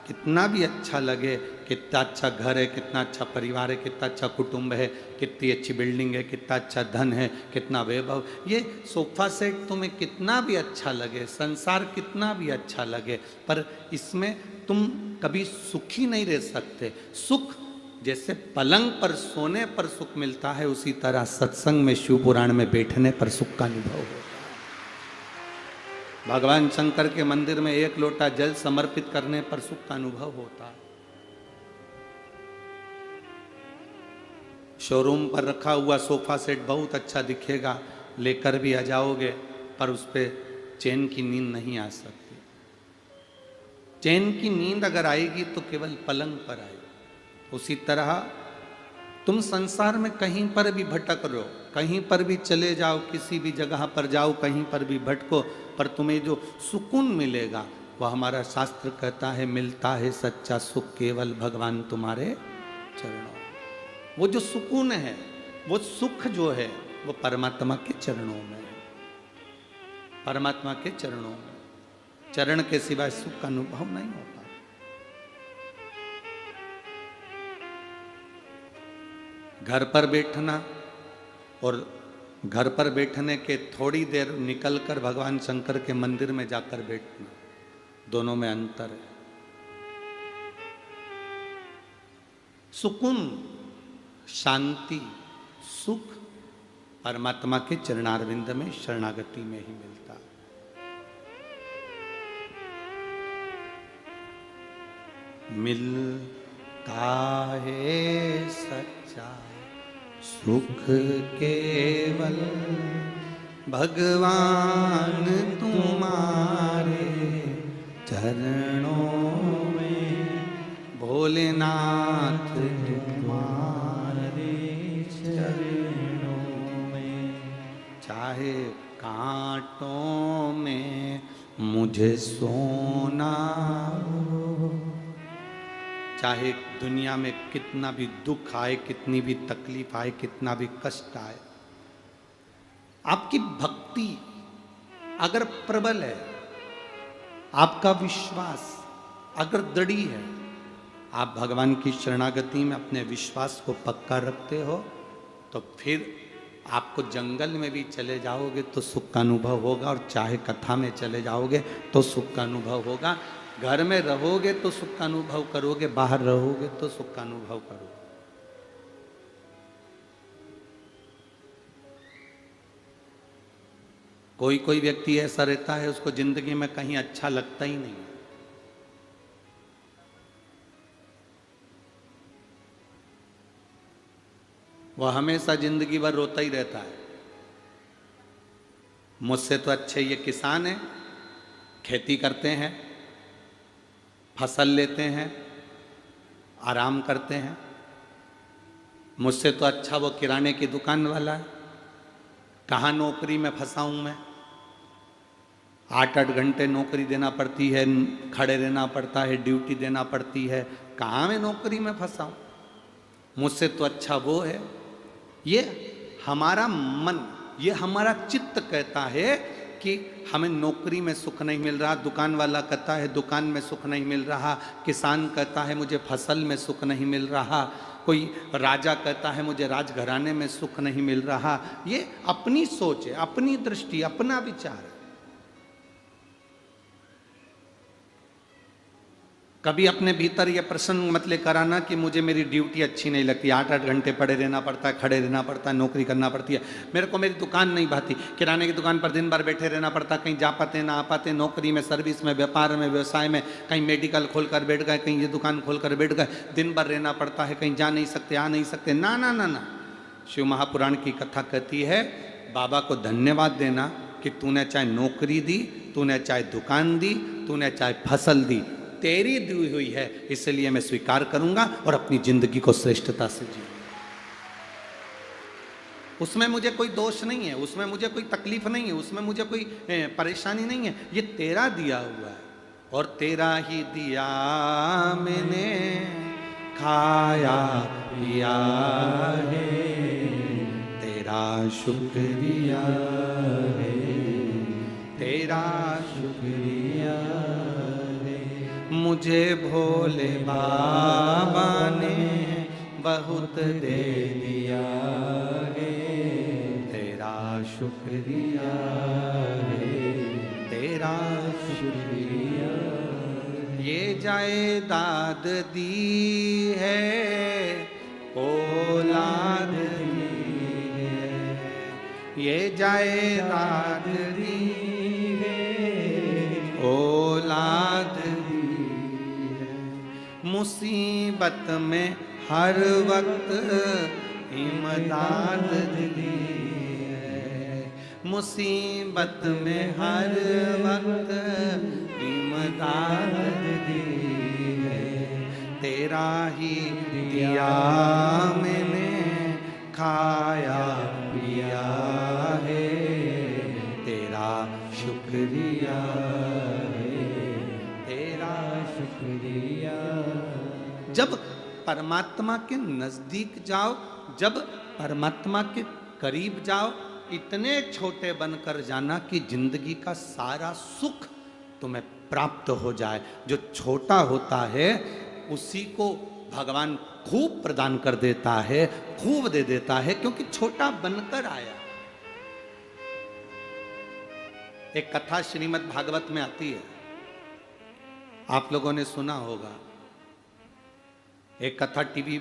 कितना भी अच्छा लगे, कितना अच्छा घर है, कितना अच्छा परिवार है, कितना अच्छा कुटुंब है, कितनी अच्छी बिल्डिंग है, कितना अच्छा धन है, कितना वैभव। ये सोफा सेट तुम्हें कितना भी अच्छा लगे, संसार कितना भी अच्छा लगे, पर इसमें तुम कभी सुखी नहीं रह सकते। सुख जैसे पलंग पर सोने पर सुख मिलता है, उसी तरह सत्संग में शिव पुराण में बैठने पर सुख का अनुभव होता है। भगवान शंकर के मंदिर में एक लोटा जल समर्पित करने पर सुख का अनुभव होता है। शोरूम पर रखा हुआ सोफा सेट बहुत अच्छा दिखेगा, लेकर भी आ जाओगे, पर उस पर चैन की नींद नहीं आ सकती। चैन की नींद अगर आएगी तो केवल पलंग पर आएगी। उसी तरह तुम संसार में कहीं पर भी भटक रहे हो, कहीं पर भी चले जाओ, किसी भी जगह पर जाओ, कहीं पर भी भटको, पर तुम्हें जो सुकून मिलेगा वह हमारा शास्त्र कहता है मिलता है सच्चा सुख केवल भगवान तुम्हारे चरणों। वो जो सुकून है, वो सुख जो है, वो परमात्मा के चरणों में है, परमात्मा के चरणों में। चरण के सिवाय सुख का अनुभव नहीं होता। घर पर बैठना और घर पर बैठने के थोड़ी देर निकलकर भगवान शंकर के मंदिर में जाकर बैठना, दोनों में अंतर है। सुकून, शांति, सुख परमात्मा के चरणारविंद में शरणागति में ही मिलता है। मिलता है सच्चा सुख केवल भगवान तुम्हारे चरणों में, भोलेनाथ तुम्हारे चरणों में। चाहे कांटों में मुझे सोना हो, चाहे दुनिया में कितना भी दुख आए, कितनी भी तकलीफ आए, कितना भी कष्ट आए, आपकी भक्ति अगर प्रबल है, आपका विश्वास अगर दृढ़ है, आप भगवान की शरणागति में अपने विश्वास को पक्का रखते हो, तो फिर आपको जंगल में भी चले जाओगे तो सुख का अनुभव होगा, और चाहे कथा में चले जाओगे तो सुख का अनुभव होगा। घर में रहोगे तो सुख का अनुभव करोगे, बाहर रहोगे तो सुख का अनुभव करोगे। कोई कोई व्यक्ति ऐसा रहता है, उसको जिंदगी में कहीं अच्छा लगता ही नहीं। वह हमेशा जिंदगी भर रोता ही रहता है, मुझसे तो अच्छे ये किसान हैं, खेती करते हैं, फसल लेते हैं, आराम करते हैं। मुझसे तो अच्छा वो किराने की दुकान वाला है, कहाँ नौकरी में फंसा हूँ मैं। 8-8 घंटे नौकरी देना पड़ती है, खड़े रहना पड़ता है, ड्यूटी देना पड़ती है, कहाँ मैं नौकरी में फंसा हूँ। मुझसे तो अच्छा वो है। ये हमारा मन, ये हमारा चित्त कहता है कि हमें नौकरी में सुख नहीं मिल रहा, दुकान वाला कहता है दुकान में सुख नहीं मिल रहा, किसान कहता है मुझे फसल में सुख नहीं मिल रहा, कोई राजा कहता है मुझे राजघराने में सुख नहीं मिल रहा। ये अपनी सोच है, अपनी दृष्टि, अपना विचार है। कभी अपने भीतर ये प्रश्न मत लेकर आना कि मुझे मेरी ड्यूटी अच्छी नहीं लगती, 8-8 घंटे पड़े रहना पड़ता है, खड़े रहना पड़ता है, नौकरी करना पड़ती है, मेरे को मेरी दुकान नहीं भाती, किराने की दुकान पर दिन भर बैठे रहना पड़ता, कहीं जा पाते ना आ पाते, नौकरी में, सर्विस में, व्यापार में, व्यवसाय में, कहीं मेडिकल खोल कर बैठ गए, कहीं ये दुकान खोल कर बैठ गए, दिन भर रहना पड़ता है, कहीं जा नहीं सकते, आ नहीं सकते। ना ना ना ना, शिव महापुराण की कथा कहती है बाबा को धन्यवाद देना कि तूने चाहे नौकरी दी, तूने चाहे दुकान दी, तूने चाहे फसल दी, तेरी दी हुई है, इसलिए मैं स्वीकार करूंगा और अपनी जिंदगी को श्रेष्ठता से जी। उसमें मुझे कोई दोष नहीं है, उसमें मुझे कोई तकलीफ नहीं है, उसमें मुझे कोई परेशानी नहीं है। ये तेरा दिया हुआ है और तेरा ही दिया मैंने खाया पिया है, तेरा शुक्रिया है, तेरा शुक्रिया। मुझे भोले बाबा ने बहुत दे दिया है, तेरा शुक्रिया है, तेरा शुक्रिया। ये जायदाद दी है, औलाद दी है, ये जायदाद दी है, औलाद दी है। मुसीबत में हर वक्त इमदाद दी है, मुसीबत में हर वक्त इमदाद दी है। तेरा ही दिया मैंने खाया पिया है, तेरा शुक्रिया है, तेरा शुक्रिया। जब परमात्मा के नजदीक जाओ, जब परमात्मा के करीब जाओ, इतने छोटे बनकर जाना कि जिंदगी का सारा सुख तुम्हें प्राप्त हो जाए। जो छोटा होता है उसी को भगवान खूब प्रदान कर देता है, खूब दे देता है, क्योंकि छोटा बनकर आया। एक कथा श्रीमद् भागवत में आती है, आप लोगों ने सुना होगा। एक कथा टीवी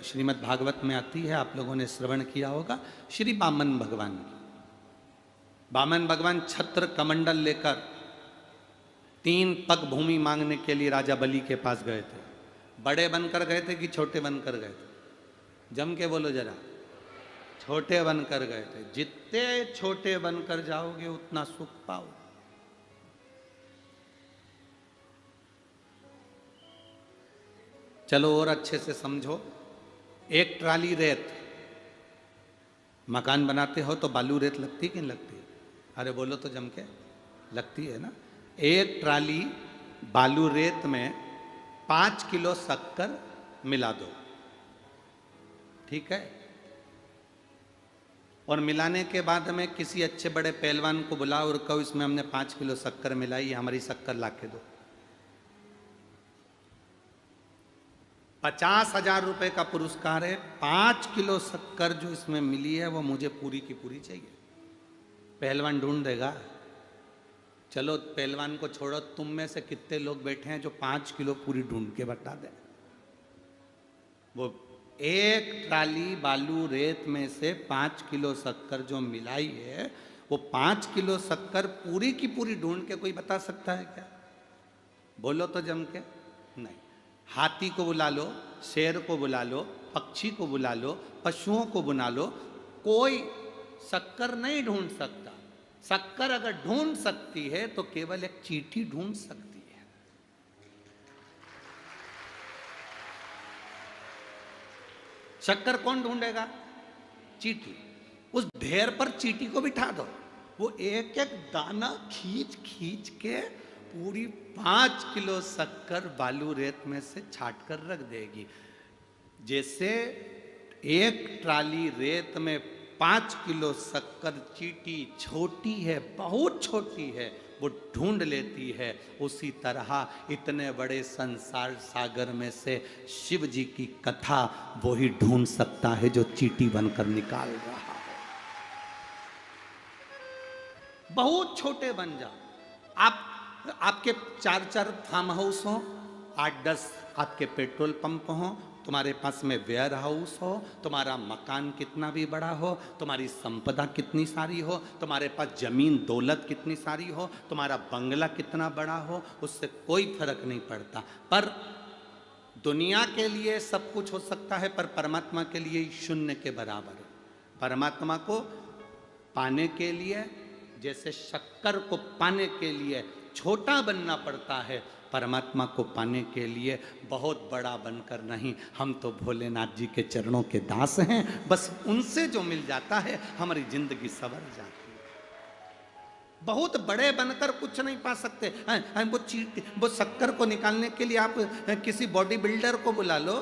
श्रीमद् भागवत में आती है, आप लोगों ने श्रवण किया होगा। श्री वामन भगवान की, वामन भगवान छत्र कमंडल लेकर 3 पग भूमि मांगने के लिए राजा बलि के पास गए थे। बड़े बनकर गए थे कि छोटे बनकर गए थे? जम के बोलो जरा। छोटे बनकर गए थे। जितने छोटे बनकर जाओगे उतना सुख पाओ। चलो और अच्छे से समझो। एक ट्राली रेत, मकान बनाते हो तो बालू रेत लगती कि नहीं लगती? अरे बोलो तो जम के, लगती है ना। एक ट्राली बालू रेत में 5 किलो शक्कर मिला दो, ठीक है? और मिलाने के बाद में किसी अच्छे बड़े पहलवान को बुलाओ और कहो इसमें हमने 5 किलो शक्कर मिलाई, हमारी शक्कर लाके दो। 50,000 रुपए का पुरस्कार है। 5 किलो शक्कर जो इसमें मिली है वो मुझे पूरी की पूरी चाहिए। पहलवान ढूंढ देगा। चलो पहलवान को छोड़ो, तुम में से कितने लोग बैठे हैं जो 5 किलो पूरी ढूंढ के बता दे? वो एक ट्राली बालू रेत में से 5 किलो शक्कर जो मिलाई है, वो 5 किलो शक्कर पूरी की पूरी ढूंढ के कोई बता सकता है क्या? बोलो तो जम के। नहीं। हाथी को बुला लो, शेर को बुला लो, पक्षी को बुला लो, पशुओं को बुला लो, कोई शक्कर नहीं ढूंढ सकता। शक्कर अगर ढूंढ सकती है तो केवल एक चींटी ढूंढ सकती है। शक्कर कौन ढूंढेगा? चींटी। उस ढेर पर चींटी को बिठा दो, वो एक एक दाना खींच खींच के पूरी 5 किलो शक्कर बालू रेत में से छाट कर रख देगी। जैसे एक ट्राली रेत में 5 किलो शक्कर चींटी छोटी है, बहुत छोटी है, वो ढूंढ लेती है, उसी तरह इतने बड़े संसार सागर में से शिव जी की कथा वो ही ढूंढ सकता है जो चींटी बनकर निकाल रहा है। बहुत छोटे बन जाओ। आपके 4-4 फार्म हाउस हो, 8-10 आपके पेट्रोल पंप हो, तुम्हारे पास में वेयर हाउस हो, तुम्हारा मकान कितना भी बड़ा हो, तुम्हारी संपदा कितनी सारी हो, तुम्हारे पास जमीन दौलत कितनी सारी हो, तुम्हारा बंगला कितना बड़ा हो, उससे कोई फर्क नहीं पड़ता। पर दुनिया के लिए सब कुछ हो सकता है, पर परमात्मा के लिए शून्य के बराबर है। परमात्मा को पाने के लिए, जैसे शक्कर को पाने के लिए छोटा बनना पड़ता है, परमात्मा को पाने के लिए बहुत बड़ा बनकर नहीं। हम तो भोलेनाथ जी के चरणों के दास हैं, बस उनसे जो मिल जाता है हमारी जिंदगी संवर जाती है। बहुत बड़े बनकर कुछ नहीं पा सकते। वो शक्कर को निकालने के लिए आप किसी बॉडी बिल्डर को बुला लो,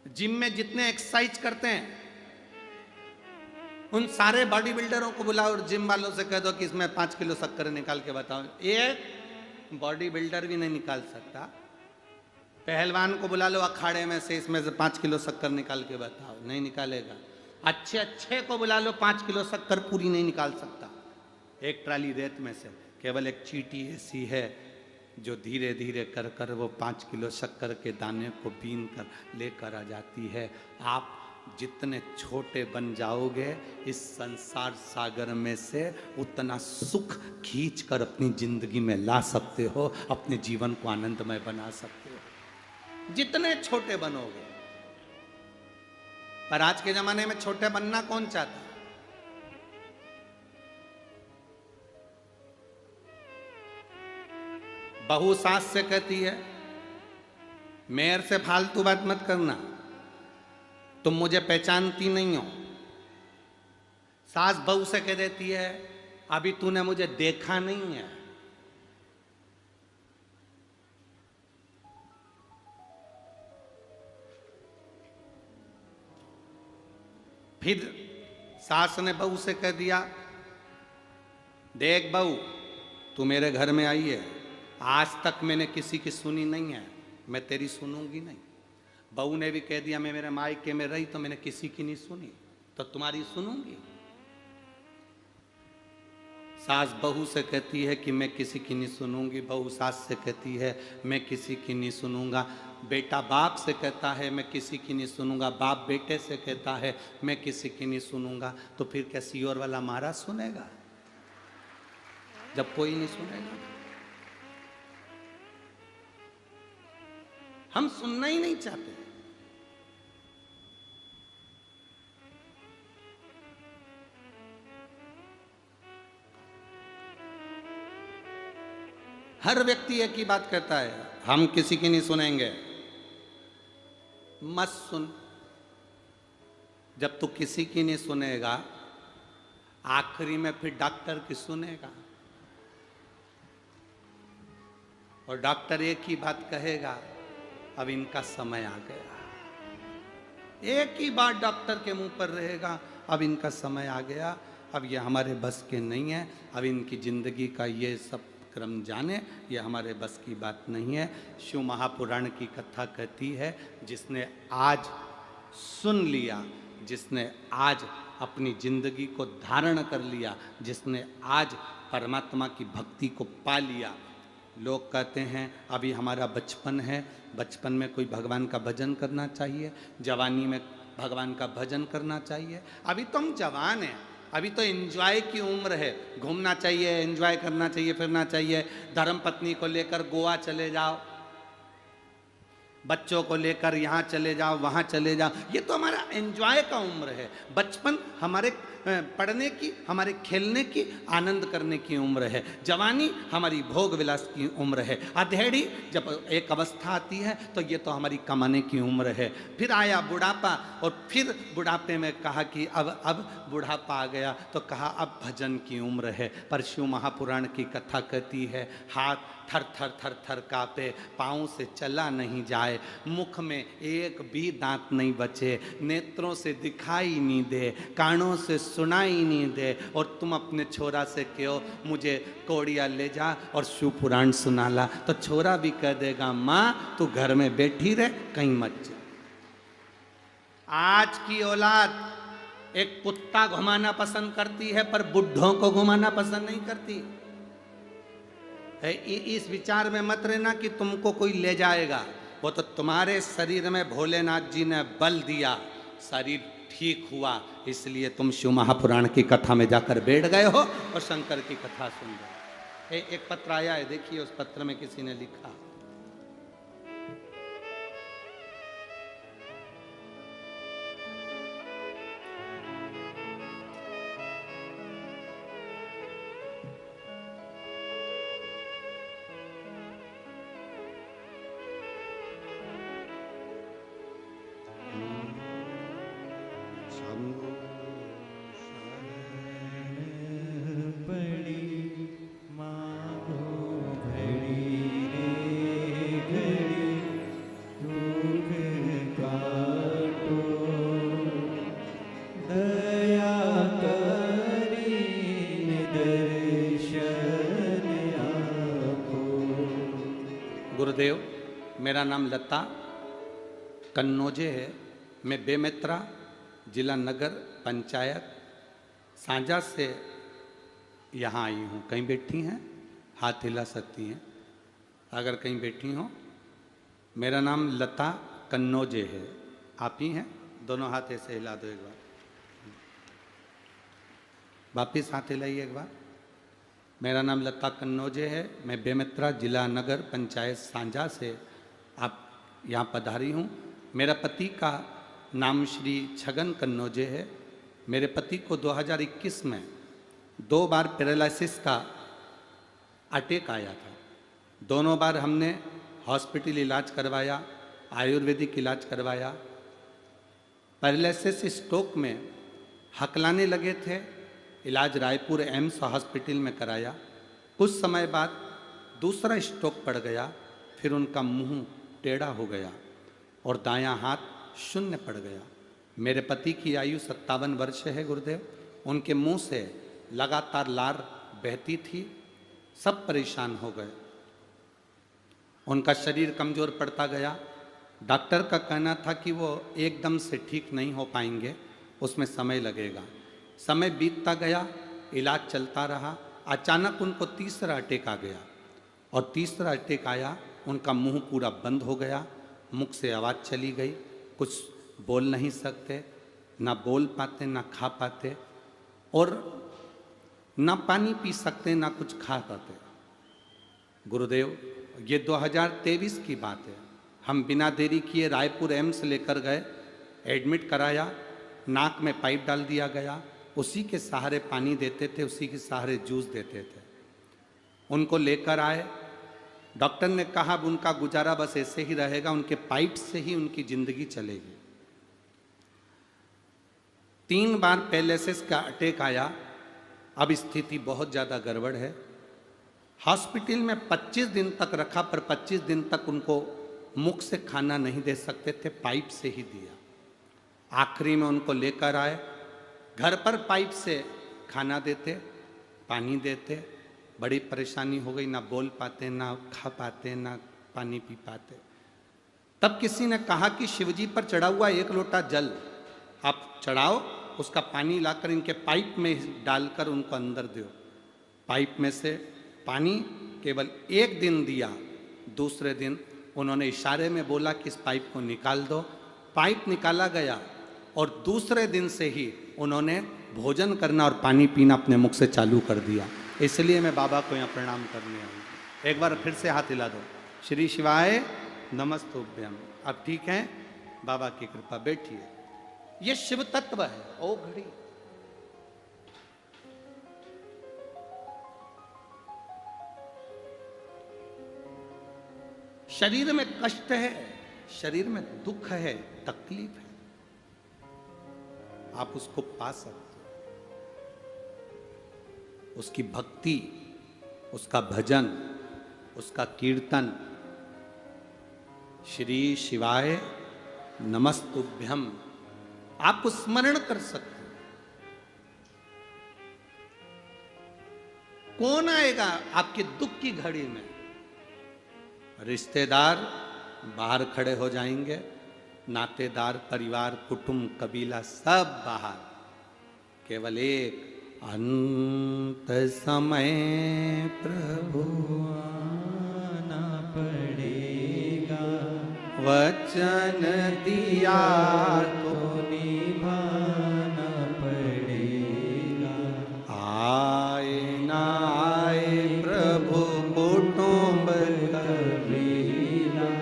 जिम में जितने एक्सरसाइज करते हैं उन सारे बॉडी बिल्डरों को बुलाओ और जिम वालों से कह दो कि इसमें 5 किलो शक्कर निकाल के बताओ, एक बॉडी बिल्डर भी नहीं निकाल सकता। पहलवान को बुला लो अखाड़े में से, इसमें से 5 किलो शक्कर निकाल के बताओ, नहीं निकालेगा। अच्छे अच्छे को बुला लो, 5 किलो शक्कर पूरी नहीं निकाल सकता। एक ट्राली रेत में से केवल एक चींटी ऐसी है जो धीरे धीरे कर कर वो 5 किलो शक्कर के दाने को बीन कर लेकर आ जाती है। आप जितने छोटे बन जाओगे इस संसार सागर में से उतना सुख खींच कर अपनी जिंदगी में ला सकते हो, अपने जीवन को आनंदमय बना सकते हो जितने छोटे बनोगे। पर आज के जमाने में छोटे बनना कौन चाहता है? बहू सास से कहती है मेयर से फालतू बात मत करना, तुम मुझे पहचानती नहीं हो। सास बहू से कह देती है अभी तूने मुझे देखा नहीं है। फिर सास ने बहू से कह दिया देख बहू तू मेरे घर में आई है, आज तक मैंने किसी की सुनी नहीं है, मैं तेरी सुनूंगी नहीं। बहू ने भी कह दिया मैं मेरे मायके में रही तो मैंने किसी की नहीं सुनी, तो तुम्हारी सुनूंगी। सास बहू से कहती है कि मैं किसी की नहीं सुनूंगी, बहू सास से कहती है मैं किसी की नहीं सुनूंगा। बेटा बाप से कहता है मैं किसी की नहीं सुनूंगा, बाप बेटे से कहता है मैं किसी की नहीं सुनूंगा। तो फिर क्या सियोर वाला महाराज सुनेगा जब कोई नहीं सुनेगा? हम सुनना ही नहीं चाहते। हर व्यक्ति एक ही बात कहता है हम किसी की नहीं सुनेंगे। मत सुन। जब तू किसी की नहीं सुनेगा आखिरी में फिर डॉक्टर की सुनेगा, और डॉक्टर एक ही बात कहेगा अब इनका समय आ गया। एक ही बात डॉक्टर के मुंह पर रहेगा अब इनका समय आ गया, अब ये हमारे बस के नहीं है, अब इनकी जिंदगी का ये सब क्रम जाने, ये हमारे बस की बात नहीं है। शिव महापुराण की कथा कहती है जिसने आज सुन लिया, जिसने आज अपनी जिंदगी को धारण कर लिया, जिसने आज परमात्मा की भक्ति को पा लिया। लोग कहते हैं अभी हमारा बचपन है, बचपन में कोई भगवान का भजन करना चाहिए, जवानी में भगवान का भजन करना चाहिए। अभी तो हम जवान हैं, अभी तो एंजॉय की उम्र है, घूमना चाहिए, एंजॉय करना चाहिए, फिरना चाहिए। धर्मपत्नी को लेकर गोवा चले जाओ, बच्चों को लेकर यहाँ चले जाओ, वहाँ चले जाओ, ये तो हमारा एंजॉय का उम्र है। बचपन हमारे पढ़ने की, हमारे खेलने की, आनंद करने की उम्र है। जवानी हमारी भोग विलास की उम्र है। अधेड़ी जब एक अवस्था आती है तो ये तो हमारी कमाने की उम्र है। फिर आया बुढ़ापा, और फिर बुढ़ापे में कहा कि अब बुढ़ापा आ गया तो कहा अब भजन की उम्र है। पर शिव महापुराण की कथा कहती है हाथ थर थर थर थर कांपे, पाँव से चला नहीं जाए, मुख में एक भी दांत नहीं बचे, नेत्रों से दिखाई नहीं दे, कानों से सुनाई नहीं दे, और तुम अपने छोरा से कहो मुझे कौड़िया ले जा और शिव पुराण सुना ला, तो छोरा भी कह देगा माँ तू घर में बैठी रहे, कहीं मत जा। आज की औलाद एक कुत्ता घुमाना पसंद करती है पर बुढ़ों को घुमाना पसंद नहीं करती। इस विचार में मत रहना कि तुमको कोई ले जाएगा, वो तो तुम्हारे शरीर में भोलेनाथ जी ने बल दिया, शरीर ठीक हुआ, इसलिए तुम शिव महापुराण की कथा में जाकर बैठ गए हो और शंकर की कथा सुन रहे हो। एक पत्र आया है, देखिए उस पत्र में किसी ने लिखा, दया मेरा नाम लता कन्नौजे है। मैं बेमेतरा जिला नगर पंचायत सांझा से यहाँ आई हूँ। कहीं बैठी हैं? हाथ हिला सकती हैं अगर कहीं बैठी हो। मेरा नाम लता कन्नौजे है। आप ही हैं? दोनों हाथ ऐसे हिला दो एक बार, वापिस हाथ हिलाइए एक बार। मेरा नाम लता कन्नौजे है। मैं बेमेतरा जिला नगर पंचायत सांझा से आप यहाँ पधारी हूँ। मेरा पति का नाम श्री छगन कन्नौजे है। मेरे पति को 2021 में 2 बार पैरालिसिस का अटैक आया था। दोनों बार हमने हॉस्पिटल इलाज करवाया, आयुर्वेदिक इलाज करवाया। पैरालिसिस स्ट्रोक में हकलाने लगे थे, इलाज रायपुर एम्स हॉस्पिटल में कराया। कुछ समय बाद दूसरा स्ट्रोक पड़ गया, फिर उनका मुंह टेढ़ा हो गया और दायां हाथ शून्य पड़ गया। मेरे पति की आयु 57 वर्ष है गुरुदेव। उनके मुंह से लगातार लार बहती थी। सब परेशान हो गए। उनका शरीर कमज़ोर पड़ता गया। डॉक्टर का कहना था कि वो एकदम से ठीक नहीं हो पाएंगे, उसमें समय लगेगा। समय बीतता गया, इलाज चलता रहा। अचानक उनको तीसरा अटैक आ गया और तीसरा अटैक आया, उनका मुंह पूरा बंद हो गया, मुख से आवाज़ चली गई, कुछ बोल नहीं सकते, ना बोल पाते ना खा पाते और ना पानी पी सकते ना कुछ खा पाते। गुरुदेव, ये 2023 की बात है। हम बिना देरी किए रायपुर एम्स लेकर गए, एडमिट कराया, नाक में पाइप डाल दिया गया, उसी के सहारे पानी देते थे, उसी के सहारे जूस देते थे। उनको लेकर आए, डॉक्टर ने कहा अब उनका गुजारा बस ऐसे ही रहेगा, उनके पाइप से ही उनकी जिंदगी चलेगी। 3 बार पैरालिसिस का अटैक आया। अब स्थिति बहुत ज़्यादा गड़बड़ है। हॉस्पिटल में 25 दिन तक रखा, पर 25 दिन तक उनको मुख से खाना नहीं दे सकते थे, पाइप से ही दिया। आखिरी में उनको लेकर आए, घर पर पाइप से खाना देते, पानी देते। बड़ी परेशानी हो गई, ना बोल पाते ना खा पाते ना पानी पी पाते। तब किसी ने कहा कि शिवजी पर चढ़ा हुआ 1 लोटा जल आप चढ़ाओ, उसका पानी लाकर इनके पाइप में डालकर उनको अंदर दो। पाइप में से पानी केवल 1 दिन दिया। दूसरे दिन उन्होंने इशारे में बोला कि इस पाइप को निकाल दो। पाइप निकाला गया और दूसरे दिन से ही उन्होंने भोजन करना और पानी पीना अपने मुख से चालू कर दिया। इसलिए मैं बाबा को यहाँ प्रणाम करने आऊँ। एक बार फिर से हाथ हिला दो। श्री शिवाय नमस्तुभ्यम। अब ठीक है, बाबा की कृपा। बैठिए। ये शिव तत्व है। ओ घड़ी, शरीर में कष्ट है, शरीर में दुख है, तकलीफ है, आप उसको पा सकते। उसकी भक्ति, उसका भजन, उसका कीर्तन, श्री शिवाय नमस्तुभ्यम, आप स्मरण कर सकते। कौन आएगा आपके दुख की घड़ी में? रिश्तेदार बाहर खड़े हो जाएंगे, नातेदार, परिवार, कुटुंब, कबीला सब बाहर। केवल एक अंत समय प्रभु आना पड़ेगा, वचन दिया तो निभाना पड़ेगा। आए ना आए प्रभु कुटुंब कबीला,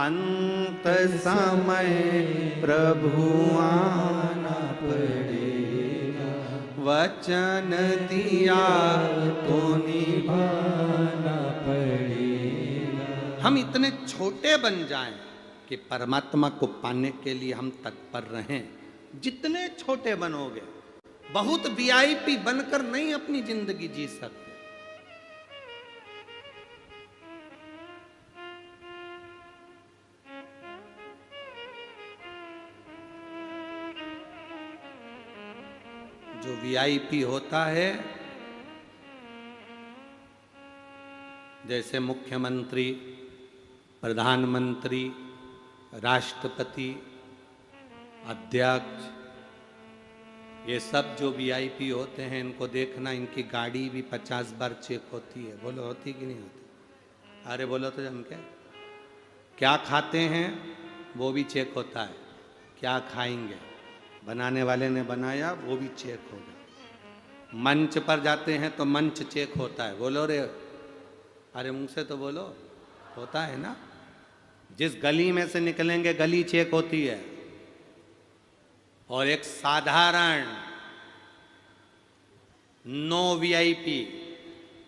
अंत समय प्रभु आना पड़ेगा, वचन दिया तो निभाना पड़ेगा। हम इतने छोटे बन जाएं कि परमात्मा को पाने के लिए हम तत्पर रहें। जितने छोटे बनोगे, बहुत वीआईपी बनकर नहीं अपनी जिंदगी जी सकते। जो वीआईपी होता है, जैसे मुख्यमंत्री, प्रधानमंत्री, राष्ट्रपति, अध्यक्ष, ये सब जो वीआईपी होते हैं, इनको देखना, इनकी गाड़ी भी 50 बार चेक होती है। बोलो होती कि नहीं होती? अरे बोलो तो जम क्या खाते हैं वो भी चेक होता है, क्या खाएंगे, बनाने वाले ने बनाया वो भी चेक होगा। मंच पर जाते हैं तो मंच चेक होता है। बोलो रे, अरे मुंह से तो बोलो, होता है ना। जिस गली में से निकलेंगे गली चेक होती है। और एक साधारण नो वीआईपी,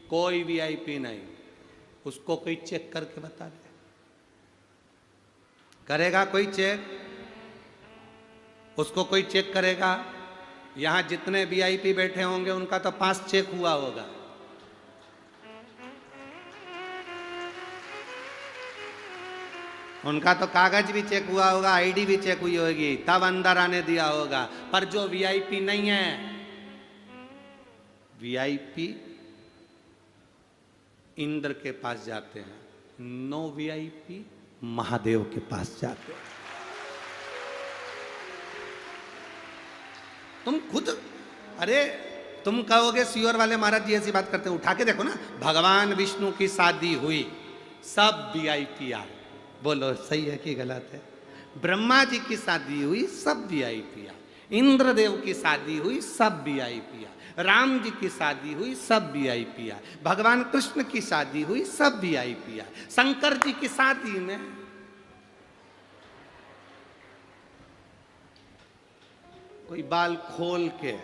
कोई वीआईपी नहीं, उसको कोई चेक करके बता दे, करेगा कोई चेक? उसको कोई चेक करेगा? यहां जितने वीआईपी बैठे होंगे उनका तो पास चेक हुआ होगा। उनका तो कागज भी चेक हुआ होगा, आईडी भी चेक हुई होगी, तब अंदर आने दिया होगा। पर जो वीआईपी नहीं है, वीआईपी इंद्र के पास जाते हैं, नो वीआईपी महादेव के पास जाते हैं। तुम खुद, अरे तुम कहोगे सियोर वाले महाराज जी ऐसी बात करते हैं, उठा के देखो ना, भगवान विष्णु की शादी हुई, सब वीआईपी आए। बोलो सही है कि गलत है? ब्रह्मा जी की शादी हुई, सब वीआईपी आए। इंद्रदेव की शादी हुई, सब वीआईपी आए। राम जी की शादी हुई, सब वीआईपी आए। भगवान कृष्ण की शादी हुई, सब वीआईपी आए। शंकर जी की शादी में कोई बाल खोल के,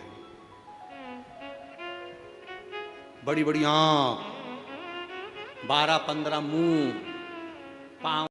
बड़ी बड़ी आंख, 12-15 मुंह, पांव